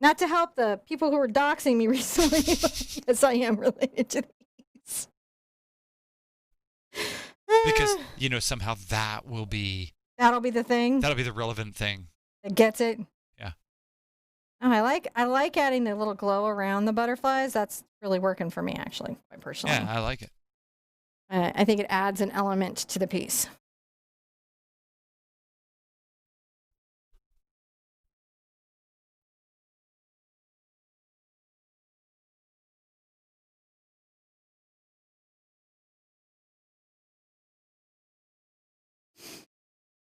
Not to help the people who were doxing me recently, but yes, I am related to the Heaths. Because, somehow that'll be the thing. That'll be the relevant thing. That gets it. Yeah. Oh, I like adding the little glow around the butterflies. That's really working for me, actually, quite personally. Yeah, I like it. I think it adds an element to the piece.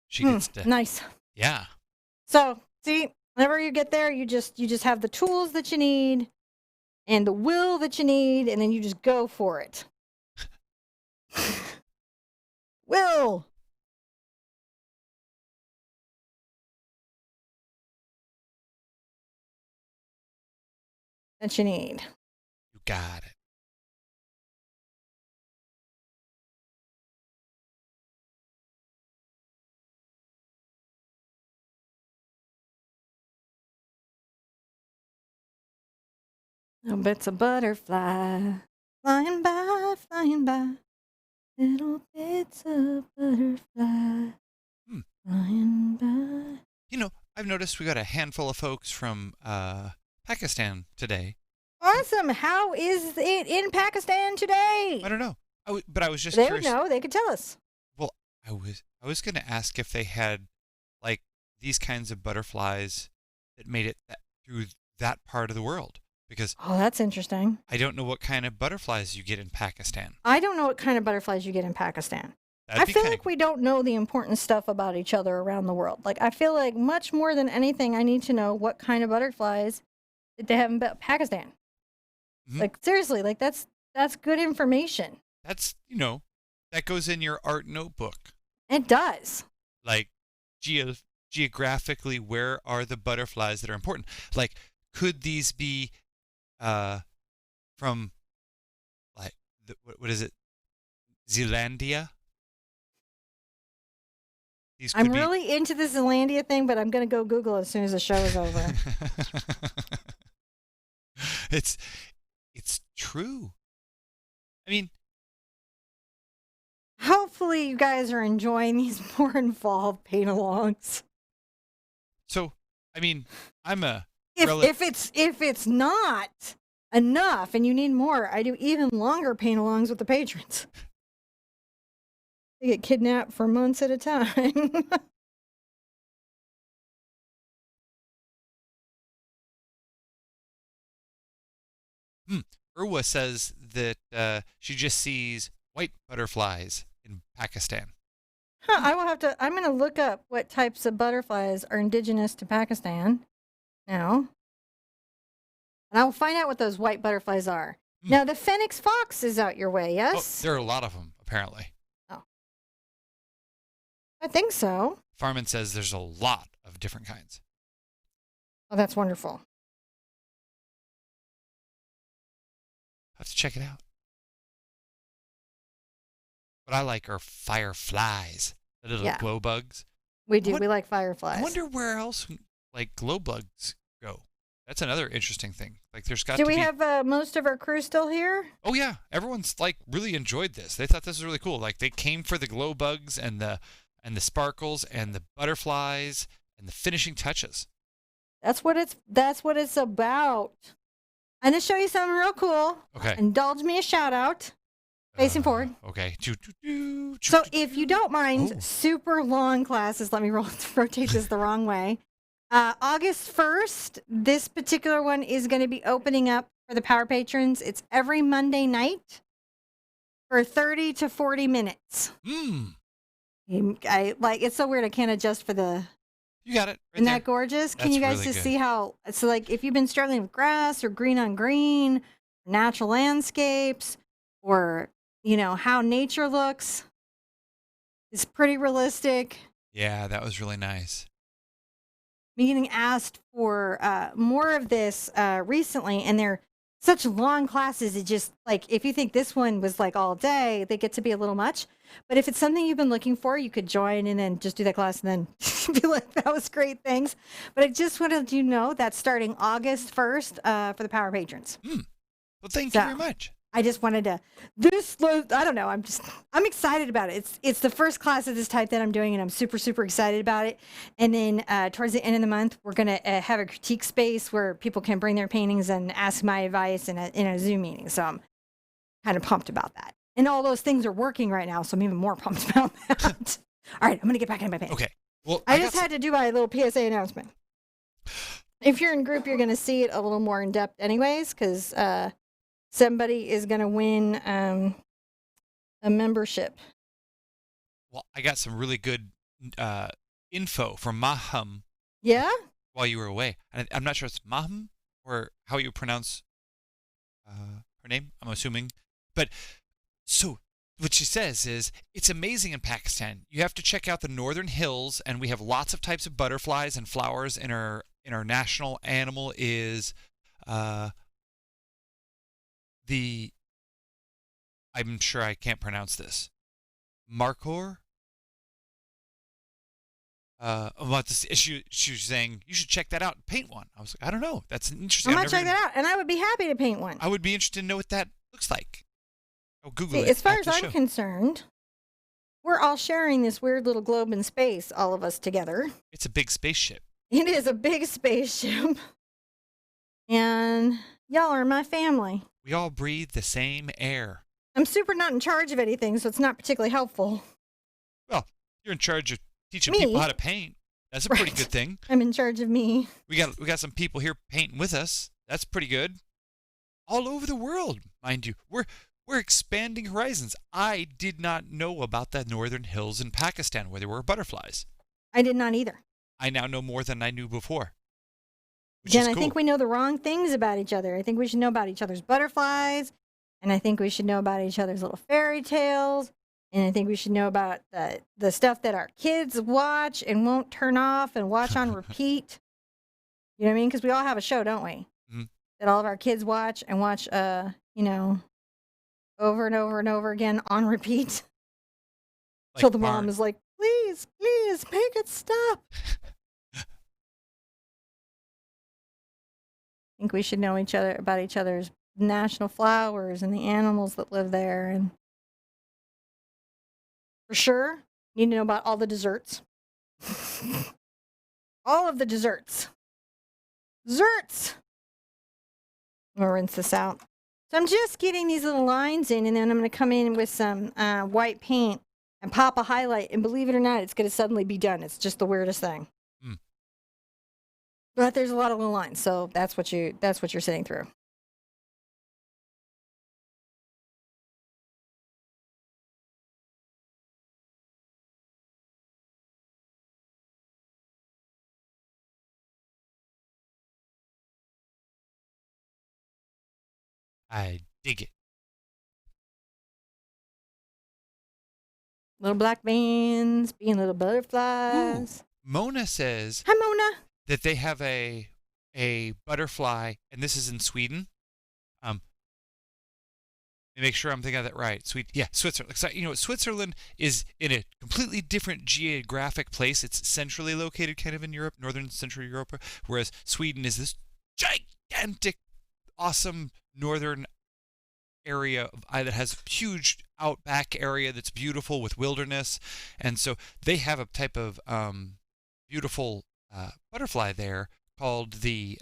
She gets to Nice. Yeah. So see, whenever you get there, you just have the tools that you need and the will that you need, and then you just go for it. Will. That you need. You got it. Oh, bits of butterfly flying by, flying by. Little bits of butterfly flying by. You know, I've noticed we got a handful of folks from Pakistan today. Awesome. How is it in Pakistan today? I don't know. But I was just They curious. would know. They could tell us. Well, I was going to ask if they had like these kinds of butterflies that made it through that part of the world, because Oh, that's interesting. I don't know what kind of butterflies you get in Pakistan. I don't know what kind of butterflies you get in Pakistan. I feel like we don't know the important stuff about each other around the world. Like, I feel like much more than anything, I need to know what kind of butterflies that they have in Pakistan. Mhm. Like, seriously, like that's good information. That's, that goes in your art notebook. It does. Like, geographically, where are the butterflies that are important? Like, could these be from, like, what is it? Zealandia? I'm really into the Zealandia thing, but I'm going to go Google it as soon as the show is over. It's true. I mean, hopefully you guys are enjoying these more involved paint-alongs. So, I mean, I'm a if it's not enough and you need more, I do even longer paint-alongs with the patrons. They get kidnapped for months at a time. Urwa says that she just sees white butterflies in Pakistan. I'm going to look up what types of butterflies are indigenous to Pakistan now. And I will find out what those white butterflies are. Now, the Phoenix fox is out your way, yes? Oh, there are a lot of them, apparently. Oh. I think so. Farman says there's a lot of different kinds. Oh, that's wonderful. I have to check it out. What I like are fireflies, the little glow bugs. We do. We like fireflies. I wonder where else like glow bugs go. That's another interesting thing. Like, there's got do to be... we have most of our crew still here? Oh yeah, everyone's like really enjoyed this. They thought this was really cool. Like, they came for the glow bugs and the sparkles and the butterflies and the finishing touches. That's what it's about. I'm gonna show you something real cool. Okay. Indulge me a shout out. Facing forward. Okay. So if you don't mind super long classes, let me rotate this the wrong way. August 1st, this particular one is going to be opening up for the Power Patrons. It's every Monday night for 30 to 40 minutes. It's so weird. I can't adjust for the... You got it. Isn't that gorgeous? Can you guys just see how... So, like, if you've been struggling with grass or green on green, natural landscapes, or, how nature looks, it's pretty realistic. Yeah, that was really nice. Me getting asked for more of this recently, and they're such long classes. It just, like, if you think this one was like all day, they get to be a little much. But if it's something you've been looking for, you could join and then just do that class and then be like, that was great, thanks. But I just wanted you to know that's starting August 1st for the Power Patrons. Well, thank you very much. I just wanted to, I don't know, I'm excited about it. It's the first class of this type that I'm doing, and I'm super, super excited about it. And then towards the end of the month, we're going to have a critique space where people can bring their paintings and ask my advice in a Zoom meeting. So I'm kind of pumped about that. And all those things are working right now, so I'm even more pumped about that. All right, I'm going to get back in my paint. Okay. Well, I just had to do my little PSA announcement. If you're in group, you're going to see it a little more in depth anyways, because somebody is going to win a membership. Well, I got some really good info from Maham. Yeah? While you were away. And I'm not sure it's Maham or how you pronounce her name, I'm assuming. But so what she says is it's amazing in Pakistan. You have to check out the northern hills, and we have lots of types of butterflies and flowers. And our national animal is I'm sure I can't pronounce this. Markhor. About this issue, she was saying you should check that out and paint one. I was like, I don't know. That's interesting. I'm gonna check that out, and I would be happy to paint one. I would be interested to know what that looks like. I'll Google it. As far as I'm concerned, we're all sharing this weird little globe in space, all of us together. It's a big spaceship. It is a big spaceship, and y'all are my family. We all breathe the same air. I'm super not in charge of anything, so it's not particularly helpful. Well, you're in charge of teaching me. people how to paint. That's a pretty good thing. I'm in charge of me. We got some people here painting with us. That's pretty good. All over the world, mind you. We're expanding horizons. I did not know about the northern hills in Pakistan where there were butterflies. I did not either. I now know more than I knew before. Jen, I think we know the wrong things about each other. I think we should know about each other's butterflies, and I think we should know about each other's little fairy tales, and I think we should know about the stuff that our kids watch and won't turn off and watch on repeat. You know what I mean? Because we all have a show, don't we? Mm-hmm. That all of our kids watch and watch, over and over and over again on repeat. Like Till the mom is like, please, make it stop. I think we should know about each other's national flowers and the animals that live there. And for sure, need to know about all the desserts. All of the desserts. Desserts! I'm going to rinse this out. So I'm just getting these little lines in, and then I'm going to come in with some white paint and pop a highlight. And believe it or not, it's going to suddenly be done. It's just the weirdest thing. Mm. But there's a lot of little lines, so that's what you're sitting through. I dig it. Little black vans, being little butterflies. Ooh. Mona says, hi, Mona, that they have a butterfly, and this is in Sweden. Let me make sure I'm thinking of that right. Switzerland. So, Switzerland is in a completely different geographic place. It's centrally located kind of in Europe, northern central Europe, whereas Sweden is this gigantic, awesome northern area that has a huge outback area that's beautiful with wilderness. And so they have a type of beautiful butterfly there called the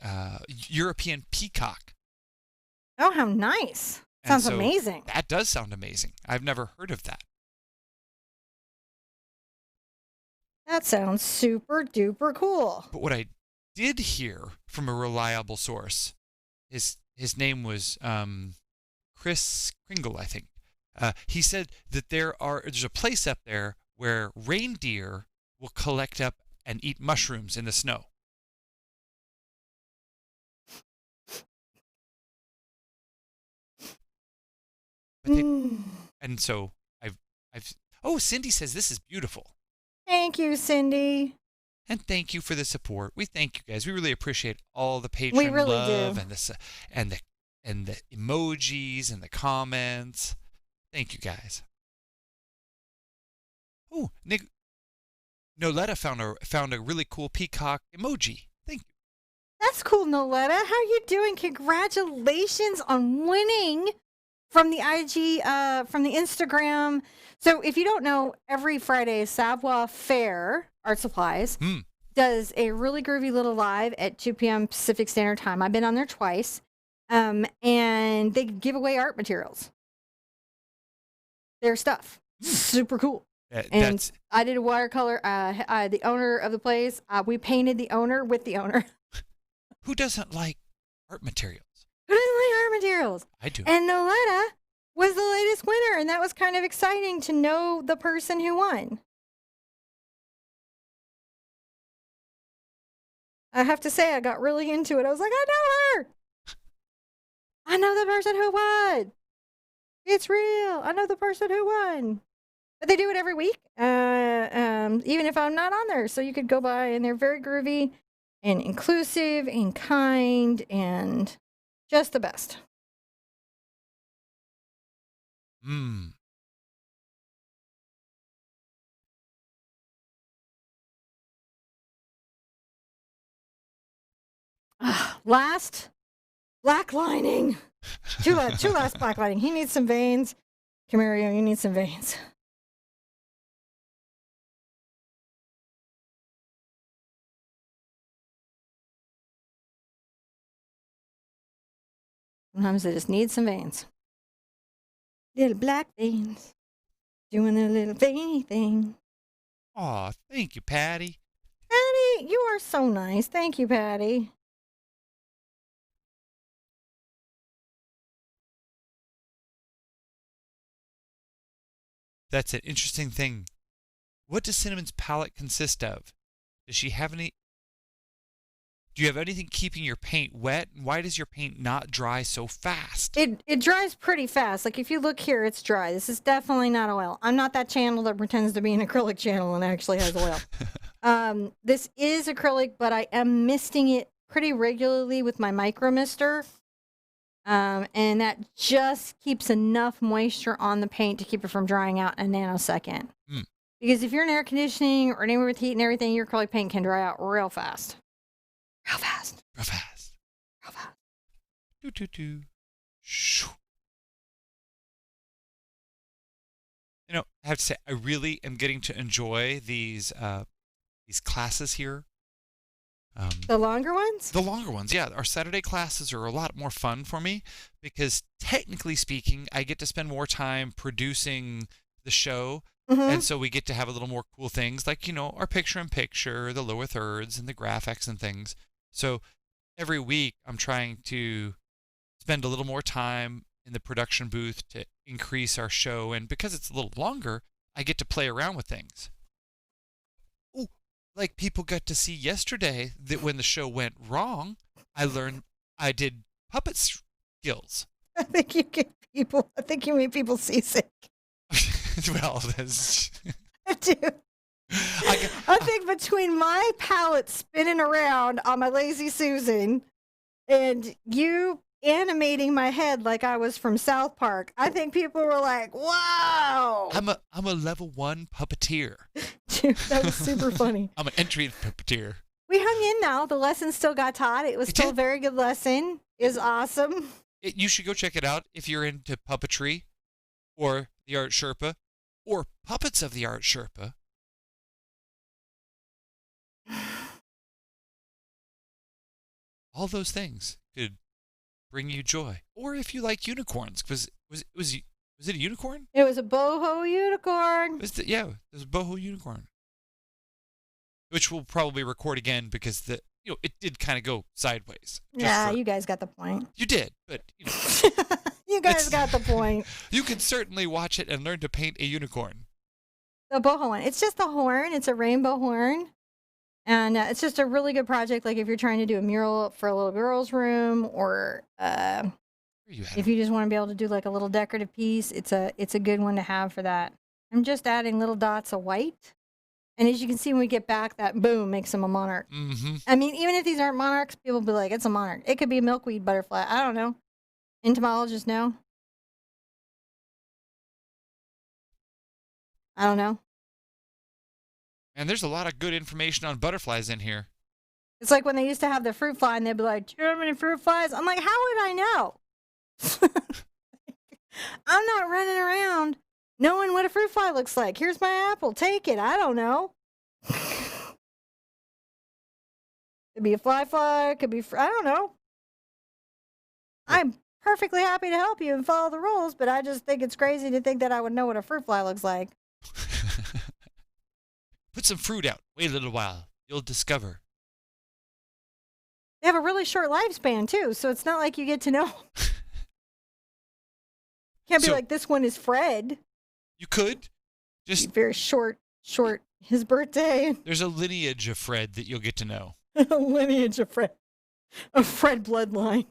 European peacock. Oh, how nice. Sounds amazing. That does sound amazing. I've never heard of that. That sounds super duper cool. But what I did hear from a reliable source, his name was Chris Kringle, I think. He said that there's a place up there where reindeer will collect up and eat mushrooms in the snow. And so Cindy says this is beautiful. Thank you, Cindy. And thank you for the support. We thank you guys. We really appreciate all the patron love and the emojis and the comments. Thank you guys. Oh, Noletta found a really cool peacock emoji. Thank you. That's cool, Noletta. How you doing? Congratulations on winning from the IG, from the Instagram. So if you don't know, every Friday, Savoir Faire Art Supplies does a really groovy little live at 2 p.m. Pacific Standard Time. I've been on there twice. And they give away art materials. their stuff. Super cool. And That's I did a watercolor. The owner of the place, we painted the owner with the owner. who doesn't like art materials? Who doesn't like art materials? I do. And Noletta was the latest winner, and that was kind of exciting to know the person who won. I have to say, I got really into it. I was like, I know her. I know the person who won. It's real. I know the person who won. But they do it every week, even if I'm not on there. So you could go by, and they're very groovy and inclusive and kind and just the best. Last, black lining. Two last black lining. He needs some veins. Camario, you need some veins. Sometimes they just need some veins. Little black veins. Doing their little veiny thing. Aw, thank you, Patty. Patty, you are so nice. Thank you, Patty. That's an interesting thing. What does Cinnamon's palette consist of? Does she have any? Do you have anything keeping your paint wet? And why does your paint not dry so fast? It dries pretty fast. Like if you look here, it's dry. This is definitely not oil. I'm not that channel that pretends to be an acrylic channel and actually has oil. This is acrylic, but I am misting it pretty regularly with my micro mister. And that just keeps enough moisture on the paint to keep it from drying out in a nanosecond. Because if you're in air conditioning or anywhere with heat and everything, your acrylic paint can dry out real fast. Real fast. Real fast. Real fast. Do do do. Shoo. You know, I have to say, I really am getting to enjoy these classes here. The longer ones? The longer ones, yeah. Our Saturday classes are a lot more fun for me because technically speaking, I get to spend more time producing the show. And so we get to have a little more cool things like, you know, our picture-in-picture, the lower thirds, and the graphics and things. So every week I'm trying to spend a little more time in the production booth to increase our show. And because it's a little longer, I get to play around with things. Oh, like people got to see yesterday that when the show went wrong, I did puppet skills. I think you made people seasick. Well, that's... I do. I think between my palette spinning around on my Lazy Susan and you animating my head like I was from South Park, I think people were like, wow. I'm a level 1 puppeteer. Dude, that was super funny. I'm an entry puppeteer. We hung in now. The lesson still got taught. It was still a very good lesson. It was awesome. You should go check it out if you're into puppetry or the Art Sherpa or puppets of the Art Sherpa. All those things could bring you joy. Or if you like unicorns, because was it a unicorn? It was a boho unicorn. It was a boho unicorn. Which we'll probably record again because it did kind of go sideways. Yeah, you guys got the point. You did, but you guys got the point. You can certainly watch it and learn to paint a unicorn. The boho one. It's just a horn. It's a rainbow horn. And it's just a really good project. Like if you're trying to do a mural for a little girl's room or if you just want to be able to do like a little decorative piece, it's a good one to have for that. I'm just adding little dots of white. And as you can see, when we get back, that boom makes them a monarch. Mm-hmm. I mean, even if these aren't monarchs, people will be like, it's a monarch. It could be a milkweed butterfly. I don't know. Entomologists know. I don't know. And there's a lot of good information on butterflies in here. It's like when they used to have the fruit fly and they'd be like, do you have any fruit flies? I'm like, how would I know? I'm not running around knowing what a fruit fly looks like. Here's my apple. Take it. I don't know. Could be a fly. Could be, I don't know. I'm perfectly happy to help you and follow the rules, but I just think it's crazy to think that I would know what a fruit fly looks like. Put some fruit out. Wait a little while. You'll discover. They have a really short lifespan, too, so it's not like you get to know. Can't be like, this one is Fred. You could. Just very short, his birthday. There's a lineage of Fred that you'll get to know. A lineage of Fred. A Fred bloodline.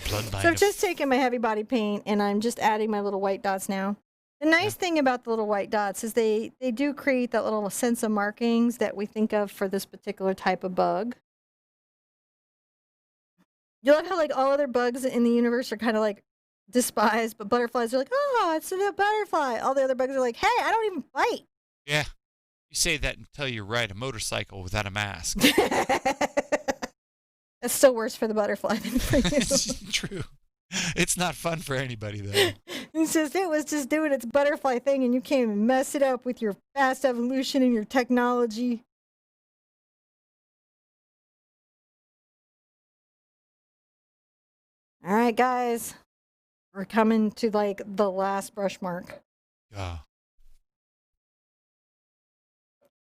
Bloodline. So I've just taken my heavy body paint and I'm just adding my little white dots now. The nice thing about the little white dots is they do create that little sense of markings that we think of for this particular type of bug. You love how like all other bugs in the universe are kind of like despised, but butterflies are like, oh, it's a butterfly. All the other bugs are like, hey, I don't even bite. Yeah. You say that until you ride a motorcycle without a mask. That's still worse for the butterfly than for you. It's true. It's not fun for anybody, though. It was just doing its butterfly thing, and you came and messed it up with your fast evolution and your technology. All right, guys. We're coming to, like, the last brush mark. Yeah.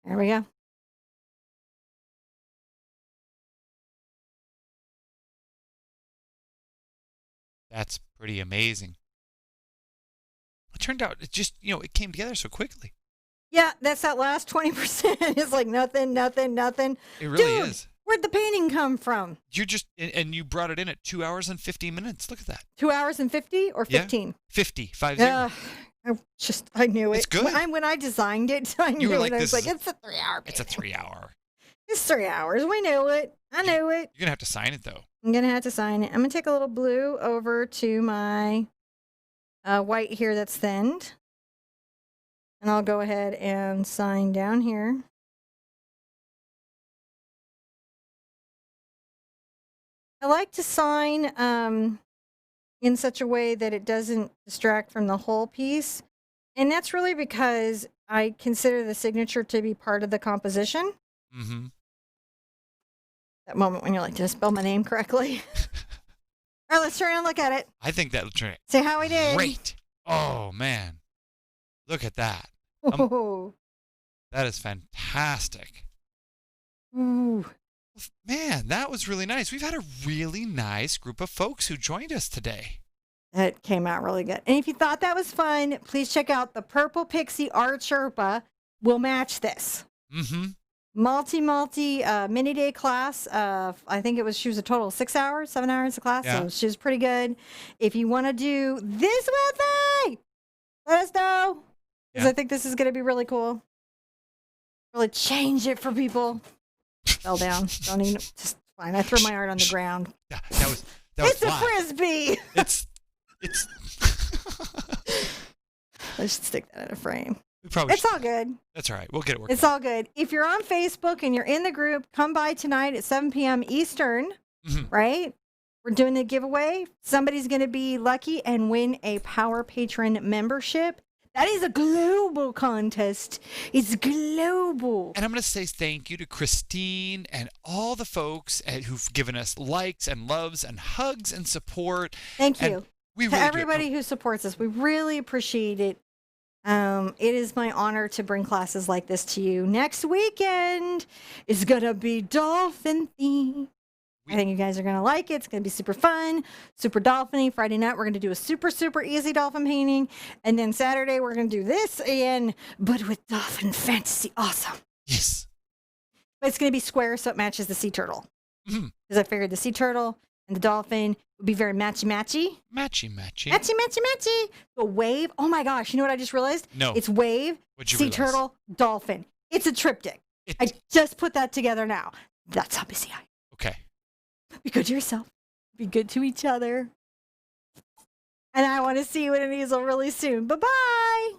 There we go. That's pretty amazing. It turned out, it came together so quickly. Yeah, that's that last 20%. It's like nothing. It really is. Where'd the painting come from? And you brought it in at 2 hours and 50 minutes. Look at that. 2 hours and 50 or 15? Yeah, 50. I knew it. It's good. When I designed it, I knew it. I was like, it's a 3 hour. It's a 3 hour. It's 3 hours. We knew it. I knew it. You're going to have to sign it, though. I'm going to have to sign it. I'm going to take a little blue over to my white here that's thinned. And I'll go ahead and sign down here. I like to sign in such a way that it doesn't distract from the whole piece. And that's really because I consider the signature to be part of the composition. Mm-hmm. That moment when you're like, did I spell my name correctly? All right, let's turn around and look at it. I think that looks See how we did. great. Oh, man. Look at that. Oh. That is fantastic. Ooh. Man, that was really nice. We've had a really nice group of folks who joined us today. That came out really good. And if you thought that was fun, please check out the Purple Pixie Art Sherpa. Will match this. Mm-hmm. Multi mini day class. I think she was a total of 7 hours of class. Yeah. So she was pretty good. If you want to do this with me, let us know. Because I think this is going to be really cool. Really change it for people. Fell down. Don't even. Just fine. I threw my art on the ground. Yeah, that was it's a frisbee. It's. Let's stick that in a frame. It's all good. That's all right. We'll get it worked. It's all good. If you're on Facebook and you're in the group, come by tonight at 7 p.m. Eastern. Mm-hmm. Right? We're doing the giveaway. Somebody's going to be lucky and win a Power Patron membership. That is a global contest. It's global. And I'm going to say thank you to Christine and all the folks who've given us likes and loves and hugs and support. Thank you. To everybody who supports us. We really appreciate it. It is my honor to bring classes like this to you. Next weekend is going to be dolphin theme. I think you guys are going to like it. It's going to be super fun, super dolphin-y. Friday night, we're going to do a super, super easy dolphin painting. And then Saturday, we're going to do this again, but with dolphin fantasy. Awesome. Yes. But it's going to be square, so it matches the sea turtle. Because mm-hmm. I figured the sea turtle and the dolphin would be very matchy-matchy. Matchy. The wave. Oh, my gosh. You know what I just realized? No. It's wave, sea turtle, dolphin. It's a triptych. I just put that together now. That's how busy I am. Okay. Be good to yourself. Be good to each other. And I want to see you in an easel really soon. Bye-bye.